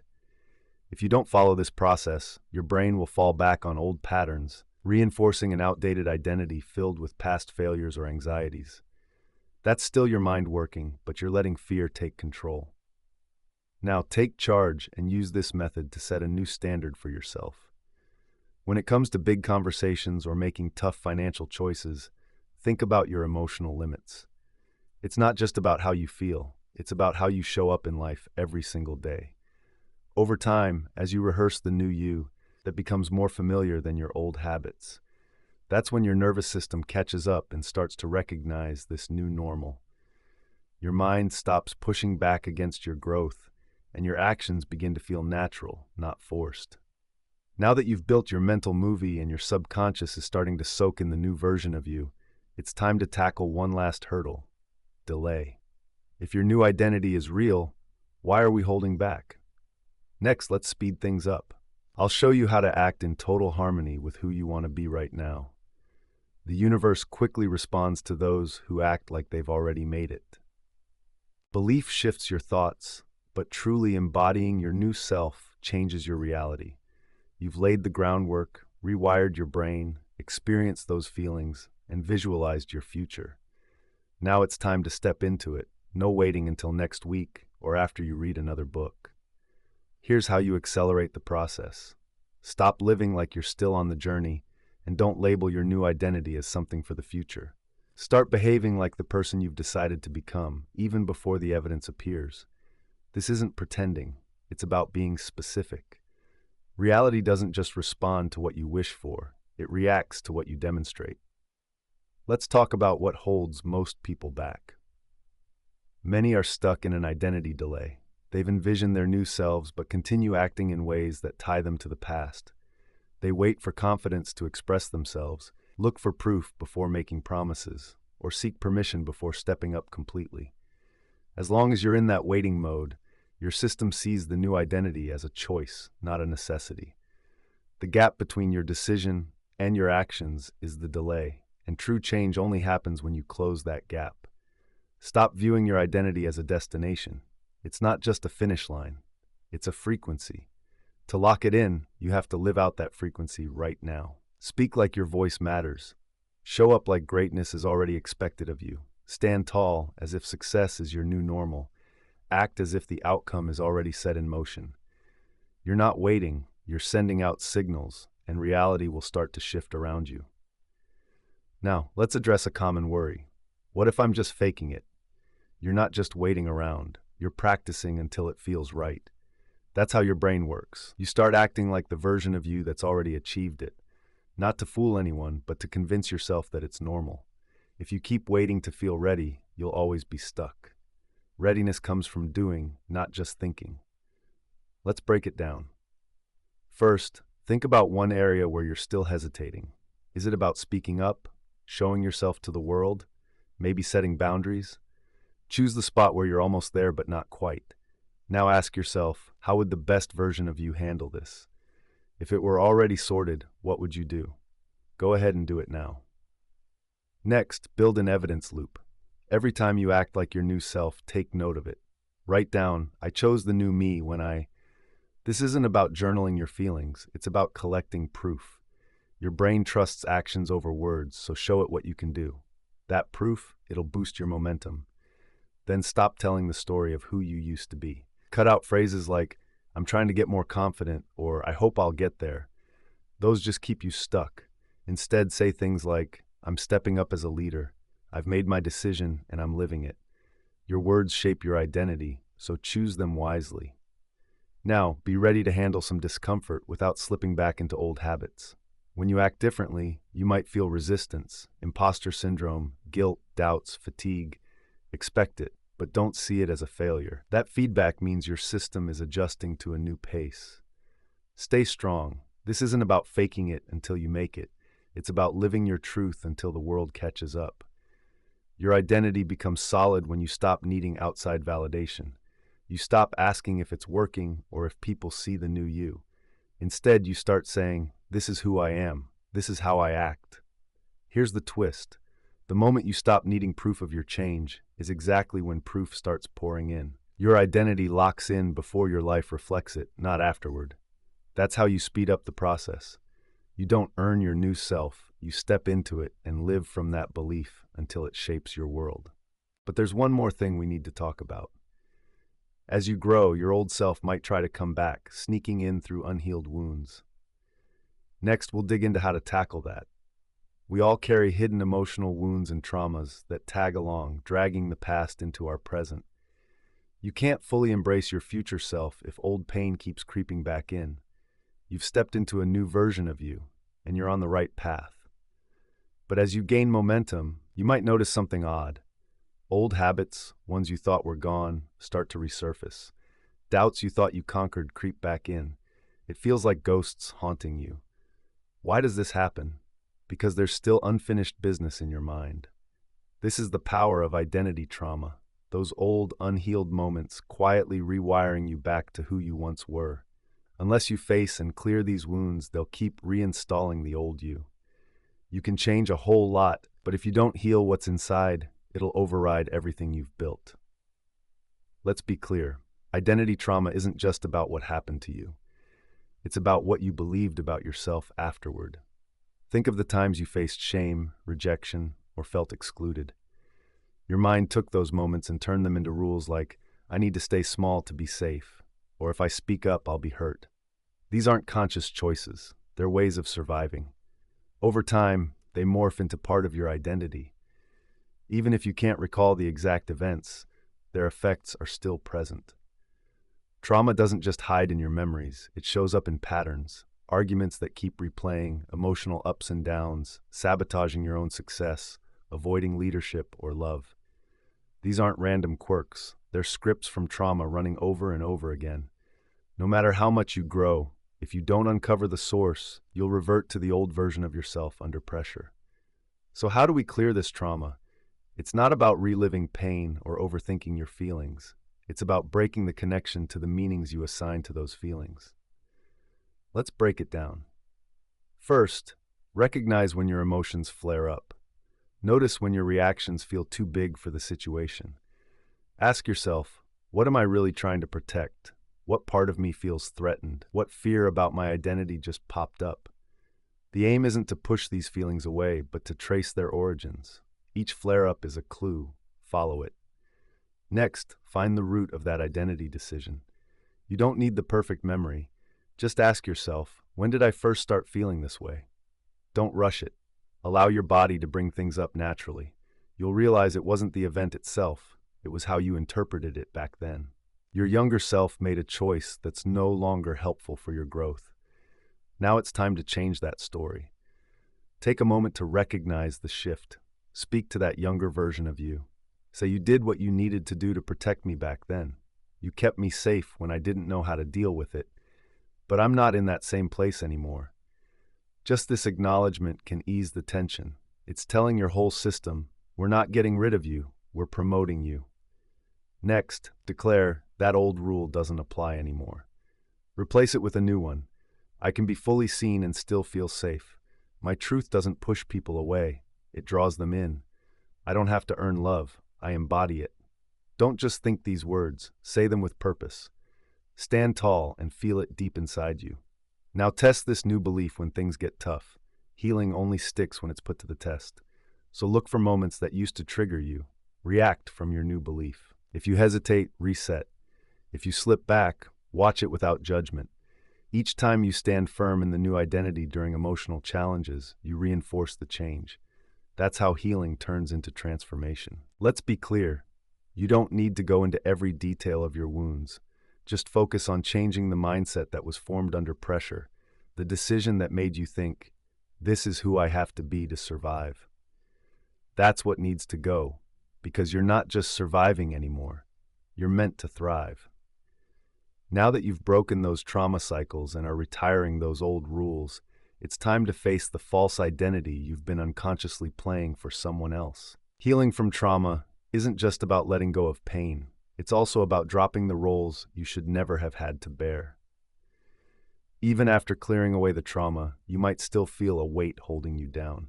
If you don't follow this process, your brain will fall back on old patterns, reinforcing an outdated identity filled with past failures or anxieties. That's still your mind working, but you're letting fear take control. Now take charge and use this method to set a new standard for yourself. When it comes to big conversations or making tough financial choices, think about your emotional limits. It's not just about how you feel, it's about how you show up in life every single day. Over time, as you rehearse the new you, that becomes more familiar than your old habits. That's when your nervous system catches up and starts to recognize this new normal. Your mind stops pushing back against your growth, and your actions begin to feel natural, not forced. Now that you've built your mental movie and your subconscious is starting to soak in the new version of you, it's time to tackle one last hurdle: delay. If your new identity is real, why are we holding back? Next, let's speed things up. I'll show you how to act in total harmony with who you want to be right now. The universe quickly responds to those who act like they've already made it. Belief shifts your thoughts, but truly embodying your new self changes your reality. You've laid the groundwork, rewired your brain, experienced those feelings, and visualized your future. Now it's time to step into it, no waiting until next week or after you read another book. Here's how you accelerate the process. Stop living like you're still on the journey, and don't label your new identity as something for the future. Start behaving like the person you've decided to become, even before the evidence appears. This isn't pretending, it's about being specific. Reality doesn't just respond to what you wish for, it reacts to what you demonstrate. Let's talk about what holds most people back. Many are stuck in an identity delay. They've envisioned their new selves but continue acting in ways that tie them to the past. They wait for confidence to express themselves, look for proof before making promises, or seek permission before stepping up completely. As long as you're in that waiting mode, your system sees the new identity as a choice, not a necessity. The gap between your decision and your actions is the delay, and true change only happens when you close that gap. Stop viewing your identity as a destination. It's not just a finish line, it's a frequency. To lock it in, you have to live out that frequency right now. Speak like your voice matters. Show up like greatness is already expected of you. Stand tall, as if success is your new normal. Act as if the outcome is already set in motion. You're not waiting, you're sending out signals, and reality will start to shift around you. Now, let's address a common worry. What if I'm just faking it? You're not just waiting around. You're practicing until it feels right. That's how your brain works. You start acting like the version of you that's already achieved it. Not to fool anyone, but to convince yourself that it's normal. If you keep waiting to feel ready, you'll always be stuck. Readiness comes from doing, not just thinking. Let's break it down. First, think about one area where you're still hesitating. Is it about speaking up, showing yourself to the world, maybe setting boundaries? Choose the spot where you're almost there but not quite. Now ask yourself, how would the best version of you handle this? If it were already sorted, what would you do? Go ahead and do it now. Next, build an evidence loop. Every time you act like your new self, take note of it. Write down, I chose the new me when I... This isn't about journaling your feelings, it's about collecting proof. Your brain trusts actions over words, so show it what you can do. That proof, it'll boost your momentum. Then stop telling the story of who you used to be. Cut out phrases like, I'm trying to get more confident, or I hope I'll get there. Those just keep you stuck. Instead, say things like, I'm stepping up as a leader. I've made my decision and I'm living it. Your words shape your identity, so choose them wisely. Now, be ready to handle some discomfort without slipping back into old habits. When you act differently, you might feel resistance, imposter syndrome, guilt, doubts, fatigue. Expect it, but don't see it as a failure. That feedback means your system is adjusting to a new pace. Stay strong. This isn't about faking it until you make it. It's about living your truth until the world catches up. Your identity becomes solid when you stop needing outside validation. You stop asking if it's working or if people see the new you. Instead, you start saying, this is who I am. This is how I act. Here's the twist. The moment you stop needing proof of your change is exactly when proof starts pouring in. Your identity locks in before your life reflects it, not afterward. That's how you speed up the process. You don't earn your new self, you step into it and live from that belief until it shapes your world. But there's one more thing we need to talk about. As you grow, your old self might try to come back, sneaking in through unhealed wounds. Next, we'll dig into how to tackle that. We all carry hidden emotional wounds and traumas that tag along, dragging the past into our present. You can't fully embrace your future self if old pain keeps creeping back in. You've stepped into a new version of you, and you're on the right path. But as you gain momentum, you might notice something odd. Old habits, ones you thought were gone, start to resurface. Doubts you thought you conquered creep back in. It feels like ghosts haunting you. Why does this happen? Because there's still unfinished business in your mind. This is the power of identity trauma, those old, unhealed moments quietly rewiring you back to who you once were. Unless you face and clear these wounds, they'll keep reinstalling the old you. You can change a whole lot, but if you don't heal what's inside, it'll override everything you've built. Let's be clear. Identity trauma isn't just about what happened to you. It's about what you believed about yourself afterward. Think of the times you faced shame, rejection, or felt excluded. Your mind took those moments and turned them into rules like, I need to stay small to be safe, or if I speak up, I'll be hurt. These aren't conscious choices. They're ways of surviving. Over time, they morph into part of your identity. Even if you can't recall the exact events, their effects are still present. Trauma doesn't just hide in your memories, it shows up in patterns, arguments that keep replaying, emotional ups and downs, sabotaging your own success, avoiding leadership or love. These aren't random quirks, they're scripts from trauma running over and over again. No matter how much you grow, if you don't uncover the source, you'll revert to the old version of yourself under pressure. So how do we clear this trauma? It's not about reliving pain or overthinking your feelings. It's about breaking the connection to the meanings you assign to those feelings. Let's break it down. First, recognize when your emotions flare up. Notice when your reactions feel too big for the situation. Ask yourself, what am I really trying to protect? What part of me feels threatened? What fear about my identity just popped up? The aim isn't to push these feelings away, but to trace their origins. Each flare-up is a clue. Follow it. Next, find the root of that identity decision. You don't need the perfect memory. Just ask yourself, when did I first start feeling this way? Don't rush it. Allow your body to bring things up naturally. You'll realize it wasn't the event itself. It was how you interpreted it back then. Your younger self made a choice that's no longer helpful for your growth. Now it's time to change that story. Take a moment to recognize the shift. Speak to that younger version of you. Say, you did what you needed to do to protect me back then. You kept me safe when I didn't know how to deal with it. But I'm not in that same place anymore. Just this acknowledgement can ease the tension. It's telling your whole system, we're not getting rid of you, we're promoting you. Next, declare that old rule doesn't apply anymore. Replace it with a new one. I can be fully seen and still feel safe. My truth doesn't push people away. It draws them in. I don't have to earn love. I embody it. Don't just think these words. Say them with purpose. Stand tall and feel it deep inside you. Now test this new belief when things get tough. Healing only sticks when it's put to the test. So look for moments that used to trigger you. React from your new belief. If you hesitate, reset. If you slip back, watch it without judgment. Each time you stand firm in the new identity during emotional challenges, you reinforce the change. That's how healing turns into transformation. Let's be clear. You don't need to go into every detail of your wounds. Just focus on changing the mindset that was formed under pressure, the decision that made you think, this is who I have to be to survive. That's what needs to go, because you're not just surviving anymore. You're meant to thrive. Now that you've broken those trauma cycles and are retiring those old rules, it's time to face the false identity you've been unconsciously playing for someone else. Healing from trauma isn't just about letting go of pain. It's also about dropping the roles you should never have had to bear. Even after clearing away the trauma, you might still feel a weight holding you down.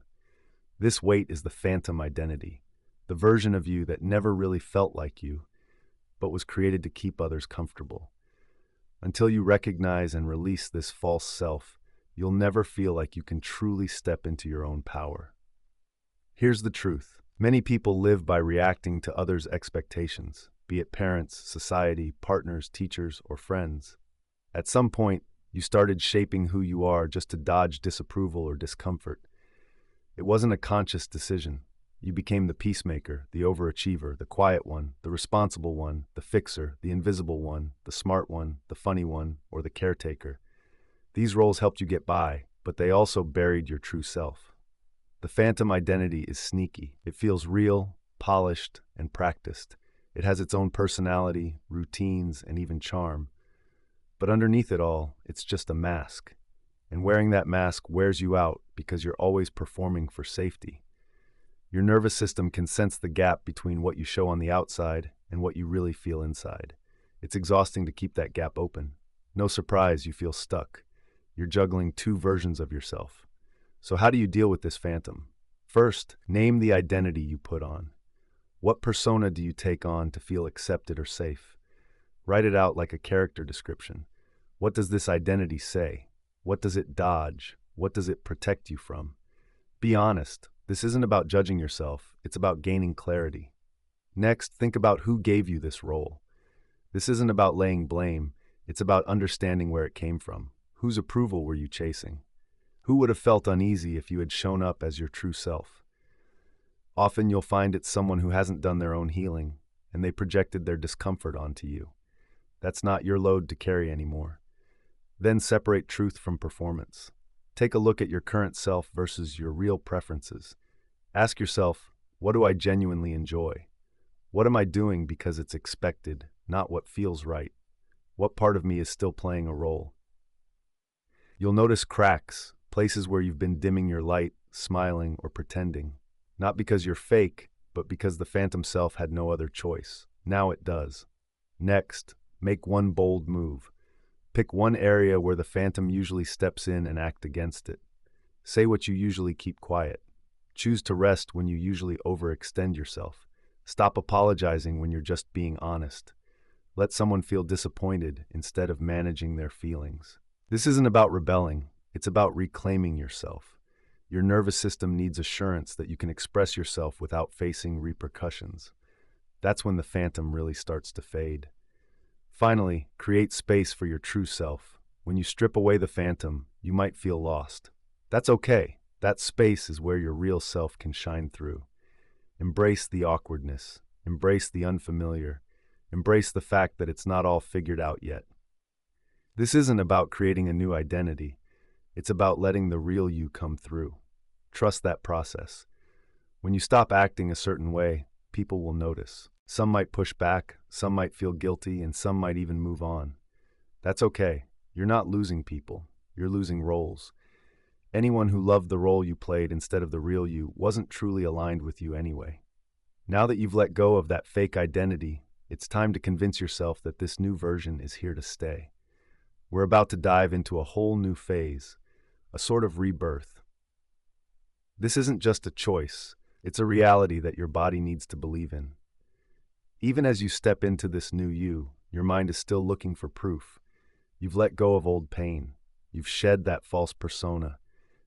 This weight is the phantom identity, the version of you that never really felt like you, but was created to keep others comfortable. Until you recognize and release this false self, you'll never feel like you can truly step into your own power. Here's the truth. Many people live by reacting to others' expectations, be it parents, society, partners, teachers, or friends. At some point, you started shaping who you are just to dodge disapproval or discomfort. It wasn't a conscious decision. You became the peacemaker, the overachiever, the quiet one, the responsible one, the fixer, the invisible one, the smart one, the funny one, or the caretaker. These roles helped you get by, but they also buried your true self. The phantom identity is sneaky. It feels real, polished, and practiced. It has its own personality, routines, and even charm. But underneath it all, it's just a mask. And wearing that mask wears you out because you're always performing for safety. Your nervous system can sense the gap between what you show on the outside and what you really feel inside. It's exhausting to keep that gap open. No surprise you feel stuck. You're juggling two versions of yourself. So how do you deal with this phantom? First, name the identity you put on. What persona do you take on to feel accepted or safe? Write it out like a character description. What does this identity say? What does it dodge? What does it protect you from? Be honest. This isn't about judging yourself. It's about gaining clarity. Next, think about who gave you this role. This isn't about laying blame. It's about understanding where it came from. Whose approval were you chasing? Who would have felt uneasy if you had shown up as your true self? Often you'll find it's someone who hasn't done their own healing, and they projected their discomfort onto you. That's not your load to carry anymore. Then separate truth from performance. Take a look at your current self versus your real preferences. Ask yourself, what do I genuinely enjoy? What am I doing because it's expected, not what feels right? What part of me is still playing a role? You'll notice cracks, places where you've been dimming your light, smiling, or pretending. Not because you're fake, but because the phantom self had no other choice. Now it does. Next, make one bold move. Pick one area where the phantom usually steps in and act against it. Say what you usually keep quiet. Choose to rest when you usually overextend yourself. Stop apologizing when you're just being honest. Let someone feel disappointed instead of managing their feelings. This isn't about rebelling. It's about reclaiming yourself. Your nervous system needs assurance that you can express yourself without facing repercussions. That's when the phantom really starts to fade. Finally, create space for your true self. When you strip away the phantom, you might feel lost. That's okay. That space is where your real self can shine through. Embrace the awkwardness. Embrace the unfamiliar. Embrace the fact that it's not all figured out yet. This isn't about creating a new identity. It's about letting the real you come through. Trust that process. When you stop acting a certain way, people will notice. Some might push back, some might feel guilty, and some might even move on. That's okay. You're not losing people. You're losing roles. Anyone who loved the role you played instead of the real you wasn't truly aligned with you anyway. Now that you've let go of that fake identity, it's time to convince yourself that this new version is here to stay. We're about to dive into a whole new phase, a sort of rebirth. This isn't just a choice. It's a reality that your body needs to believe in. Even as you step into this new you, your mind is still looking for proof. You've let go of old pain. You've shed that false persona.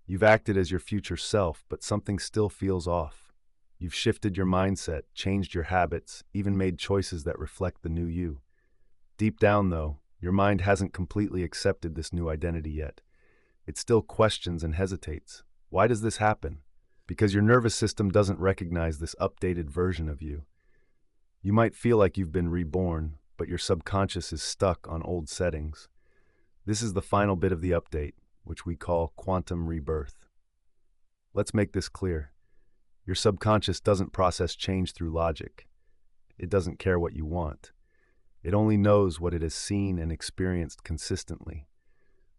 You've acted as your future self, but something still feels off. You've shifted your mindset, changed your habits, even made choices that reflect the new you. Deep down, though, your mind hasn't completely accepted this new identity yet. It still questions and hesitates. Why does this happen? Because your nervous system doesn't recognize this updated version of you. You might feel like you've been reborn, but your subconscious is stuck on old settings. This is the final bit of the update, which we call quantum rebirth. Let's make this clear. Your subconscious doesn't process change through logic. It doesn't care what you want. It only knows what it has seen and experienced consistently.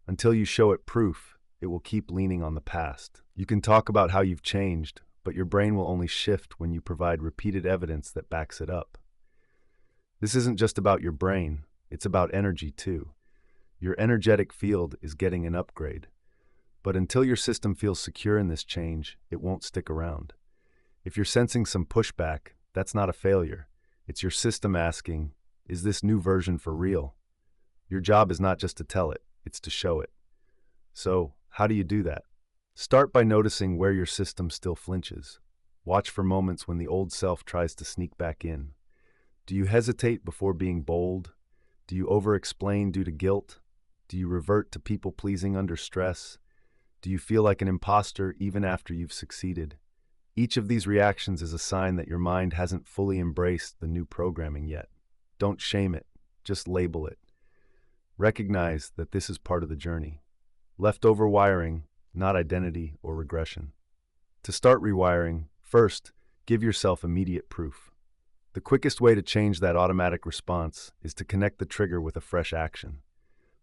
Until you show it proof, it will keep leaning on the past. You can talk about how you've changed, but your brain will only shift when you provide repeated evidence that backs it up. This isn't just about your brain, it's about energy too. Your energetic field is getting an upgrade. But until your system feels secure in this change, it won't stick around. If you're sensing some pushback, that's not a failure. It's your system asking, is this new version for real? Your job is not just to tell it, it's to show it. So, how do you do that? Start by noticing where your system still flinches. Watch for moments when the old self tries to sneak back in. Do you hesitate before being bold? Do you over-explain due to guilt? Do you revert to people-pleasing under stress? Do you feel like an imposter even after you've succeeded? Each of these reactions is a sign that your mind hasn't fully embraced the new programming yet. Don't shame it, just label it. Recognize that this is part of the journey. Leftover wiring, not identity or regression. To start rewiring, first, give yourself immediate proof. The quickest way to change that automatic response is to connect the trigger with a fresh action.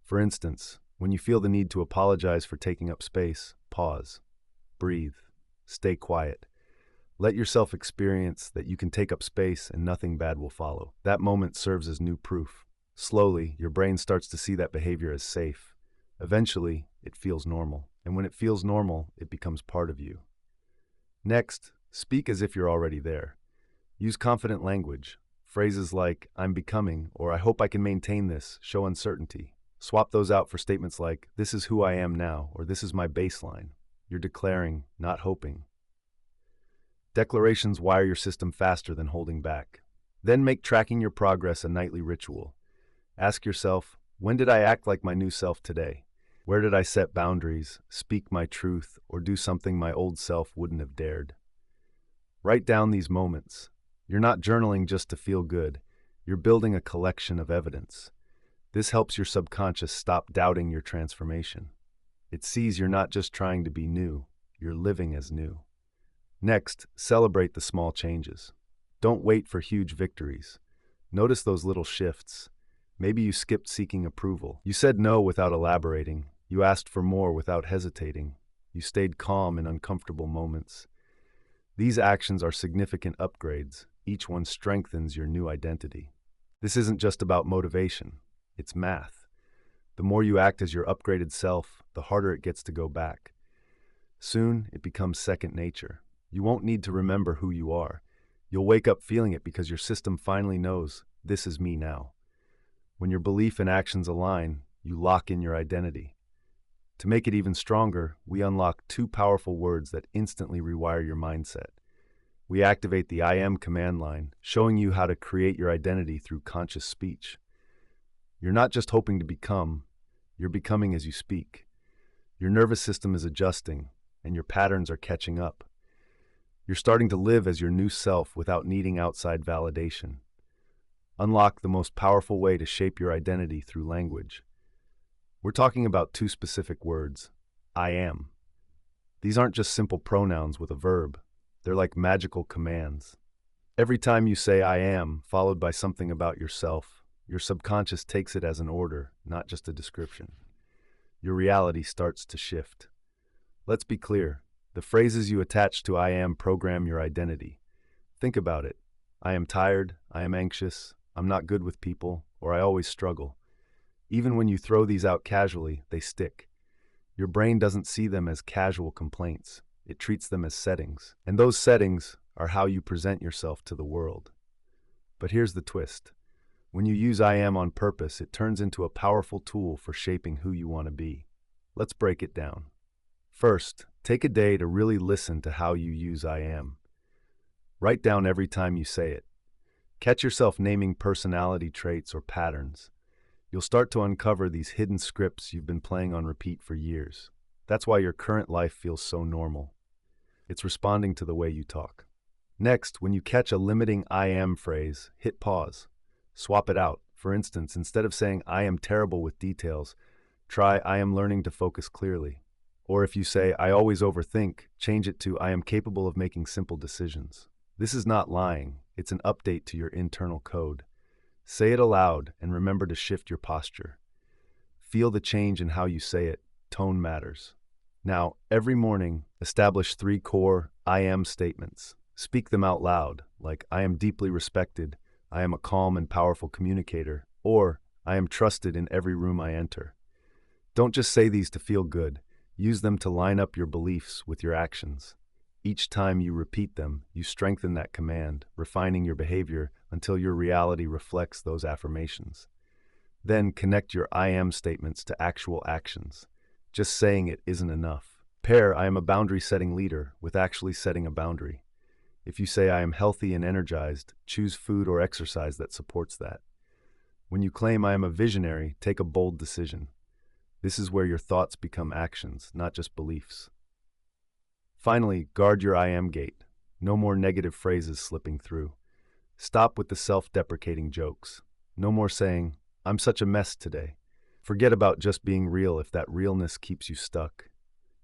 For instance, when you feel the need to apologize for taking up space, pause, breathe, stay quiet. Let yourself experience that you can take up space and nothing bad will follow. That moment serves as new proof. Slowly, your brain starts to see that behavior as safe. Eventually, it feels normal. And when it feels normal, it becomes part of you. Next, speak as if you're already there. Use confident language. Phrases like, I'm becoming, or I hope I can maintain this, show uncertainty. Swap those out for statements like, this is who I am now, or this is my baseline. You're declaring, not hoping. Declarations wire your system faster than holding back. Then make tracking your progress a nightly ritual. Ask yourself, when did I act like my new self today? Where did I set boundaries, speak my truth, or do something my old self wouldn't have dared? Write down these moments. You're not journaling just to feel good. You're building a collection of evidence. This helps your subconscious stop doubting your transformation. It sees you're not just trying to be new, you're living as new. Next, celebrate the small changes. Don't wait for huge victories. Notice those little shifts. Maybe you skipped seeking approval. You said no without elaborating. You asked for more without hesitating. You stayed calm in uncomfortable moments. These actions are significant upgrades. Each one strengthens your new identity. This isn't just about motivation. It's math. The more you act as your upgraded self, the harder it gets to go back. Soon, it becomes second nature. You won't need to remember who you are. You'll wake up feeling it because your system finally knows, this is me now. When your belief and actions align, you lock in your identity. To make it even stronger, we unlock two powerful words that instantly rewire your mindset. We activate the I am command line, showing you how to create your identity through conscious speech. You're not just hoping to become, you're becoming as you speak. Your nervous system is adjusting, and your patterns are catching up. You're starting to live as your new self without needing outside validation. Unlock the most powerful way to shape your identity through language. We're talking about two specific words, I am. These aren't just simple pronouns with a verb. They're like magical commands. Every time you say I am, followed by something about yourself, your subconscious takes it as an order, not just a description. Your reality starts to shift. Let's be clear. The phrases you attach to I am program your identity. Think about it. I am tired, I am anxious, I'm not good with people, or I always struggle. Even when you throw these out casually, they stick. Your brain doesn't see them as casual complaints. It treats them as settings. And those settings are how you present yourself to the world. But here's the twist. When you use I am on purpose, it turns into a powerful tool for shaping who you want to be. Let's break it down. First, take a day to really listen to how you use I am. Write down every time you say it. Catch yourself naming personality traits or patterns. You'll start to uncover these hidden scripts you've been playing on repeat for years. That's why your current life feels so normal. It's responding to the way you talk. Next, when you catch a limiting I am phrase, hit pause. Swap it out. For instance, instead of saying I am terrible with details, try I am learning to focus clearly. Or if you say I always overthink, change it to I am capable of making simple decisions. This is not lying. It's an update to your internal code. Say it aloud and remember to shift your posture. Feel the change in how you say it. Tone matters. Now, every morning, establish 3 core I am statements. Speak them out loud, like I am deeply respected, I am a calm and powerful communicator, or I am trusted in every room I enter. Don't just say these to feel good. Use them to line up your beliefs with your actions. Each time you repeat them, you strengthen that command, refining your behavior until your reality reflects those affirmations. Then connect your I am statements to actual actions. Just saying it isn't enough. Pair I am a boundary-setting leader with actually setting a boundary. If you say I am healthy and energized, choose food or exercise that supports that. When you claim I am a visionary, take a bold decision. This is where your thoughts become actions, not just beliefs. Finally, guard your I am gate. No more negative phrases slipping through. Stop with the self-deprecating jokes. No more saying, I'm such a mess today. Forget about just being real if that realness keeps you stuck.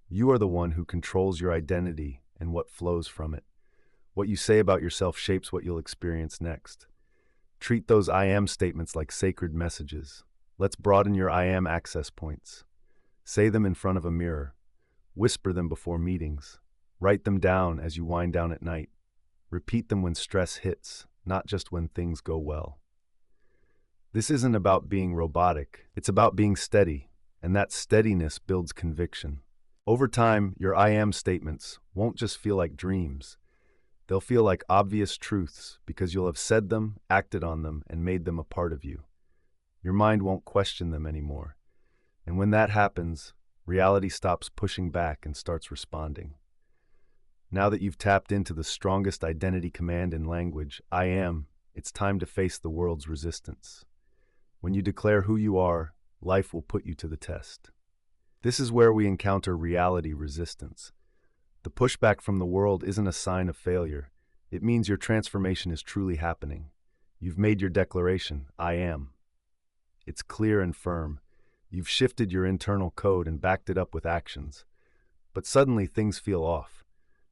You are the one who controls your identity and what flows from it. What you say about yourself shapes what you'll experience next. Treat those I am statements like sacred messages. Let's broaden your I am access points. Say them in front of a mirror. Whisper them before meetings. Write them down as you wind down at night. Repeat them when stress hits, not just when things go well. This isn't about being robotic. It's about being steady, and that steadiness builds conviction. Over time, your I am statements won't just feel like dreams. They'll feel like obvious truths because you'll have said them, acted on them, and made them a part of you. Your mind won't question them anymore. And when that happens, reality stops pushing back and starts responding. Now that you've tapped into the strongest identity command in language, I am, it's time to face the world's resistance. When you declare who you are, life will put you to the test. This is where we encounter reality resistance. The pushback from the world isn't a sign of failure. It means your transformation is truly happening. You've made your declaration, I am. It's clear and firm. You've shifted your internal code and backed it up with actions. But suddenly things feel off.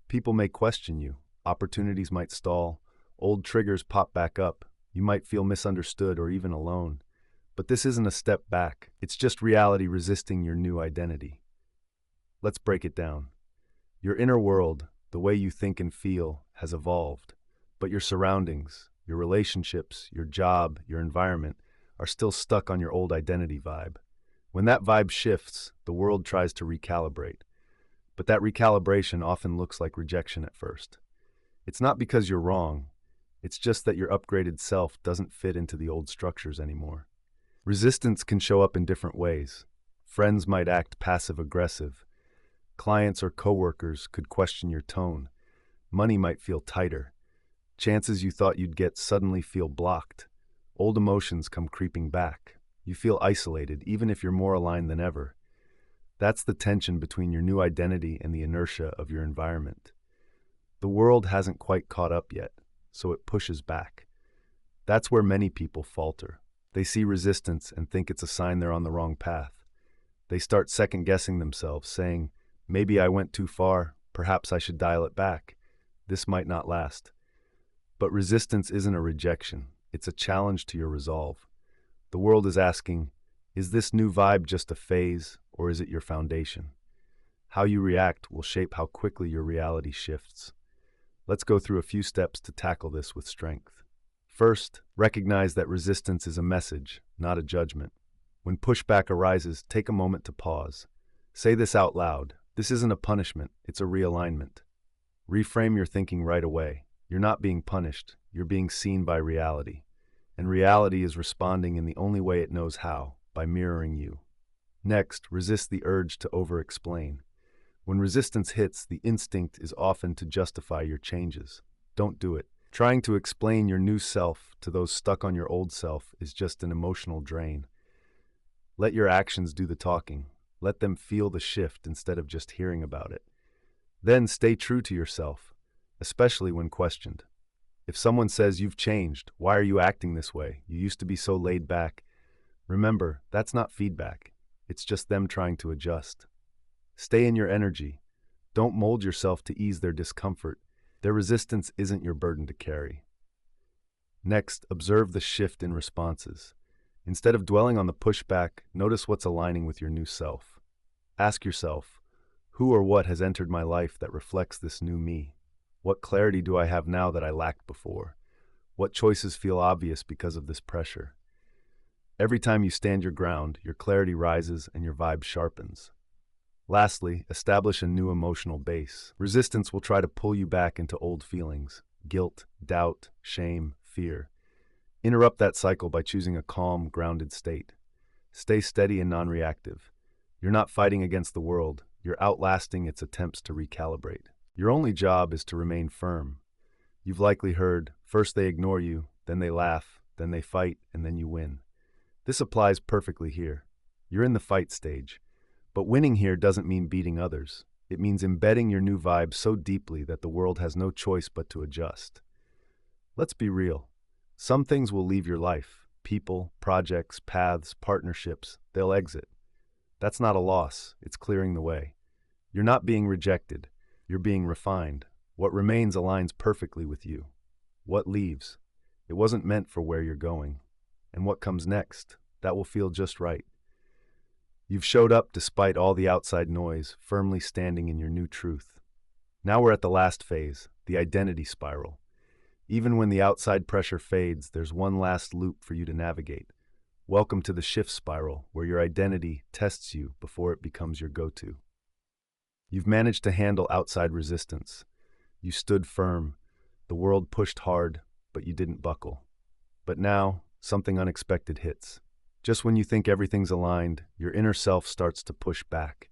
People may question you. Opportunities might stall. Old triggers pop back up. You might feel misunderstood or even alone. But this isn't a step back. It's just reality resisting your new identity. Let's break it down. Your inner world, the way you think and feel, has evolved. But your surroundings, your relationships, your job, your environment, are still stuck on your old identity vibe. When that vibe shifts, the world tries to recalibrate. But that recalibration often looks like rejection at first. It's not because you're wrong. It's just that your upgraded self doesn't fit into the old structures anymore. Resistance can show up in different ways. Friends might act passive-aggressive. Clients or coworkers could question your tone. Money might feel tighter. Chances you thought you'd get suddenly feel blocked. Old emotions come creeping back. You feel isolated, even if you're more aligned than ever. That's the tension between your new identity and the inertia of your environment. The world hasn't quite caught up yet, so it pushes back. That's where many people falter. They see resistance and think it's a sign they're on the wrong path. They start second-guessing themselves, saying, maybe I went too far, perhaps I should dial it back. This might not last. But resistance isn't a rejection, it's a challenge to your resolve. The world is asking, is this new vibe just a phase, or is it your foundation? How you react will shape how quickly your reality shifts. Let's go through a few steps to tackle this with strength. First, recognize that resistance is a message, not a judgment. When pushback arises, take a moment to pause. Say this out loud. This isn't a punishment, it's a realignment. Reframe your thinking right away. You're not being punished, you're being seen by reality. And reality is responding in the only way it knows how, by mirroring you. Next, resist the urge to over-explain. When resistance hits, the instinct is often to justify your changes. Don't do it. Trying to explain your new self to those stuck on your old self is just an emotional drain. Let your actions do the talking. Let them feel the shift instead of just hearing about it. Then stay true to yourself, especially when questioned. If someone says you've changed, why are you acting this way? You used to be so laid back. Remember, that's not feedback. It's just them trying to adjust. Stay in your energy. Don't mold yourself to ease their discomfort. Their resistance isn't your burden to carry. Next, observe the shift in responses. Instead of dwelling on the pushback, notice what's aligning with your new self. Ask yourself, who or what has entered my life that reflects this new me? What clarity do I have now that I lacked before? What choices feel obvious because of this pressure? Every time you stand your ground, your clarity rises and your vibe sharpens. Lastly, establish a new emotional base. Resistance will try to pull you back into old feelings, guilt, doubt, shame, fear. Interrupt that cycle by choosing a calm, grounded state. Stay steady and non-reactive. You're not fighting against the world. You're outlasting its attempts to recalibrate. Your only job is to remain firm. You've likely heard, first they ignore you, then they laugh, then they fight, and then you win. This applies perfectly here. You're in the fight stage. But winning here doesn't mean beating others. It means embedding your new vibe so deeply that the world has no choice but to adjust. Let's be real. Some things will leave your life. people, projects, paths, partnerships, they'll exit. That's not a loss, it's clearing the way. You're not being rejected, you're being refined. What remains aligns perfectly with you. What leaves? It wasn't meant for where you're going. And what comes next? That will feel just right. You've showed up despite all the outside noise, firmly standing in your new truth. Now we're at the last phase, the identity spiral. Even when the outside pressure fades, there's one last loop for you to navigate. Welcome to the shift spiral, where your identity tests you before it becomes your go-to. You've managed to handle outside resistance. You stood firm. The world pushed hard, but you didn't buckle. But now, something unexpected hits. Just when you think everything's aligned, your inner self starts to push back.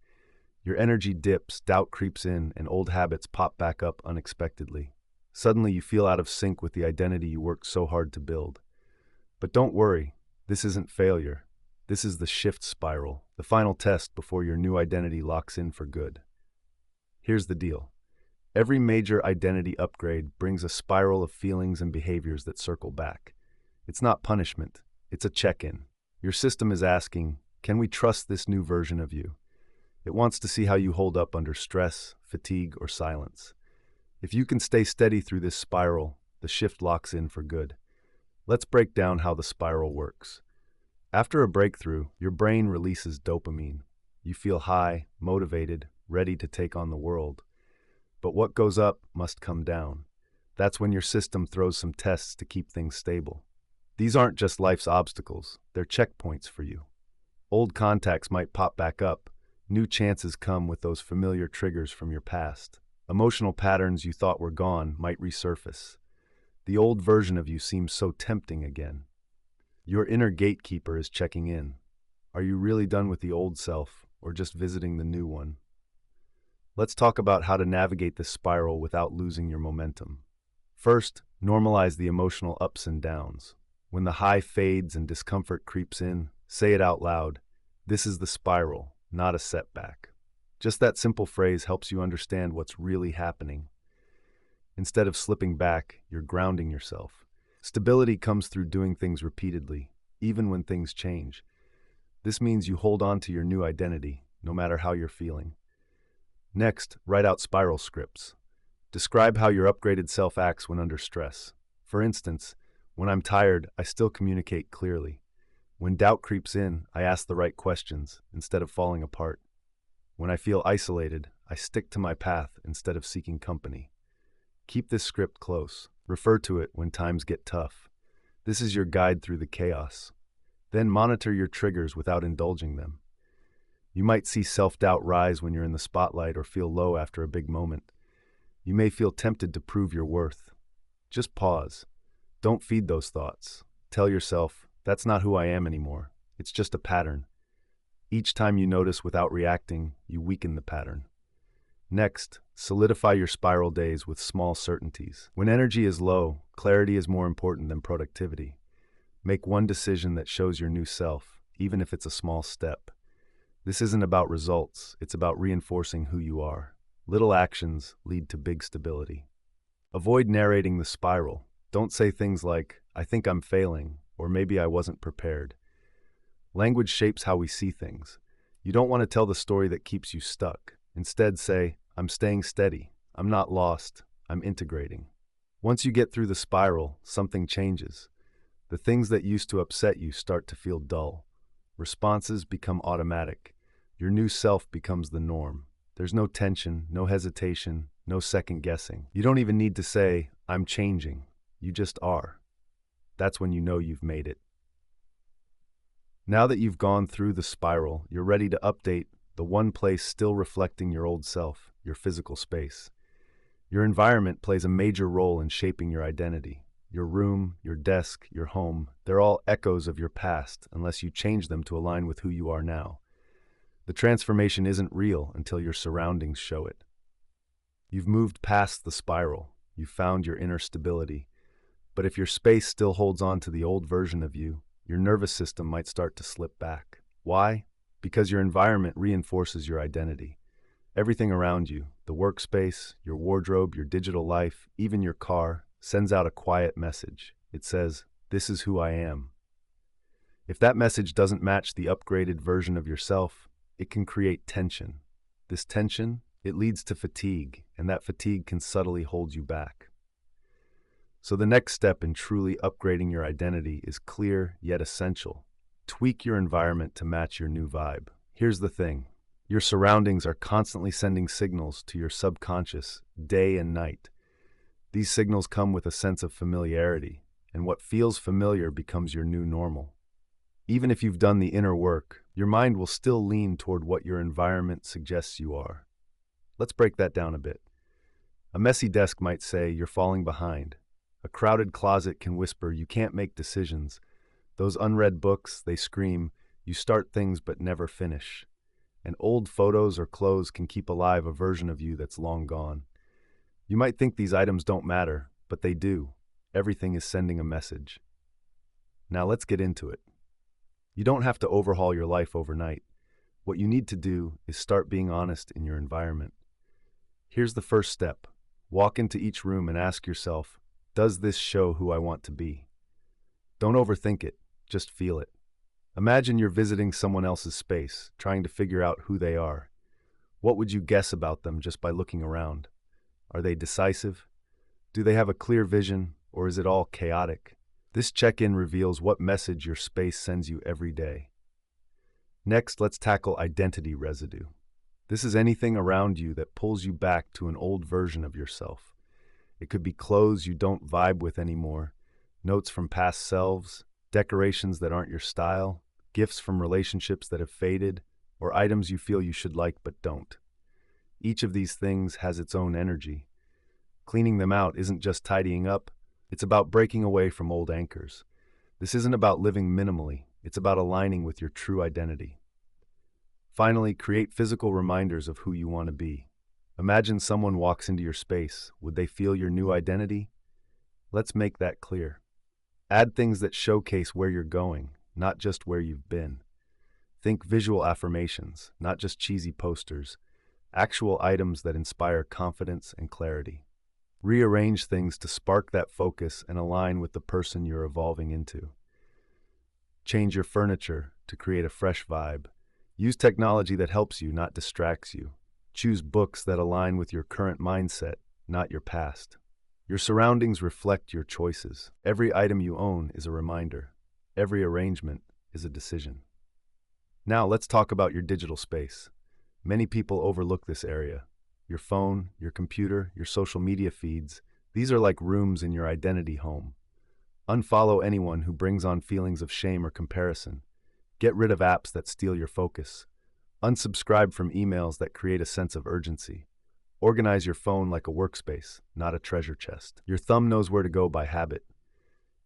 Your energy dips, doubt creeps in, and old habits pop back up unexpectedly. Suddenly you feel out of sync with the identity you worked so hard to build. But don't worry, this isn't failure. This is the shift spiral, the final test before your new identity locks in for good. Here's the deal. Every major identity upgrade brings a spiral of feelings and behaviors that circle back. It's not punishment, it's a check-in. Your system is asking, can we trust this new version of you? It wants to see how you hold up under stress, fatigue, or silence. If you can stay steady through this spiral, the shift locks in for good. Let's break down how the spiral works. After a breakthrough, your brain releases dopamine. You feel high, motivated, ready to take on the world. But what goes up must come down. That's when your system throws some tests to keep things stable. These aren't just life's obstacles, they're checkpoints for you. Old contacts might pop back up. New chances come with those familiar triggers from your past. Emotional patterns you thought were gone might resurface. The old version of you seems so tempting again. Your inner gatekeeper is checking in. Are you really done with the old self, or just visiting the new one? Let's talk about how to navigate this spiral without losing your momentum. First, normalize the emotional ups and downs. When the high fades and discomfort creeps in, say it out loud. This is the spiral, not a setback. Just that simple phrase helps you understand what's really happening. Instead of slipping back, you're grounding yourself. Stability comes through doing things repeatedly, even when things change. This means you hold on to your new identity, no matter how you're feeling. Next, write out spiral scripts. Describe how your upgraded self acts when under stress. For instance, when I'm tired, I still communicate clearly. When doubt creeps in, I ask the right questions instead of falling apart. When I feel isolated, I stick to my path instead of seeking company. Keep this script close. Refer to it when times get tough. This is your guide through the chaos. Then monitor your triggers without indulging them. You might see self-doubt rise when you're in the spotlight or feel low after a big moment. You may feel tempted to prove your worth. Just pause. Don't feed those thoughts. Tell yourself, that's not who I am anymore. It's just a pattern. Each time you notice without reacting, you weaken the pattern. Next, solidify your spiral days with small certainties. When energy is low, clarity is more important than productivity. Make one decision that shows your new self, even if it's a small step. This isn't about results, it's about reinforcing who you are. Little actions lead to big stability. Avoid narrating the spiral. Don't say things like, I think I'm failing, or maybe I wasn't prepared. Language shapes how we see things. You don't want to tell the story that keeps you stuck. Instead say, I'm staying steady, I'm not lost, I'm integrating. Once you get through the spiral, something changes. The things that used to upset you start to feel dull. Responses become automatic. Your new self becomes the norm. There's no tension, no hesitation, no second guessing. You don't even need to say, I'm changing. You just are. That's when you know you've made it. Now that you've gone through the spiral, you're ready to update the one place still reflecting your old self, your physical space. Your environment plays a major role in shaping your identity. Your room, your desk, your home, they're all echoes of your past unless you change them to align with who you are now. The transformation isn't real until your surroundings show it. You've moved past the spiral. You've found your inner stability. But if your space still holds on to the old version of you, your nervous system might start to slip back. Why? Because your environment reinforces your identity. Everything around you, the workspace, your wardrobe, your digital life, even your car, sends out a quiet message. It says, this is who I am. If that message doesn't match the upgraded version of yourself, it can create tension. This tension, it leads to fatigue, and that fatigue can subtly hold you back. So the next step in truly upgrading your identity is clear yet essential. Tweak your environment to match your new vibe. Here's the thing. Your surroundings are constantly sending signals to your subconscious, day and night. These signals come with a sense of familiarity, and what feels familiar becomes your new normal. Even if you've done the inner work, your mind will still lean toward what your environment suggests you are. Let's break that down a bit. A messy desk might say you're falling behind. A crowded closet can whisper you can't make decisions. Those unread books, they scream, you start things but never finish. And old photos or clothes can keep alive a version of you that's long gone. You might think these items don't matter, but they do. Everything is sending a message. Now let's get into it. You don't have to overhaul your life overnight. What you need to do is start being honest in your environment. Here's the first step. Walk into each room and ask yourself, does this show who I want to be? Don't overthink it, just feel it. Imagine you're visiting someone else's space, trying to figure out who they are. What would you guess about them just by looking around? Are they decisive? Do they have a clear vision, or is it all chaotic? This check-in reveals what message your space sends you every day. Next, let's tackle identity residue. This is anything around you that pulls you back to an old version of yourself. It could be clothes you don't vibe with anymore, notes from past selves, decorations that aren't your style, gifts from relationships that have faded, or items you feel you should like but don't. Each of these things has its own energy. Cleaning them out isn't just tidying up, it's about breaking away from old anchors. This isn't about living minimally, it's about aligning with your true identity. Finally, create physical reminders of who you want to be. Imagine someone walks into your space. Would they feel your new identity? Let's make that clear. Add things that showcase where you're going, not just where you've been. Think visual affirmations, not just cheesy posters. Actual items that inspire confidence and clarity. Rearrange things to spark that focus and align with the person you're evolving into. Change your furniture to create a fresh vibe. Use technology that helps you, not distracts you. Choose books that align with your current mindset, not your past. Your surroundings reflect your choices. Every item you own is a reminder. Every arrangement is a decision. Now let's talk about your digital space. Many people overlook this area. Your phone, your computer, your social media feeds, these are like rooms in your identity home. Unfollow anyone who brings on feelings of shame or comparison. Get rid of apps that steal your focus. Unsubscribe from emails that create a sense of urgency. Organize your phone like a workspace, not a treasure chest. Your thumb knows where to go by habit.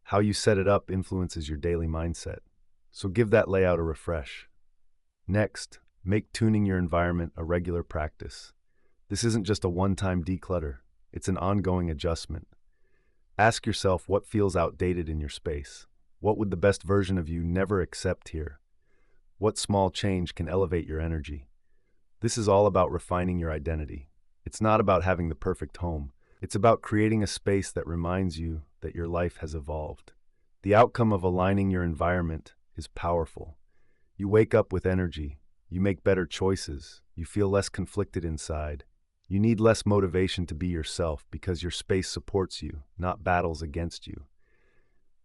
How you set it up influences your daily mindset. So give that layout a refresh. Next, make tuning your environment a regular practice. This isn't just a one-time declutter, it's an ongoing adjustment. Ask yourself what feels outdated in your space. What would the best version of you never accept here? What small change can elevate your energy? This is all about refining your identity. It's not about having the perfect home. It's about creating a space that reminds you that your life has evolved. The outcome of aligning your environment is powerful. You wake up with energy. You make better choices. You feel less conflicted inside. You need less motivation to be yourself because your space supports you, not battles against you.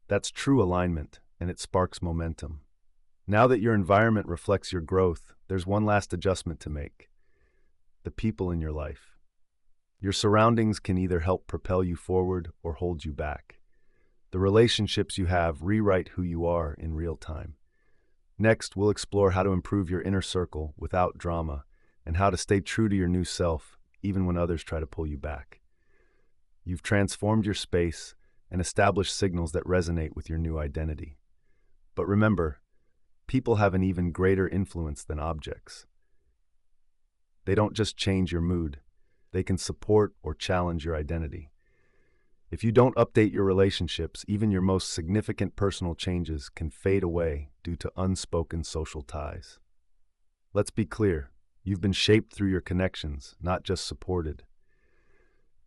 That's true alignment, and it sparks momentum. Now that your environment reflects your growth, there's one last adjustment to make. The people in your life. Your surroundings can either help propel you forward or hold you back. The relationships you have rewrite who you are in real time. Next, we'll explore how to improve your inner circle without drama and how to stay true to your new self even when others try to pull you back. You've transformed your space and established signals that resonate with your new identity. But remember, people have an even greater influence than objects. They don't just change your mood, they can support or challenge your identity. If you don't update your relationships, even your most significant personal changes can fade away due to unspoken social ties. Let's be clear, you've been shaped through your connections, not just supported.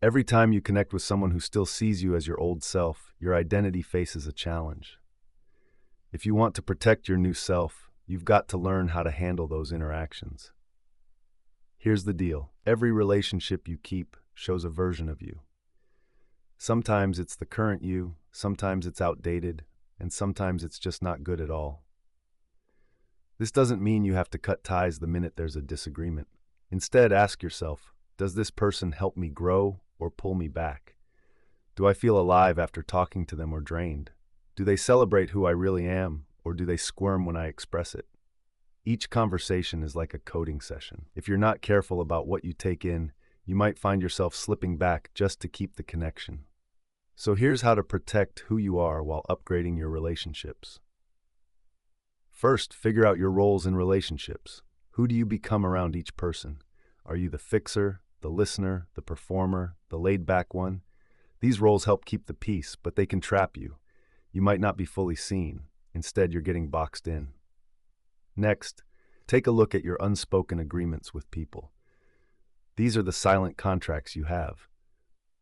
Every time you connect with someone who still sees you as your old self, your identity faces a challenge. If you want to protect your new self, you've got to learn how to handle those interactions. Here's the deal. Every relationship you keep shows a version of you. Sometimes it's the current you, sometimes it's outdated, and sometimes it's just not good at all. This doesn't mean you have to cut ties the minute there's a disagreement. Instead, ask yourself, does this person help me grow or pull me back? Do I feel alive after talking to them or drained? Do they celebrate who I really am, or do they squirm when I express it? Each conversation is like a coding session. If you're not careful about what you take in, you might find yourself slipping back just to keep the connection. So here's how to protect who you are while upgrading your relationships. First, figure out your roles in relationships. Who do you become around each person? Are you the fixer, the listener, the performer, the laid-back one? These roles help keep the peace, but they can trap you. You might not be fully seen. Instead, you're getting boxed in. Next, take a look at your unspoken agreements with people. These are the silent contracts you have.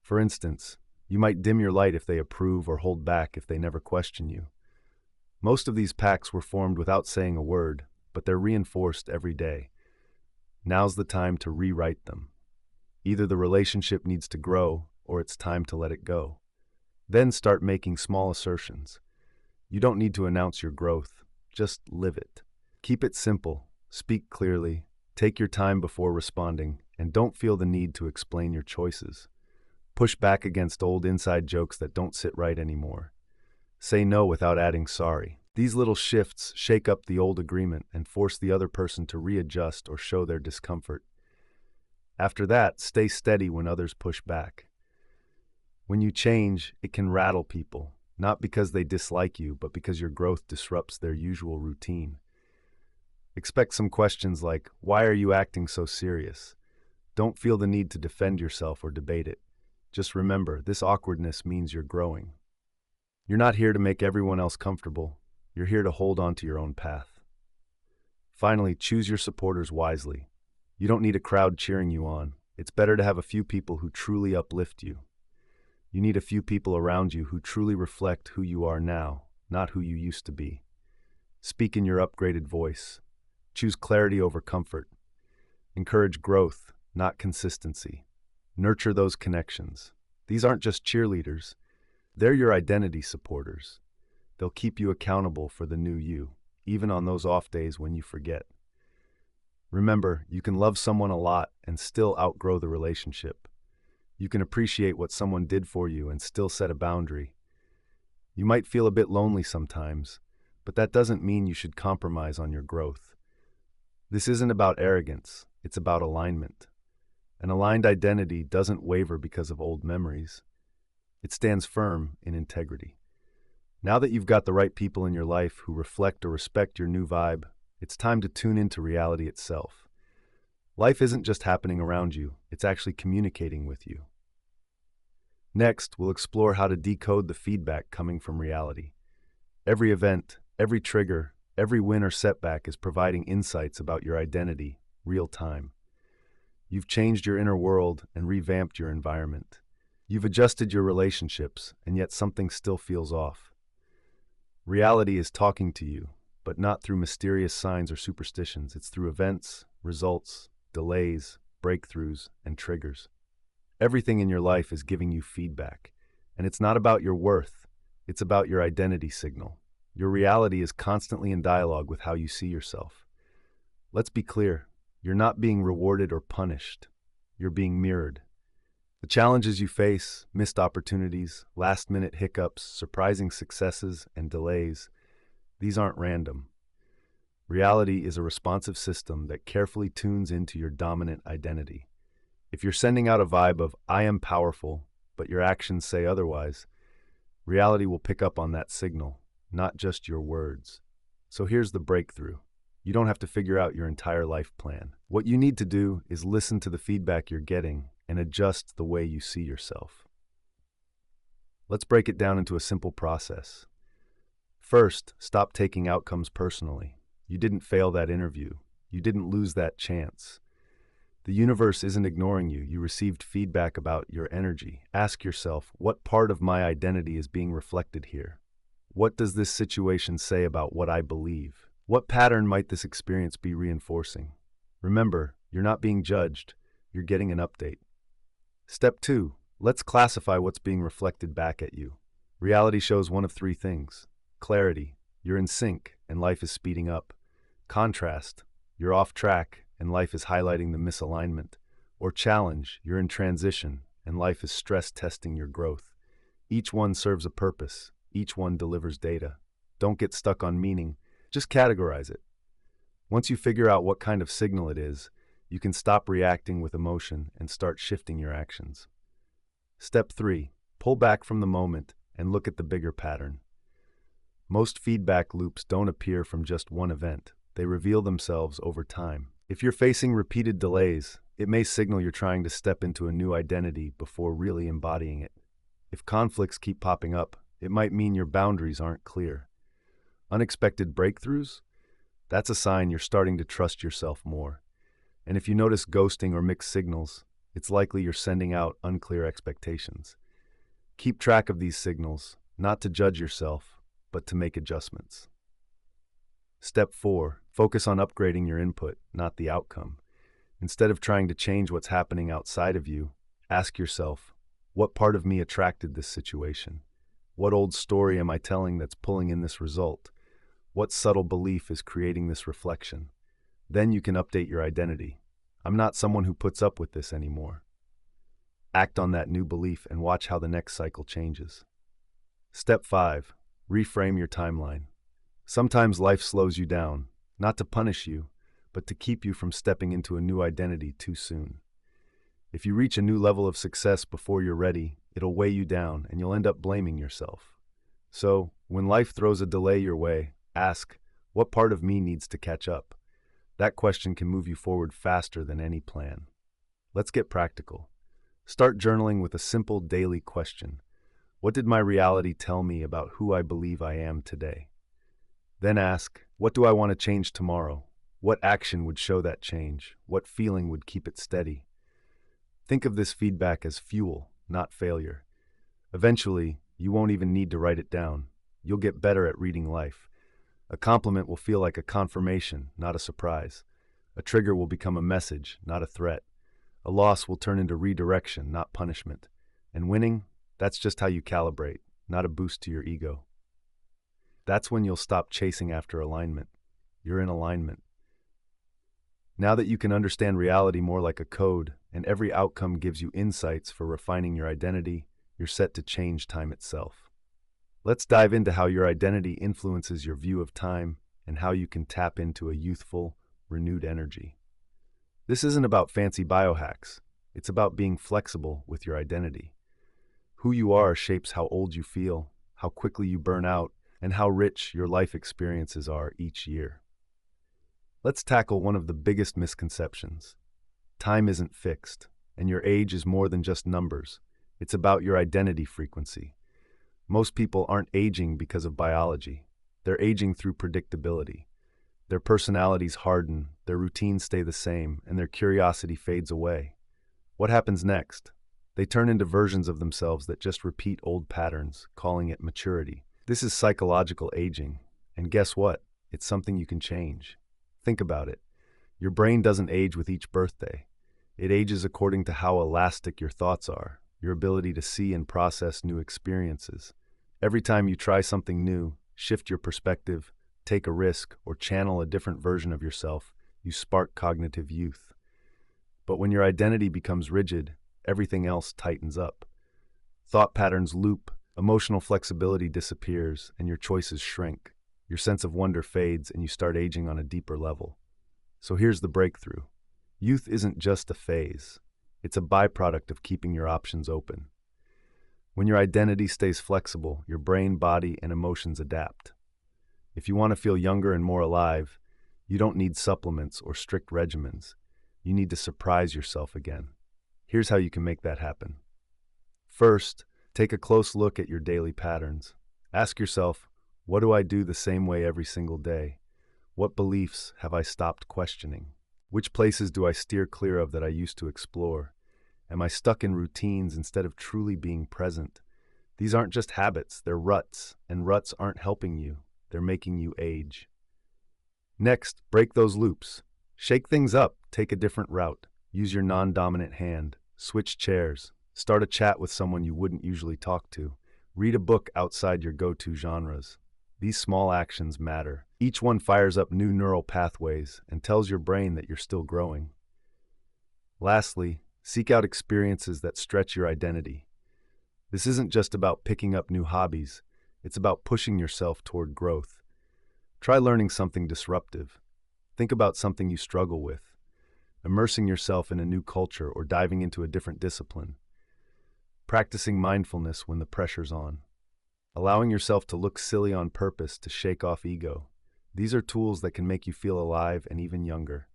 For instance, you might dim your light if they approve or hold back if they never question you. Most of these pacts were formed without saying a word, but they're reinforced every day. Now's the time to rewrite them. Either the relationship needs to grow, or it's time to let it go. Then start making small assertions. You don't need to announce your growth, just live it. Keep it simple, speak clearly, take your time before responding, and don't feel the need to explain your choices. Push back against old inside jokes that don't sit right anymore. Say no without adding sorry. These little shifts shake up the old agreement and force the other person to readjust or show their discomfort. After that, stay steady when others push back. When you change, it can rattle people, not because they dislike you, but because your growth disrupts their usual routine. Expect some questions like, why are you acting so serious? Don't feel the need to defend yourself or debate it. Just remember, this awkwardness means you're growing. You're not here to make everyone else comfortable. You're here to hold on to your own path. Finally, choose your supporters wisely. You don't need a crowd cheering you on. It's better to have a few people who truly uplift you. You need a few people around you who truly reflect who you are now, not who you used to be. Speak in your upgraded voice. Choose clarity over comfort. Encourage growth, not consistency. Nurture those connections. These aren't just cheerleaders. They're your identity supporters. They'll keep you accountable for the new you, even on those off days when you forget. Remember, you can love someone a lot and still outgrow the relationship. You can appreciate what someone did for you and still set a boundary. You might feel a bit lonely sometimes, but that doesn't mean you should compromise on your growth. This isn't about arrogance, it's about alignment. An aligned identity doesn't waver because of old memories. It stands firm in integrity. Now that you've got the right people in your life who reflect or respect your new vibe, it's time to tune into reality itself. Life isn't just happening around you, it's actually communicating with you. Next, we'll explore how to decode the feedback coming from reality. Every event, every trigger, every win or setback is providing insights about your identity, real time. You've changed your inner world and revamped your environment. You've adjusted your relationships, and yet something still feels off. Reality is talking to you, but not through mysterious signs or superstitions. It's through events, results, delays, breakthroughs, and triggers. Everything in your life is giving you feedback, and it's not about your worth, it's about your identity signal. Your reality is constantly in dialogue with how you see yourself. Let's be clear, you're not being rewarded or punished, you're being mirrored. The challenges you face, missed opportunities, last-minute hiccups, surprising successes, and delays, these aren't random. Reality is a responsive system that carefully tunes into your dominant identity. If you're sending out a vibe of, I am powerful, but your actions say otherwise, reality will pick up on that signal, not just your words. So here's the breakthrough. You don't have to figure out your entire life plan. What you need to do is listen to the feedback you're getting and adjust the way you see yourself. Let's break it down into a simple process. First, stop taking outcomes personally. You didn't fail that interview. You didn't lose that chance. The universe isn't ignoring you. You received feedback about your energy. Ask yourself, what part of my identity is being reflected here? What does this situation say about what I believe? What pattern might this experience be reinforcing? Remember, you're not being judged, you're getting an update. Step 2. Let's classify what's being reflected back at you. Reality shows one of three things. Clarity, you're in sync and life is speeding up. Contrast, you're off track and life is highlighting the misalignment. Or challenge, you're in transition and life is stress testing your growth. Each one serves a purpose. Each one delivers data. Don't get stuck on meaning. Just categorize it. Once you figure out what kind of signal it is, you can stop reacting with emotion and start shifting your actions. Step 3. Pull back from the moment and look at the bigger pattern. Most feedback loops don't appear from just one event. They reveal themselves over time. If you're facing repeated delays, it may signal you're trying to step into a new identity before really embodying it. If conflicts keep popping up, it might mean your boundaries aren't clear. Unexpected breakthroughs? That's a sign you're starting to trust yourself more. And if you notice ghosting or mixed signals, it's likely you're sending out unclear expectations. Keep track of these signals, not to judge yourself, but to make adjustments. Step 4. Focus on upgrading your input, not the outcome. Instead of trying to change what's happening outside of you, ask yourself, what part of me attracted this situation? What old story am I telling that's pulling in this result? What subtle belief is creating this reflection? Then you can update your identity. I'm not someone who puts up with this anymore. Act on that new belief and watch how the next cycle changes. Step 5. Reframe your timeline. Sometimes life slows you down, not to punish you, but to keep you from stepping into a new identity too soon. If you reach a new level of success before you're ready, it'll weigh you down and you'll end up blaming yourself. So, when life throws a delay your way, ask, what part of me needs to catch up? That question can move you forward faster than any plan. Let's get practical. Start journaling with a simple daily question. What did my reality tell me about who I believe I am today? Then ask, what do I want to change tomorrow? What action would show that change? What feeling would keep it steady? Think of this feedback as fuel, not failure. Eventually, you won't even need to write it down. You'll get better at reading life. A compliment will feel like a confirmation, not a surprise. A trigger will become a message, not a threat. A loss will turn into redirection, not punishment. And winning, that's just how you calibrate, not a boost to your ego. That's when you'll stop chasing after alignment. You're in alignment. Now that you can understand reality more like a code, and every outcome gives you insights for refining your identity, you're set to change time itself. Let's dive into how your identity influences your view of time and how you can tap into a youthful, renewed energy. This isn't about fancy biohacks. It's about being flexible with your identity. Who you are shapes how old you feel, how quickly you burn out, and how rich your life experiences are each year. Let's tackle one of the biggest misconceptions. Time isn't fixed, and your age is more than just numbers. It's about your identity frequency. Most people aren't aging because of biology. They're aging through predictability. Their personalities harden, their routines stay the same, and their curiosity fades away. What happens next? They turn into versions of themselves that just repeat old patterns, calling it maturity. This is psychological aging, and guess what? It's something you can change. Think about it. Your brain doesn't age with each birthday. It ages according to how elastic your thoughts are, your ability to see and process new experiences. Every time you try something new, shift your perspective, take a risk, or channel a different version of yourself, you spark cognitive youth. But when your identity becomes rigid, everything else tightens up. Thought patterns loop, emotional flexibility disappears, and your choices shrink. Your sense of wonder fades, and you start aging on a deeper level. So here's the breakthrough. Youth isn't just a phase. It's a byproduct of keeping your options open. When your identity stays flexible, your brain, body, and emotions adapt. If you want to feel younger and more alive, you don't need supplements or strict regimens. You need to surprise yourself again. Here's how you can make that happen. First, take a close look at your daily patterns. Ask yourself, what do I do the same way every single day? What beliefs have I stopped questioning? Which places do I steer clear of that I used to explore? Am I stuck in routines instead of truly being present? These aren't just habits, they're ruts, and ruts aren't helping you, they're making you age. Next, break those loops. Shake things up, take a different route. Use your non-dominant hand. Switch chairs. Start a chat with someone you wouldn't usually talk to. Read a book outside your go-to genres. These small actions matter. Each one fires up new neural pathways and tells your brain that you're still growing. Lastly, seek out experiences that stretch your identity. This isn't just about picking up new hobbies, it's about pushing yourself toward growth. Try learning something disruptive. Think about something you struggle with, immersing yourself in a new culture or diving into a different discipline. Practicing mindfulness when the pressure's on. Allowing yourself to look silly on purpose to shake off ego. These are tools that can make you feel alive and even younger.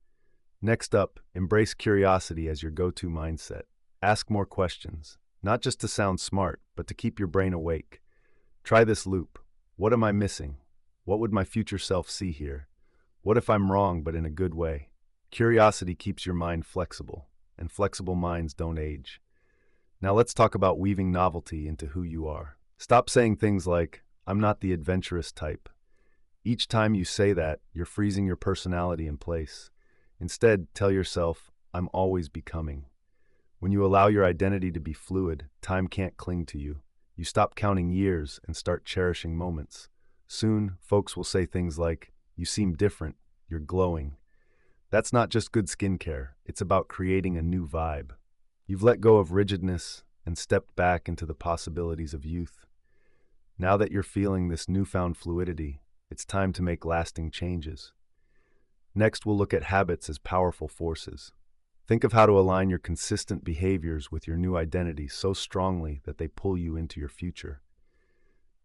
Next up, embrace curiosity as your go-to mindset. Ask more questions, not just to sound smart, but to keep your brain awake. Try this loop. What am I missing? What would my future self see here? What if I'm wrong, but in a good way? Curiosity keeps your mind flexible, and flexible minds don't age. Now let's talk about weaving novelty into who you are. Stop saying things like, "I'm not the adventurous type." Each time you say that, you're freezing your personality in place. Instead, tell yourself, "I'm always becoming." When you allow your identity to be fluid, time can't cling to you. You stop counting years and start cherishing moments. Soon, folks will say things like, "You seem different, you're glowing." That's not just good skincare, it's about creating a new vibe. You've let go of rigidness and stepped back into the possibilities of youth. Now that you're feeling this newfound fluidity, it's time to make lasting changes. Next, we'll look at habits as powerful forces. Think of how to align your consistent behaviors with your new identity so strongly that they pull you into your future.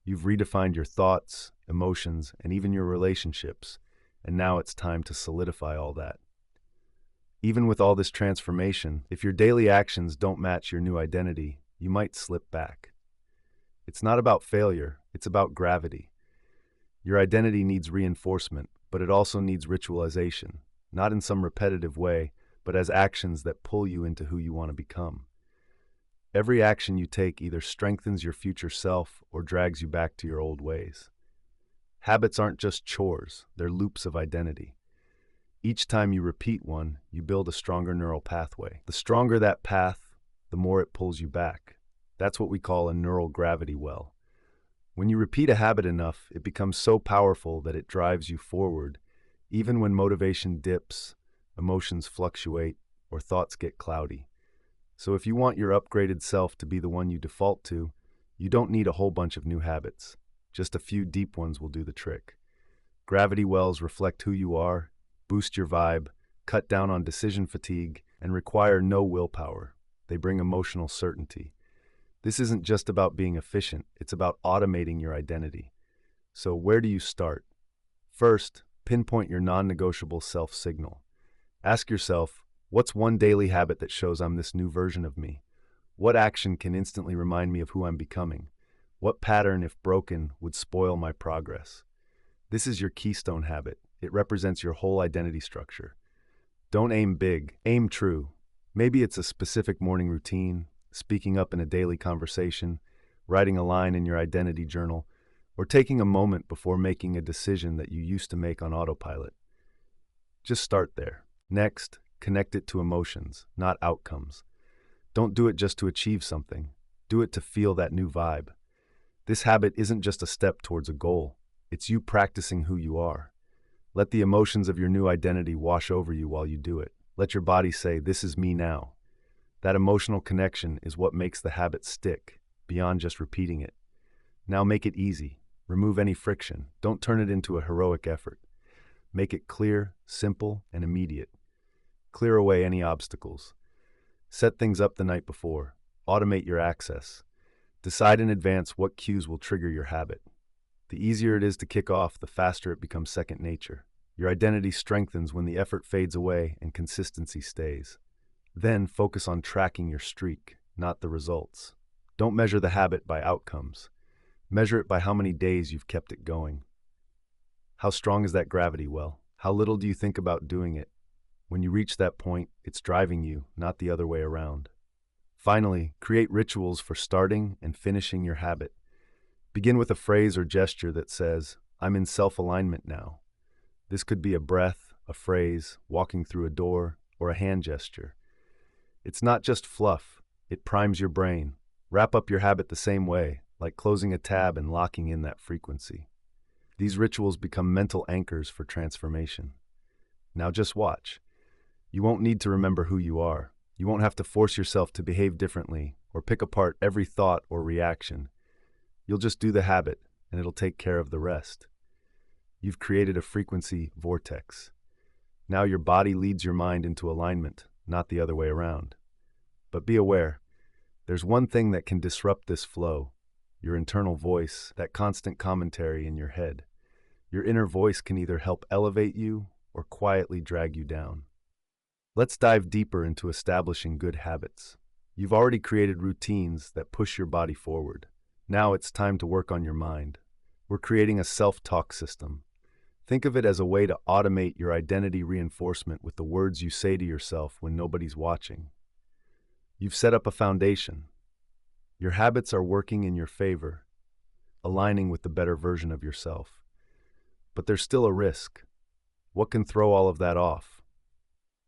You've redefined your thoughts, emotions, and even your relationships, and now it's time to solidify all that. Even with all this transformation, if your daily actions don't match your new identity, you might slip back. It's not about failure, it's about gravity. Your identity needs reinforcement, but it also needs ritualization, not in some repetitive way, but as actions that pull you into who you want to become. Every action you take either strengthens your future self or drags you back to your old ways. Habits aren't just chores, they're loops of identity. Each time you repeat one, you build a stronger neural pathway. The stronger that path, the more it pulls you back. That's what we call a neural gravity well. When you repeat a habit enough, it becomes so powerful that it drives you forward, even when motivation dips, emotions fluctuate, or thoughts get cloudy. So if you want your upgraded self to be the one you default to, you don't need a whole bunch of new habits. Just a few deep ones will do the trick. Gravity wells reflect who you are, boost your vibe, cut down on decision fatigue, and require no willpower. They bring emotional certainty. This isn't just about being efficient, it's about automating your identity. So where do you start? First, pinpoint your non-negotiable self-signal. Ask yourself, what's one daily habit that shows I'm this new version of me? What action can instantly remind me of who I'm becoming? What pattern, if broken, would spoil my progress? This is your keystone habit. It represents your whole identity structure. Don't aim big, aim true. Maybe it's a specific morning routine, speaking up in a daily conversation, writing a line in your identity journal, or taking a moment before making a decision that you used to make on autopilot. Just start there. Next, connect it to emotions, not outcomes. Don't do it just to achieve something. Do it to feel that new vibe. This habit isn't just a step towards a goal. It's you practicing who you are. Let the emotions of your new identity wash over you while you do it. Let your body say, "This is me now." That emotional connection is what makes the habit stick, beyond just repeating it. Now make it easy. Remove any friction. Don't turn it into a heroic effort. Make it clear, simple, and immediate. Clear away any obstacles. Set things up the night before. Automate your access. Decide in advance what cues will trigger your habit. The easier it is to kick off, the faster it becomes second nature. Your identity strengthens when the effort fades away and consistency stays. Then focus on tracking your streak, not the results. Don't measure the habit by outcomes. Measure it by how many days you've kept it going. How strong is that gravity well? How little do you think about doing it? When you reach that point, it's driving you, not the other way around. Finally, create rituals for starting and finishing your habit. Begin with a phrase or gesture that says, "I'm in self-alignment now." This could be a breath, a phrase, walking through a door, or a hand gesture. It's not just fluff, it primes your brain. Wrap up your habit the same way, like closing a tab and locking in that frequency. These rituals become mental anchors for transformation. Now just watch. You won't need to remember who you are. You won't have to force yourself to behave differently or pick apart every thought or reaction. You'll just do the habit, and it'll take care of the rest. You've created a frequency vortex. Now your body leads your mind into alignment, not the other way around. But be aware, there's one thing that can disrupt this flow: your internal voice, that constant commentary in your head. Your inner voice can either help elevate you or quietly drag you down. Let's dive deeper into establishing good habits. You've already created routines that push your body forward. Now it's time to work on your mind. We're creating a self-talk system. Think of it as a way to automate your identity reinforcement with the words you say to yourself when nobody's watching. You've set up a foundation. Your habits are working in your favor, aligning with the better version of yourself. But there's still a risk. What can throw all of that off?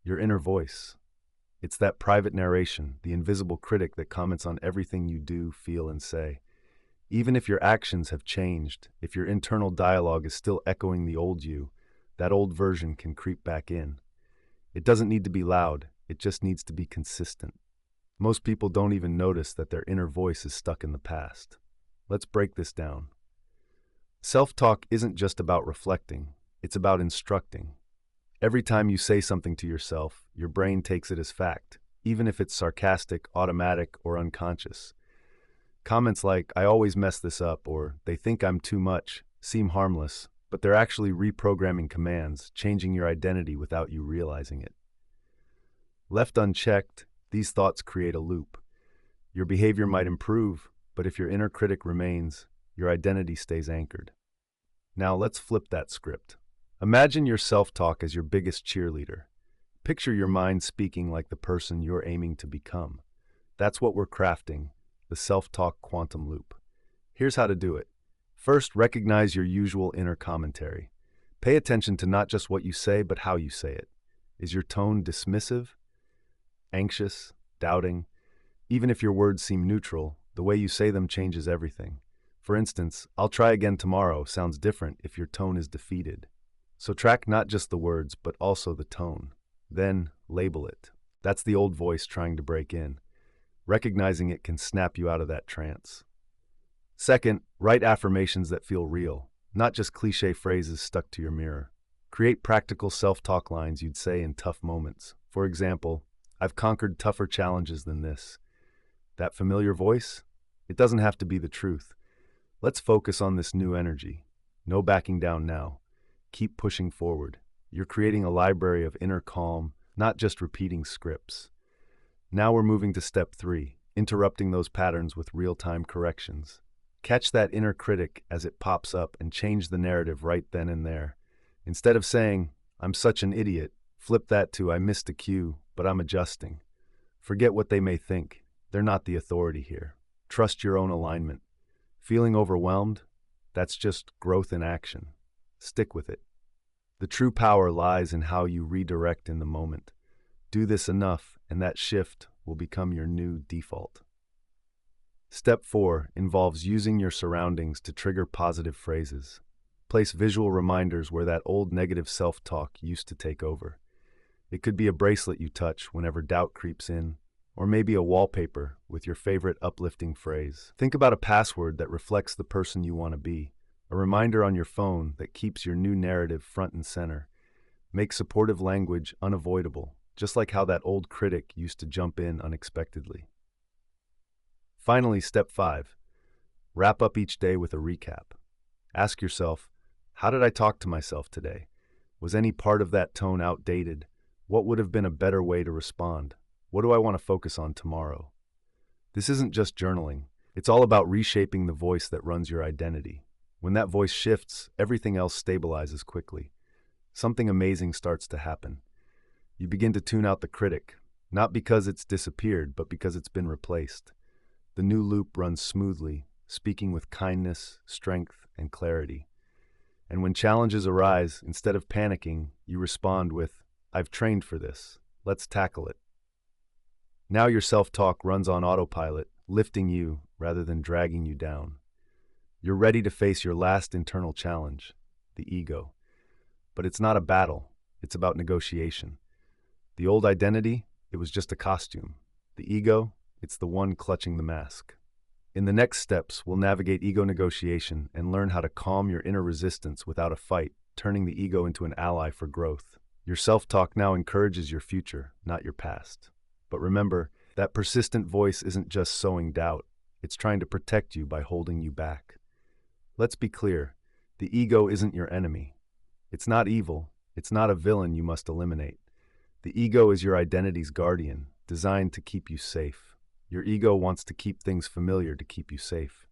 Your inner voice. It's that private narration, the invisible critic that comments on everything you do, feel, and say. Even if your actions have changed, if your internal dialogue is still echoing the old you, that old version can creep back in. It doesn't need to be loud, it just needs to be consistent. Most people don't even notice that their inner voice is stuck in the past. Let's break this down. Self-talk isn't just about reflecting, it's about instructing. Every time you say something to yourself, your brain takes it as fact, even if it's sarcastic, automatic, or unconscious. Comments like, "I always mess this up," or "they think I'm too much," seem harmless, but they're actually reprogramming commands, changing your identity without you realizing it. Left unchecked, these thoughts create a loop. Your behavior might improve, but if your inner critic remains, your identity stays anchored. Now let's flip that script. Imagine your self-talk as your biggest cheerleader. Picture your mind speaking like the person you're aiming to become. That's what we're crafting, the self-talk quantum loop. Here's how to do it. First, recognize your usual inner commentary. Pay attention to not just what you say, but how you say it. Is your tone dismissive, anxious, doubting? Even if your words seem neutral, the way you say them changes everything. For instance, "I'll try again tomorrow" sounds different if your tone is defeated. So track not just the words, but also the tone. Then label it. That's the old voice trying to break in. Recognizing it can snap you out of that trance. Second, write affirmations that feel real, not just cliché phrases stuck to your mirror. Create practical self-talk lines you'd say in tough moments. For example, "I've conquered tougher challenges than this." That familiar voice? It doesn't have to be the truth. Let's focus on this new energy. No backing down now. Keep pushing forward. You're creating a library of inner calm, not just repeating scripts. Now we're moving to step 3, interrupting those patterns with real-time corrections. Catch that inner critic as it pops up and change the narrative right then and there. Instead of saying, "I'm such an idiot," flip that to, "I missed a cue, but I'm adjusting." Forget what they may think. They're not the authority here. Trust your own alignment. Feeling overwhelmed? That's just growth in action. Stick with it. The true power lies in how you redirect in the moment. Do this enough, and that shift will become your new default. Step 4 involves using your surroundings to trigger positive phrases. Place visual reminders where that old negative self-talk used to take over. It could be a bracelet you touch whenever doubt creeps in, or maybe a wallpaper with your favorite uplifting phrase. Think about a password that reflects the person you want to be, a reminder on your phone that keeps your new narrative front and center. Make supportive language unavoidable, just like how that old critic used to jump in unexpectedly. Finally, step 5. Wrap up each day with a recap. Ask yourself, how did I talk to myself today? Was any part of that tone outdated? What would have been a better way to respond? What do I want to focus on tomorrow? This isn't just journaling. It's all about reshaping the voice that runs your identity. When that voice shifts, everything else stabilizes quickly. Something amazing starts to happen. You begin to tune out the critic. Not because it's disappeared, but because it's been replaced. The new loop runs smoothly, speaking with kindness, strength, and clarity. And when challenges arise, instead of panicking, you respond with, "I've trained for this. Let's tackle it." Now your self-talk runs on autopilot, lifting you rather than dragging you down. You're ready to face your last internal challenge, the ego. But it's not a battle, it's about negotiation. The old identity, it was just a costume. The ego, it's the one clutching the mask. In the next steps, we'll navigate ego negotiation and learn how to calm your inner resistance without a fight, turning the ego into an ally for growth. Your self-talk now encourages your future, not your past. But remember, that persistent voice isn't just sowing doubt. It's trying to protect you by holding you back. Let's be clear, the ego isn't your enemy. It's not evil. It's not a villain you must eliminate. The ego is your identity's guardian, designed to keep you safe. Your ego wants to keep things familiar to keep you safe.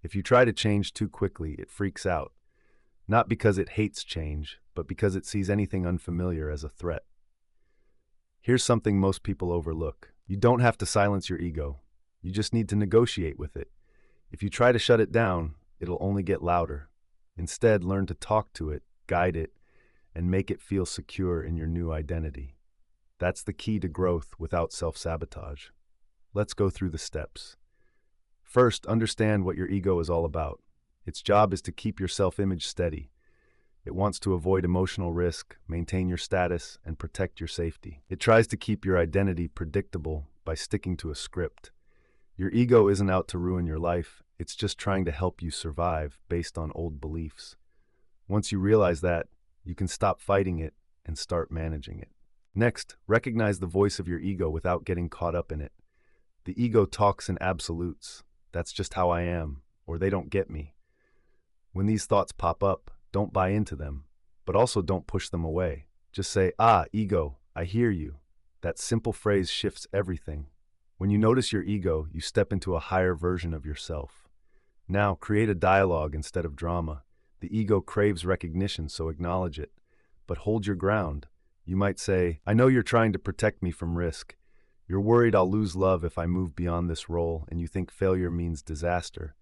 If you try to change too quickly, it freaks out. Not because it hates change, but because it sees anything unfamiliar as a threat. Here's something most people overlook. You don't have to silence your ego. You just need to negotiate with it. If you try to shut it down, it'll only get louder. Instead, learn to talk to it, guide it, and make it feel secure in your new identity. That's the key to growth without self-sabotage. Let's go through the steps. First, understand what your ego is all about. Its job is to keep your self-image steady. It wants to avoid emotional risk, maintain your status, and protect your safety. It tries to keep your identity predictable by sticking to a script. Your ego isn't out to ruin your life, it's just trying to help you survive based on old beliefs. Once you realize that, you can stop fighting it and start managing it. Next, recognize the voice of your ego without getting caught up in it. The ego talks in absolutes. That's just how I am, or they don't get me. When these thoughts pop up, don't buy into them, but also don't push them away. Just say, ego, I hear you. That simple phrase shifts everything. When you notice your ego, you step into a higher version of yourself. Now, create a dialogue instead of drama. The ego craves recognition, so acknowledge it. But hold your ground. You might say, I know you're trying to protect me from risk. You're worried I'll lose love if I move beyond this role, and you think failure means disaster.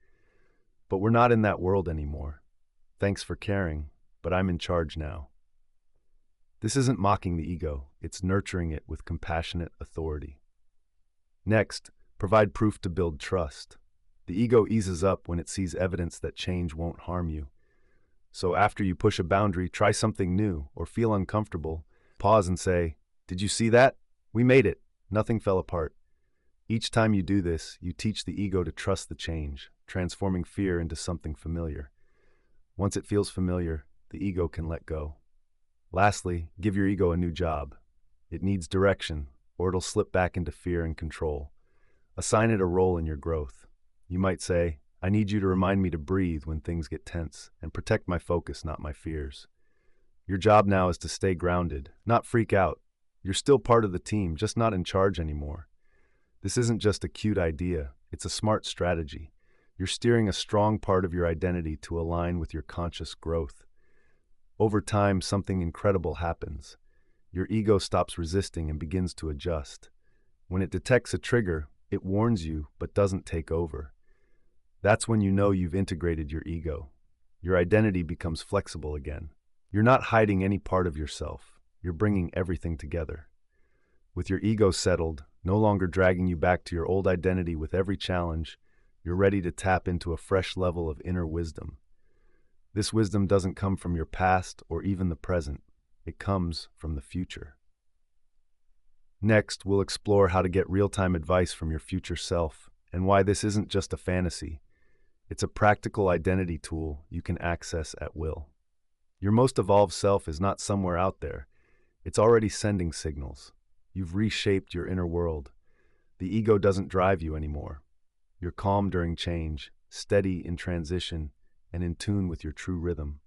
But we're not in that world anymore. Thanks for caring, but I'm in charge now. This isn't mocking the ego, it's nurturing it with compassionate authority. Next, provide proof to build trust. The ego eases up when it sees evidence that change won't harm you. So after you push a boundary, try something new, or feel uncomfortable, pause and say, did you see that? We made it. Nothing fell apart. Each time you do this, you teach the ego to trust the change, transforming fear into something familiar. Once it feels familiar, the ego can let go. Lastly, give your ego a new job. It needs direction, or it'll slip back into fear and control. Assign it a role in your growth. You might say, I need you to remind me to breathe when things get tense and protect my focus, not my fears. Your job now is to stay grounded, not freak out. You're still part of the team, just not in charge anymore. This isn't just a cute idea, it's a smart strategy. You're steering a strong part of your identity to align with your conscious growth. Over time, something incredible happens. Your ego stops resisting and begins to adjust. When it detects a trigger, it warns you but doesn't take over. That's when you know you've integrated your ego. Your identity becomes flexible again. You're not hiding any part of yourself. You're bringing everything together. With your ego settled, no longer dragging you back to your old identity with every challenge, you're ready to tap into a fresh level of inner wisdom. This wisdom doesn't come from your past or even the present. It comes from the future. Next, we'll explore how to get real-time advice from your future self and why this isn't just a fantasy. It's a practical identity tool you can access at will. Your most evolved self is not somewhere out there. It's already sending signals. You've reshaped your inner world. The ego doesn't drive you anymore. You're calm during change, steady in transition, and in tune with your true rhythm.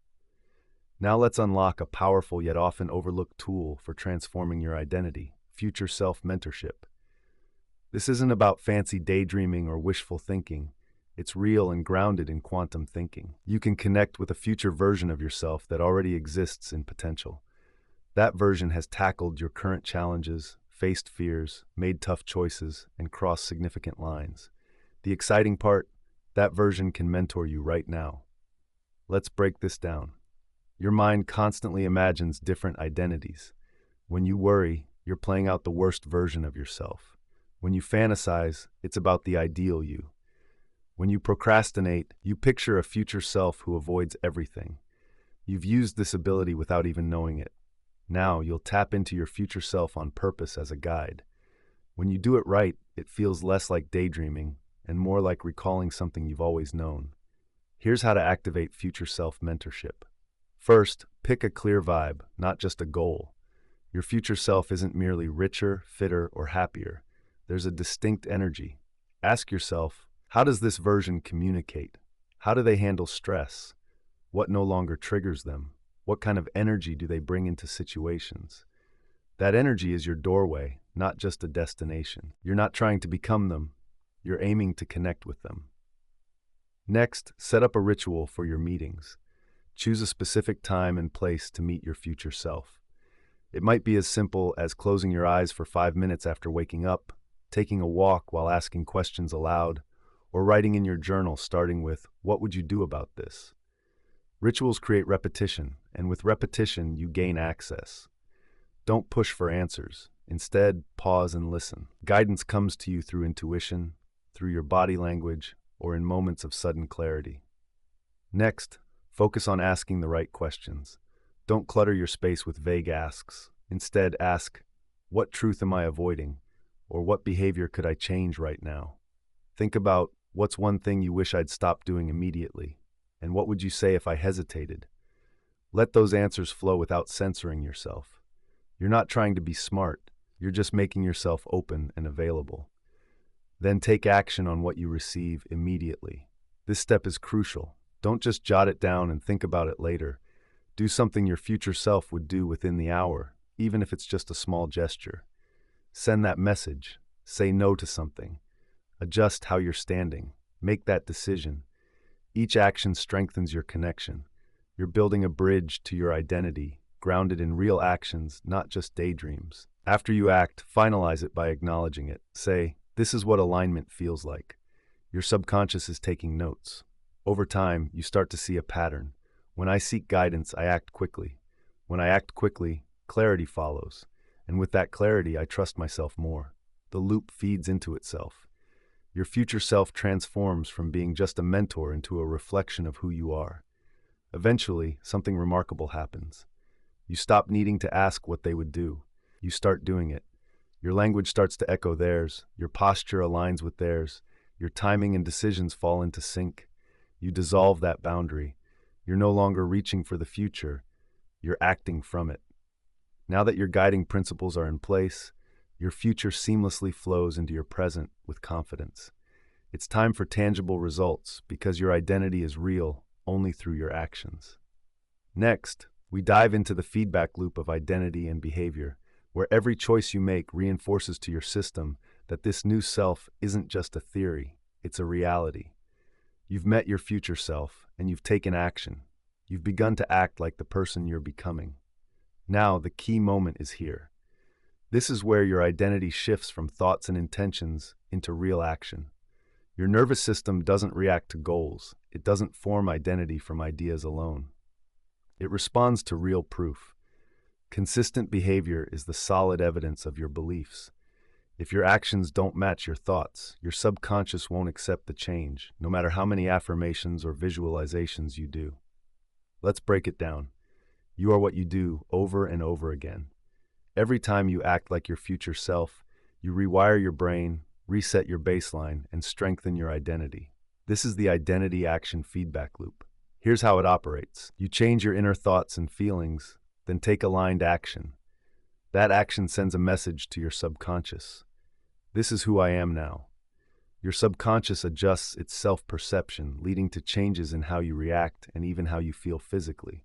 Now let's unlock a powerful yet often overlooked tool for transforming your identity, future self-mentorship. This isn't about fancy daydreaming or wishful thinking. It's real and grounded in quantum thinking. You can connect with a future version of yourself that already exists in potential. That version has tackled your current challenges, faced fears, made tough choices, and crossed significant lines. The exciting part, that version can mentor you right now. Let's break this down. Your mind constantly imagines different identities. When you worry, you're playing out the worst version of yourself. When you fantasize, it's about the ideal you. When you procrastinate, you picture a future self who avoids everything. You've used this ability without even knowing it. Now you'll tap into your future self on purpose as a guide. When you do it right, it feels less like daydreaming and more like recalling something you've always known. Here's how to activate future self mentorship. First, pick a clear vibe, not just a goal. Your future self isn't merely richer, fitter, or happier. There's a distinct energy. Ask yourself, how does this version communicate? How do they handle stress? What no longer triggers them? What kind of energy do they bring into situations? That energy is your doorway, not just a destination. You're not trying to become them. You're aiming to connect with them. Next, set up a ritual for your meetings. Choose a specific time and place to meet your future self. It might be as simple as closing your eyes for 5 minutes after waking up, taking a walk while asking questions aloud, or writing in your journal starting with, "What would you do about this?" Rituals create repetition, and with repetition, you gain access. Don't push for answers. Instead, pause and listen. Guidance comes to you through intuition, through your body language, or in moments of sudden clarity. Next, focus on asking the right questions. Don't clutter your space with vague asks. Instead, ask, "What truth am I avoiding?" Or "What behavior could I change right now?" Think about, what's one thing you wish I'd stop doing immediately? And what would you say if I hesitated? Let those answers flow without censoring yourself. You're not trying to be smart. You're just making yourself open and available. Then take action on what you receive immediately. This step is crucial. Don't just jot it down and think about it later. Do something your future self would do within the hour, even if it's just a small gesture. Send that message. Say no to something. Adjust how you're standing. Make that decision. Each action strengthens your connection. You're building a bridge to your identity, grounded in real actions, not just daydreams. After you act, finalize it by acknowledging it. Say, "This is what alignment feels like." Your subconscious is taking notes. Over time, you start to see a pattern. When I seek guidance, I act quickly. When I act quickly, clarity follows. And with that clarity, I trust myself more. The loop feeds into itself. Your future self transforms from being just a mentor into a reflection of who you are. Eventually, something remarkable happens. You stop needing to ask what they would do. You start doing it. Your language starts to echo theirs. Your posture aligns with theirs. Your timing and decisions fall into sync. You dissolve that boundary. You're no longer reaching for the future. You're acting from it. Now that your guiding principles are in place, your future seamlessly flows into your present with confidence. It's time for tangible results because your identity is real only through your actions. Next, we dive into the feedback loop of identity and behavior, where every choice you make reinforces to your system that this new self isn't just a theory, it's a reality. You've met your future self, and you've taken action. You've begun to act like the person you're becoming. Now, the key moment is here. This is where your identity shifts from thoughts and intentions into real action. Your nervous system doesn't react to goals. It doesn't form identity from ideas alone. It responds to real proof. Consistent behavior is the solid evidence of your beliefs. If your actions don't match your thoughts, your subconscious won't accept the change, no matter how many affirmations or visualizations you do. Let's break it down. You are what you do over and over again. Every time you act like your future self, you rewire your brain, reset your baseline, and strengthen your identity. This is the identity action feedback loop. Here's how it operates. You change your inner thoughts and feelings, then take aligned action. That action sends a message to your subconscious. This is who I am now. Your subconscious adjusts its self-perception, leading to changes in how you react and even how you feel physically.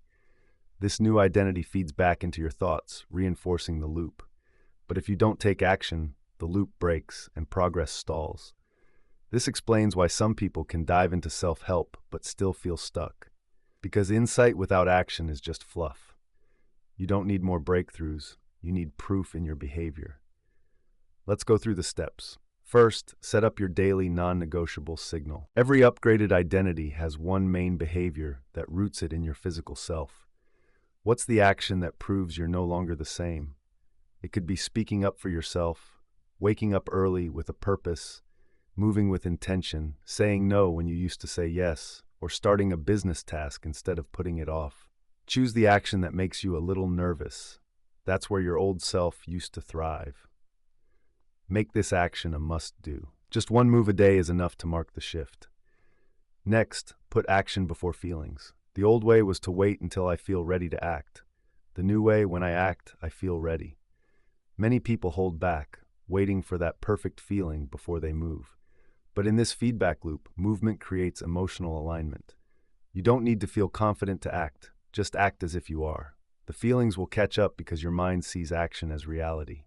This new identity feeds back into your thoughts, reinforcing the loop. But if you don't take action, the loop breaks and progress stalls. This explains why some people can dive into self-help but still feel stuck. Because insight without action is just fluff. You don't need more breakthroughs, you need proof in your behavior. Let's go through the steps. First, set up your daily non-negotiable signal. Every upgraded identity has one main behavior that roots it in your physical self. What's the action that proves you're no longer the same? It could be speaking up for yourself, waking up early with a purpose, moving with intention, saying no when you used to say yes, or starting a business task instead of putting it off. Choose the action that makes you a little nervous. That's where your old self used to thrive. Make this action a must-do. Just one move a day is enough to mark the shift. Next, put action before feelings. The old way was to wait until I feel ready to act. The new way, when I act, I feel ready. Many people hold back, waiting for that perfect feeling before they move. But in this feedback loop, movement creates emotional alignment. You don't need to feel confident to act. Just act as if you are. The feelings will catch up because your mind sees action as reality.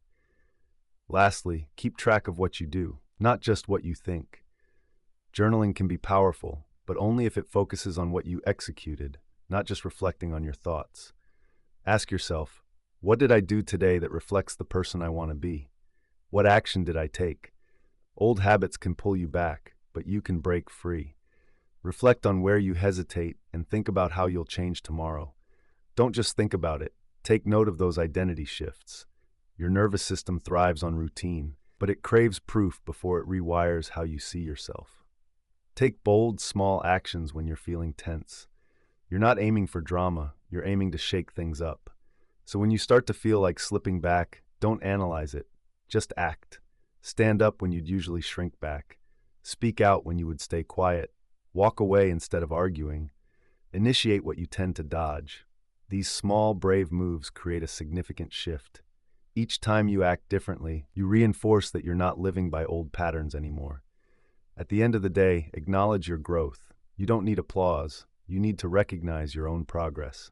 Lastly, keep track of what you do, not just what you think. Journaling can be powerful, but only if it focuses on what you executed, not just reflecting on your thoughts. Ask yourself, what did I do today that reflects the person I want to be? What action did I take? Old habits can pull you back, but you can break free. Reflect on where you hesitate and think about how you'll change tomorrow. Don't just think about it. Take note of those identity shifts. Your nervous system thrives on routine, but it craves proof before it rewires how you see yourself. Take bold, small actions when you're feeling tense. You're not aiming for drama, you're aiming to shake things up. So when you start to feel like slipping back, don't analyze it. Just act. Stand up when you'd usually shrink back. Speak out when you would stay quiet. Walk away instead of arguing. Initiate what you tend to dodge. These small, brave moves create a significant shift. Each time you act differently, you reinforce that you're not living by old patterns anymore. At the end of the day, acknowledge your growth. You don't need applause. You need to recognize your own progress.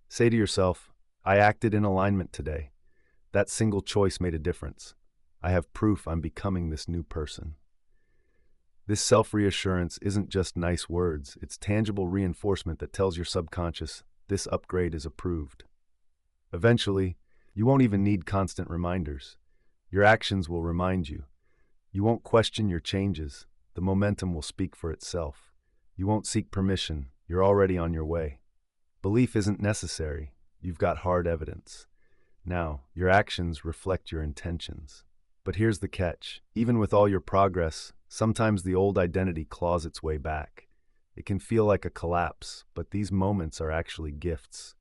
Say to yourself, I acted in alignment today. That single choice made a difference. I have proof I'm becoming this new person. This self-reassurance isn't just nice words. It's tangible reinforcement that tells your subconscious this upgrade is approved. Eventually, you won't even need constant reminders. Your actions will remind you. You won't question your changes. The momentum will speak for itself. You won't seek permission. You're already on your way. Belief isn't necessary. You've got hard evidence. Now, your actions reflect your intentions. But here's the catch. Even with all your progress, sometimes the old identity claws its way back. It can feel like a collapse, but these moments are actually gifts.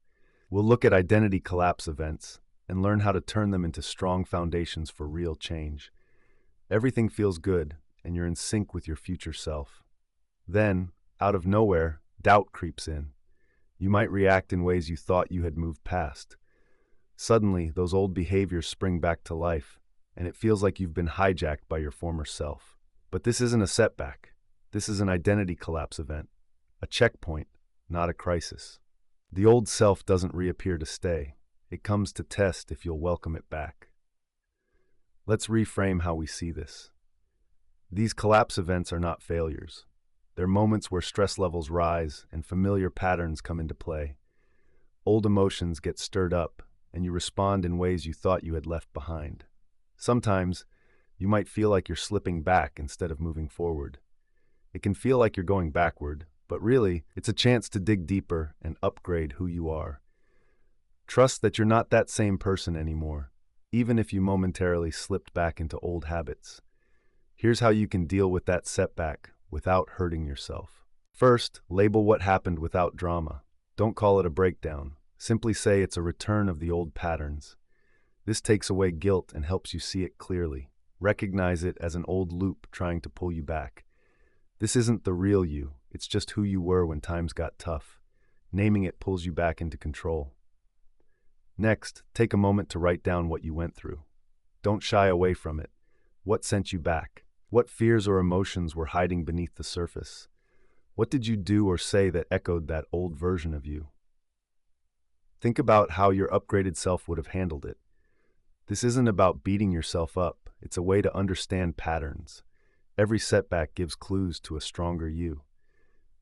We'll look at identity collapse events and learn how to turn them into strong foundations for real change. Everything feels good, and you're in sync with your future self. Then, out of nowhere, doubt creeps in. You might react in ways you thought you had moved past. Suddenly, those old behaviors spring back to life, and it feels like you've been hijacked by your former self. But this isn't a setback. This is an identity collapse event, a checkpoint, not a crisis. The old self doesn't reappear to stay. It comes to test if you'll welcome it back. Let's reframe how we see this. These collapse events are not failures. They're moments where stress levels rise and familiar patterns come into play. Old emotions get stirred up, and you respond in ways you thought you had left behind. Sometimes, you might feel like you're slipping back instead of moving forward. It can feel like you're going backward, but really, it's a chance to dig deeper and upgrade who you are. Trust that you're not that same person anymore, even if you momentarily slipped back into old habits. Here's how you can deal with that setback without hurting yourself. First, label what happened without drama. Don't call it a breakdown. Simply say it's a return of the old patterns. This takes away guilt and helps you see it clearly. Recognize it as an old loop trying to pull you back. This isn't the real you. It's just who you were when times got tough. Naming it pulls you back into control. Next, take a moment to write down what you went through. Don't shy away from it. What sent you back? What fears or emotions were hiding beneath the surface? What did you do or say that echoed that old version of you? Think about how your upgraded self would have handled it. This isn't about beating yourself up. It's a way to understand patterns. Every setback gives clues to a stronger you.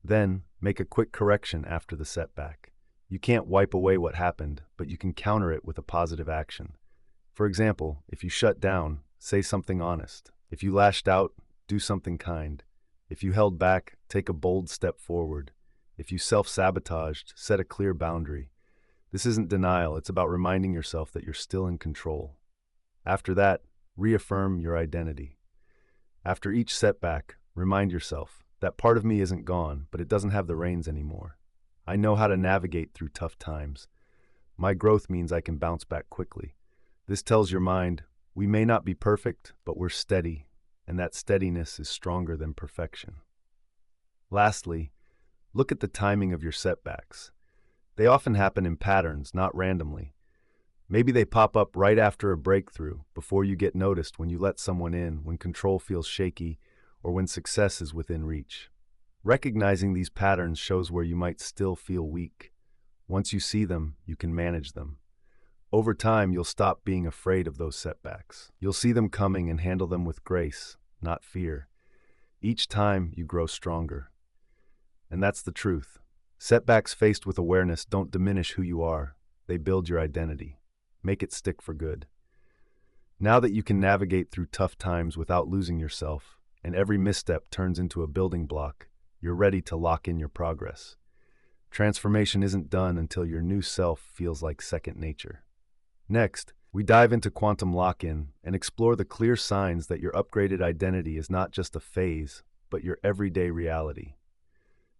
Then, make a quick correction after the setback. You can't wipe away what happened, but you can counter it with a positive action. For example, if you shut down, say something honest. If you lashed out, do something kind. If you held back, take a bold step forward. If you self-sabotaged, set a clear boundary. This isn't denial, it's about reminding yourself that you're still in control. After that, reaffirm your identity. After each setback, remind yourself that part of me isn't gone, but it doesn't have the reins anymore. I know how to navigate through tough times. My growth means I can bounce back quickly. This tells your mind, we may not be perfect, but we're steady, and that steadiness is stronger than perfection. Lastly, look at the timing of your setbacks. They often happen in patterns, not randomly. Maybe they pop up right after a breakthrough, before you get noticed, when you let someone in, when control feels shaky, or when success is within reach. Recognizing these patterns shows where you might still feel weak. Once you see them, you can manage them. Over time, you'll stop being afraid of those setbacks. You'll see them coming and handle them with grace, not fear. Each time, you grow stronger. And that's the truth. Setbacks faced with awareness don't diminish who you are. They build your identity. Make it stick for good. Now that you can navigate through tough times without losing yourself, and every misstep turns into a building block, you're ready to lock in your progress. Transformation isn't done until your new self feels like second nature. Next, we dive into quantum lock-in and explore the clear signs that your upgraded identity is not just a phase, but your everyday reality.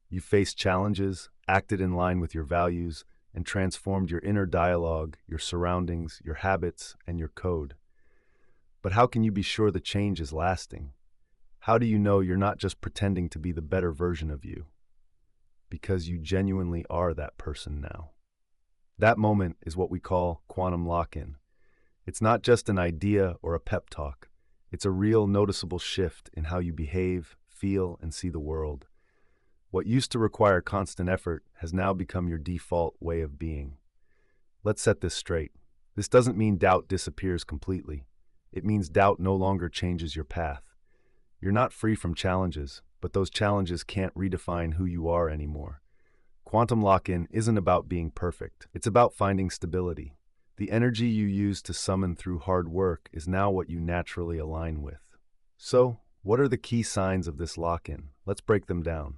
You've faced challenges, acted in line with your values, and transformed your inner dialogue, your surroundings, your habits, and your code. But how can you be sure the change is lasting? How do you know you're not just pretending to be the better version of you? Because you genuinely are that person now. That moment is what we call quantum lock-in. It's not just an idea or a pep talk. It's a real noticeable shift in how you behave, feel, and see the world. What used to require constant effort has now become your default way of being. Let's set this straight. This doesn't mean doubt disappears completely. It means doubt no longer changes your path. You're not free from challenges, but those challenges can't redefine who you are anymore. Quantum lock-in isn't about being perfect. It's about finding stability. The energy you use to summon through hard work is now what you naturally align with. So, what are the key signs of this lock-in? Let's break them down.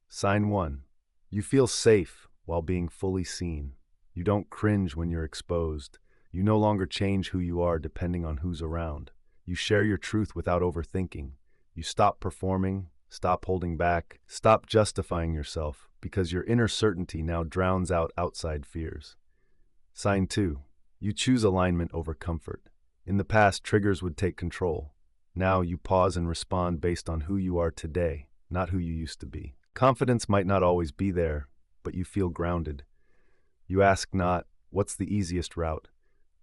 Sign 1. You feel safe while being fully seen. You don't cringe when you're exposed. You no longer change who you are depending on who's around. You share your truth without overthinking. You stop performing, stop holding back, stop justifying yourself, because your inner certainty now drowns out outside fears. Sign 2. You choose alignment over comfort. In the past, triggers would take control. Now you pause and respond based on who you are today, not who you used to be. Confidence might not always be there, but you feel grounded. You ask not, what's the easiest route,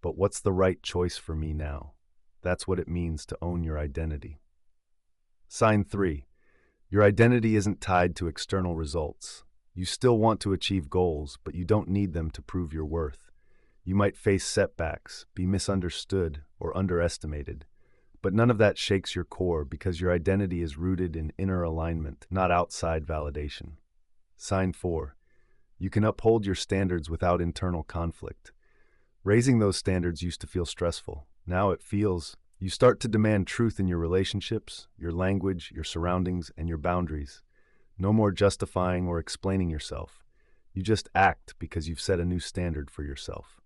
but what's the right choice for me now? That's what it means to own your identity. Sign 3. Your identity isn't tied to external results. You still want to achieve goals, but you don't need them to prove your worth. You might face setbacks, be misunderstood, or underestimated, but none of that shakes your core because your identity is rooted in inner alignment, not outside validation. Sign 4. You can uphold your standards without internal conflict. Raising those standards used to feel stressful. Now it feels you start to demand truth in your relationships, your language, your surroundings, and your boundaries. No more justifying or explaining yourself. You just act because you've set a new standard for yourself.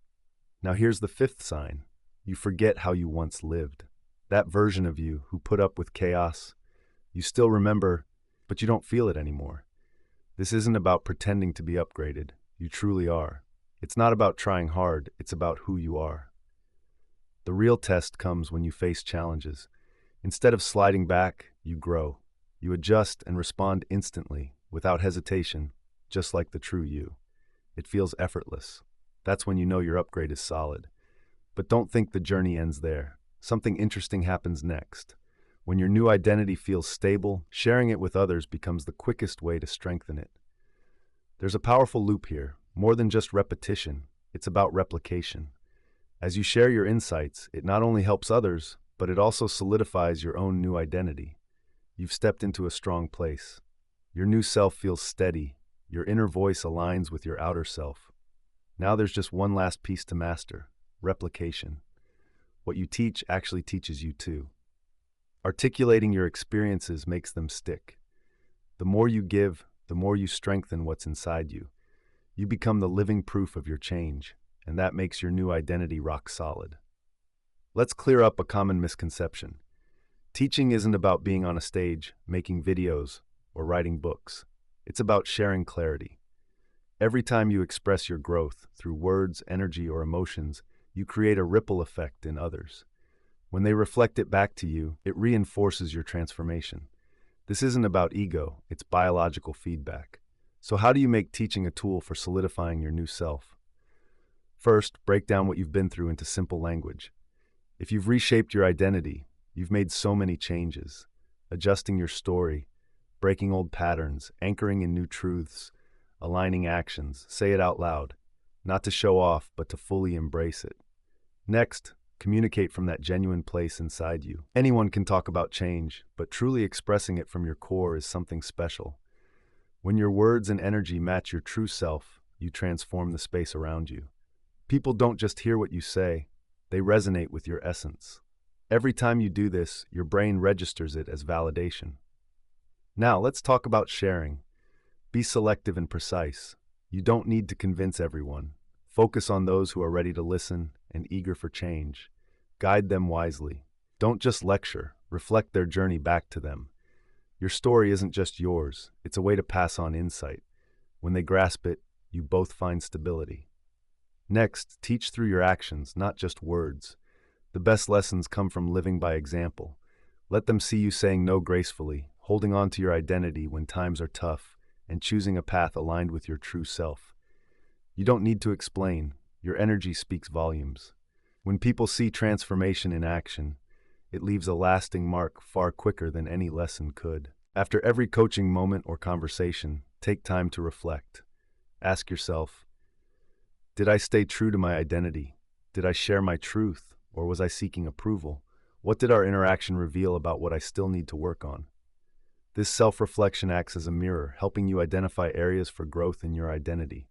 Now here's the 5th sign. You forget how you once lived. That version of you who put up with chaos, you still remember, but you don't feel it anymore. This isn't about pretending to be upgraded. You truly are. It's not about trying hard, it's about who you are. The real test comes when you face challenges. Instead of sliding back, you grow. You adjust and respond instantly, without hesitation, just like the true you. It feels effortless. That's when you know your upgrade is solid. But don't think the journey ends there. Something interesting happens next. When your new identity feels stable, sharing it with others becomes the quickest way to strengthen it. There's a powerful loop here. More than just repetition, it's about replication. As you share your insights, it not only helps others, but it also solidifies your own new identity. You've stepped into a strong place. Your new self feels steady. Your inner voice aligns with your outer self. Now there's just one last piece to master: replication. What you teach actually teaches you too. Articulating your experiences makes them stick. The more you give, the more you strengthen what's inside you. You become the living proof of your change, and that makes your new identity rock solid. Let's clear up a common misconception. Teaching isn't about being on a stage, making videos, or writing books. It's about sharing clarity. Every time you express your growth through words, energy, or emotions, you create a ripple effect in others. When they reflect it back to you, it reinforces your transformation. This isn't about ego, it's biological feedback. So how do you make teaching a tool for solidifying your new self? First, break down what you've been through into simple language. If you've reshaped your identity, you've made so many changes. Adjusting your story, breaking old patterns, anchoring in new truths, aligning actions, say it out loud, not to show off, but to fully embrace it. Next, communicate from that genuine place inside you. Anyone can talk about change, but truly expressing it from your core is something special. When your words and energy match your true self, you transform the space around you. People don't just hear what you say, they resonate with your essence. Every time you do this, your brain registers it as validation. Now, let's talk about sharing. Be selective and precise. You don't need to convince everyone. Focus on those who are ready to listen and eager for change. Guide them wisely. Don't just lecture, reflect their journey back to them. Your story isn't just yours, it's a way to pass on insight. When they grasp it, you both find stability. Next, teach through your actions, not just words. The best lessons come from living by example. Let them see you saying no gracefully, holding on to your identity when times are tough, and choosing a path aligned with your true self. You don't need to explain, your energy speaks volumes. When people see transformation in action, it leaves a lasting mark far quicker than any lesson could. After every coaching moment or conversation, take time to reflect. Ask yourself, did I stay true to my identity? Did I share my truth, or was I seeking approval? What did our interaction reveal about what I still need to work on? This self-reflection acts as a mirror, helping you identify areas for growth in your identity.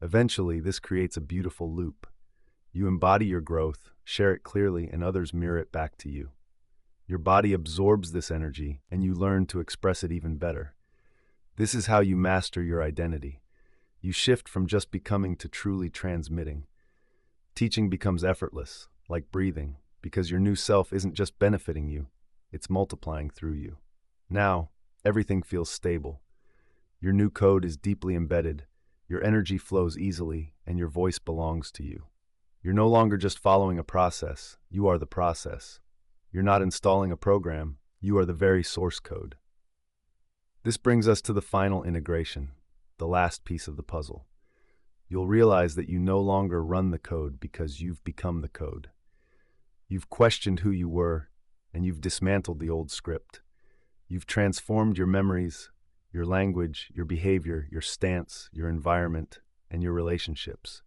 Eventually, this creates a beautiful loop. You embody your growth, share it clearly, and others mirror it back to you. Your body absorbs this energy, and you learn to express it even better. This is how you master your identity. You shift from just becoming to truly transmitting. Teaching becomes effortless, like breathing, because your new self isn't just benefiting you, it's multiplying through you. Now, everything feels stable. Your new code is deeply embedded, your energy flows easily, and your voice belongs to you. You're no longer just following a process, you are the process. You're not installing a program, you are the very source code. This brings us to the final integration, the last piece of the puzzle. You'll realize that you no longer run the code because you've become the code. You've questioned who you were, and you've dismantled the old script. You've transformed your memories, your language, your behavior, your stance, your environment, and your relationships.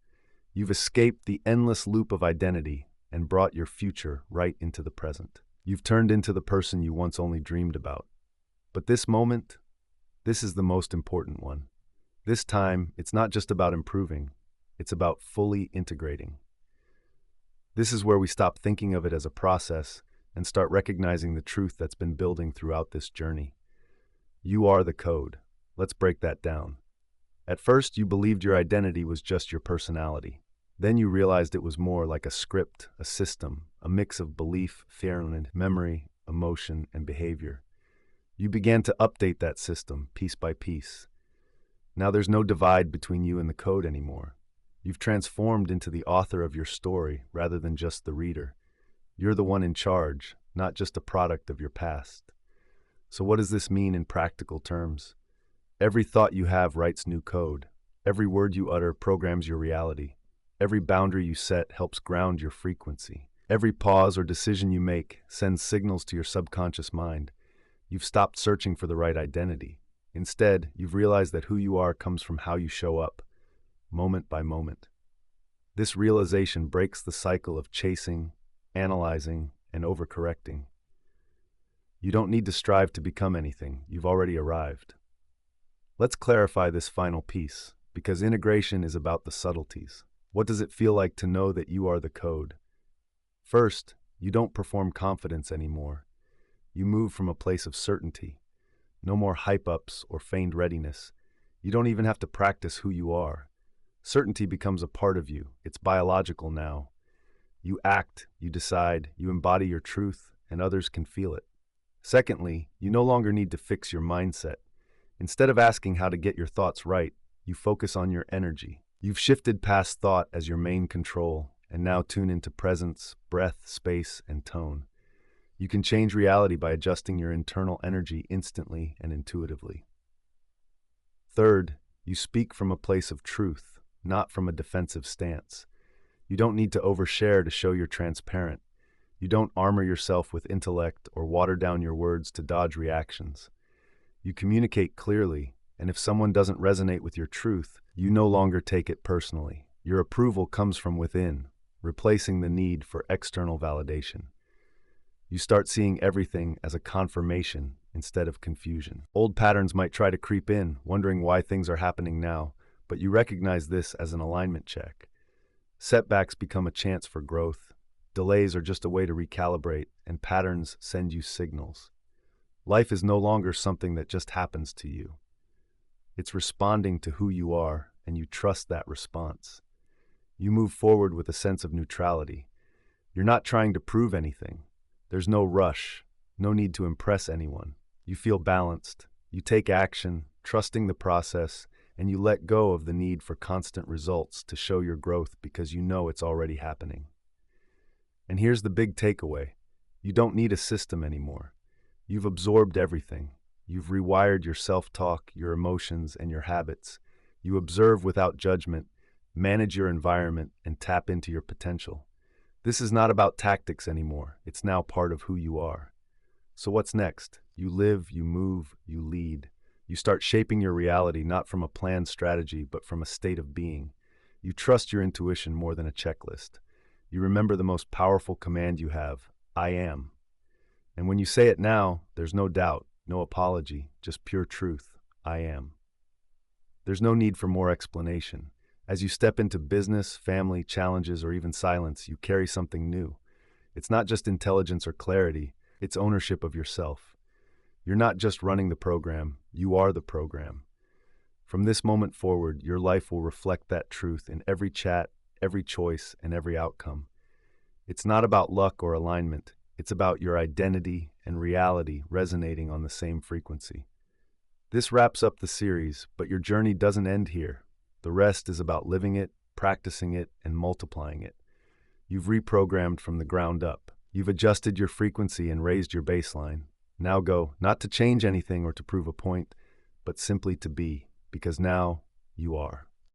You've escaped the endless loop of identity and brought your future right into the present. You've turned into the person you once only dreamed about. But this moment, this is the most important one. This time, it's not just about improving, it's about fully integrating. This is where we stop thinking of it as a process and start recognizing the truth that's been building throughout this journey. You are the code. Let's break that down. At first, you believed your identity was just your personality. Then you realized it was more like a script, a system, a mix of belief, fear, memory, emotion, and behavior. You began to update that system piece by piece. Now there's no divide between you and the code anymore. You've transformed into the author of your story rather than just the reader. You're the one in charge, not just a product of your past. So what does this mean in practical terms? Every thought you have writes new code. Every word you utter programs your reality. Every boundary you set helps ground your frequency. Every pause or decision you make sends signals to your subconscious mind. You've stopped searching for the right identity. Instead, you've realized that who you are comes from how you show up, moment by moment. This realization breaks the cycle of chasing, analyzing, and overcorrecting. You don't need to strive to become anything. You've already arrived. Let's clarify this final piece, because integration is about the subtleties. What does it feel like to know that you are the code? First, you don't perform confidence anymore. You move from a place of certainty. No more hype-ups or feigned readiness. You don't even have to practice who you are. Certainty becomes a part of you. It's biological now. You act, you decide, you embody your truth, and others can feel it. Secondly, you no longer need to fix your mindset. Instead of asking how to get your thoughts right, you focus on your energy. You've shifted past thought as your main control, and now tune into presence, breath, space, and tone. You can change reality by adjusting your internal energy instantly and intuitively. Third, you speak from a place of truth, not from a defensive stance. You don't need to overshare to show you're transparent. You don't armor yourself with intellect or water down your words to dodge reactions. You communicate clearly, and if someone doesn't resonate with your truth, you no longer take it personally. Your approval comes from within, replacing the need for external validation. You start seeing everything as a confirmation instead of confusion. Old patterns might try to creep in, wondering why things are happening now, but you recognize this as an alignment check. Setbacks become a chance for growth. Delays are just a way to recalibrate, and patterns send you signals. Life is no longer something that just happens to you. It's responding to who you are, and you trust that response. You move forward with a sense of neutrality. You're not trying to prove anything. There's no rush, no need to impress anyone. You feel balanced. You take action, trusting the process, and you let go of the need for constant results to show your growth because you know it's already happening. And here's the big takeaway. You don't need a system anymore. You've absorbed everything. You've rewired your self-talk, your emotions, and your habits. You observe without judgment, manage your environment, and tap into your potential. This is not about tactics anymore. It's now part of who you are. So what's next? You live, you move, you lead. You start shaping your reality not from a planned strategy, but from a state of being. You trust your intuition more than a checklist. You remember the most powerful command you have, I am. And when you say it now, there's no doubt, no apology, just pure truth, I am. There's no need for more explanation. As you step into business, family, challenges, or even silence, you carry something new. It's not just intelligence or clarity, it's ownership of yourself. You're not just running the program, you are the program. From this moment forward, your life will reflect that truth in every chat, every choice, and every outcome. It's not about luck or alignment, it's about your identity and reality resonating on the same frequency. This wraps up the series, but your journey doesn't end here. The rest is about living it, practicing it, and multiplying it. You've reprogrammed from the ground up. You've adjusted your frequency and raised your baseline. Now go, not to change anything or to prove a point, but simply to be, because now you are.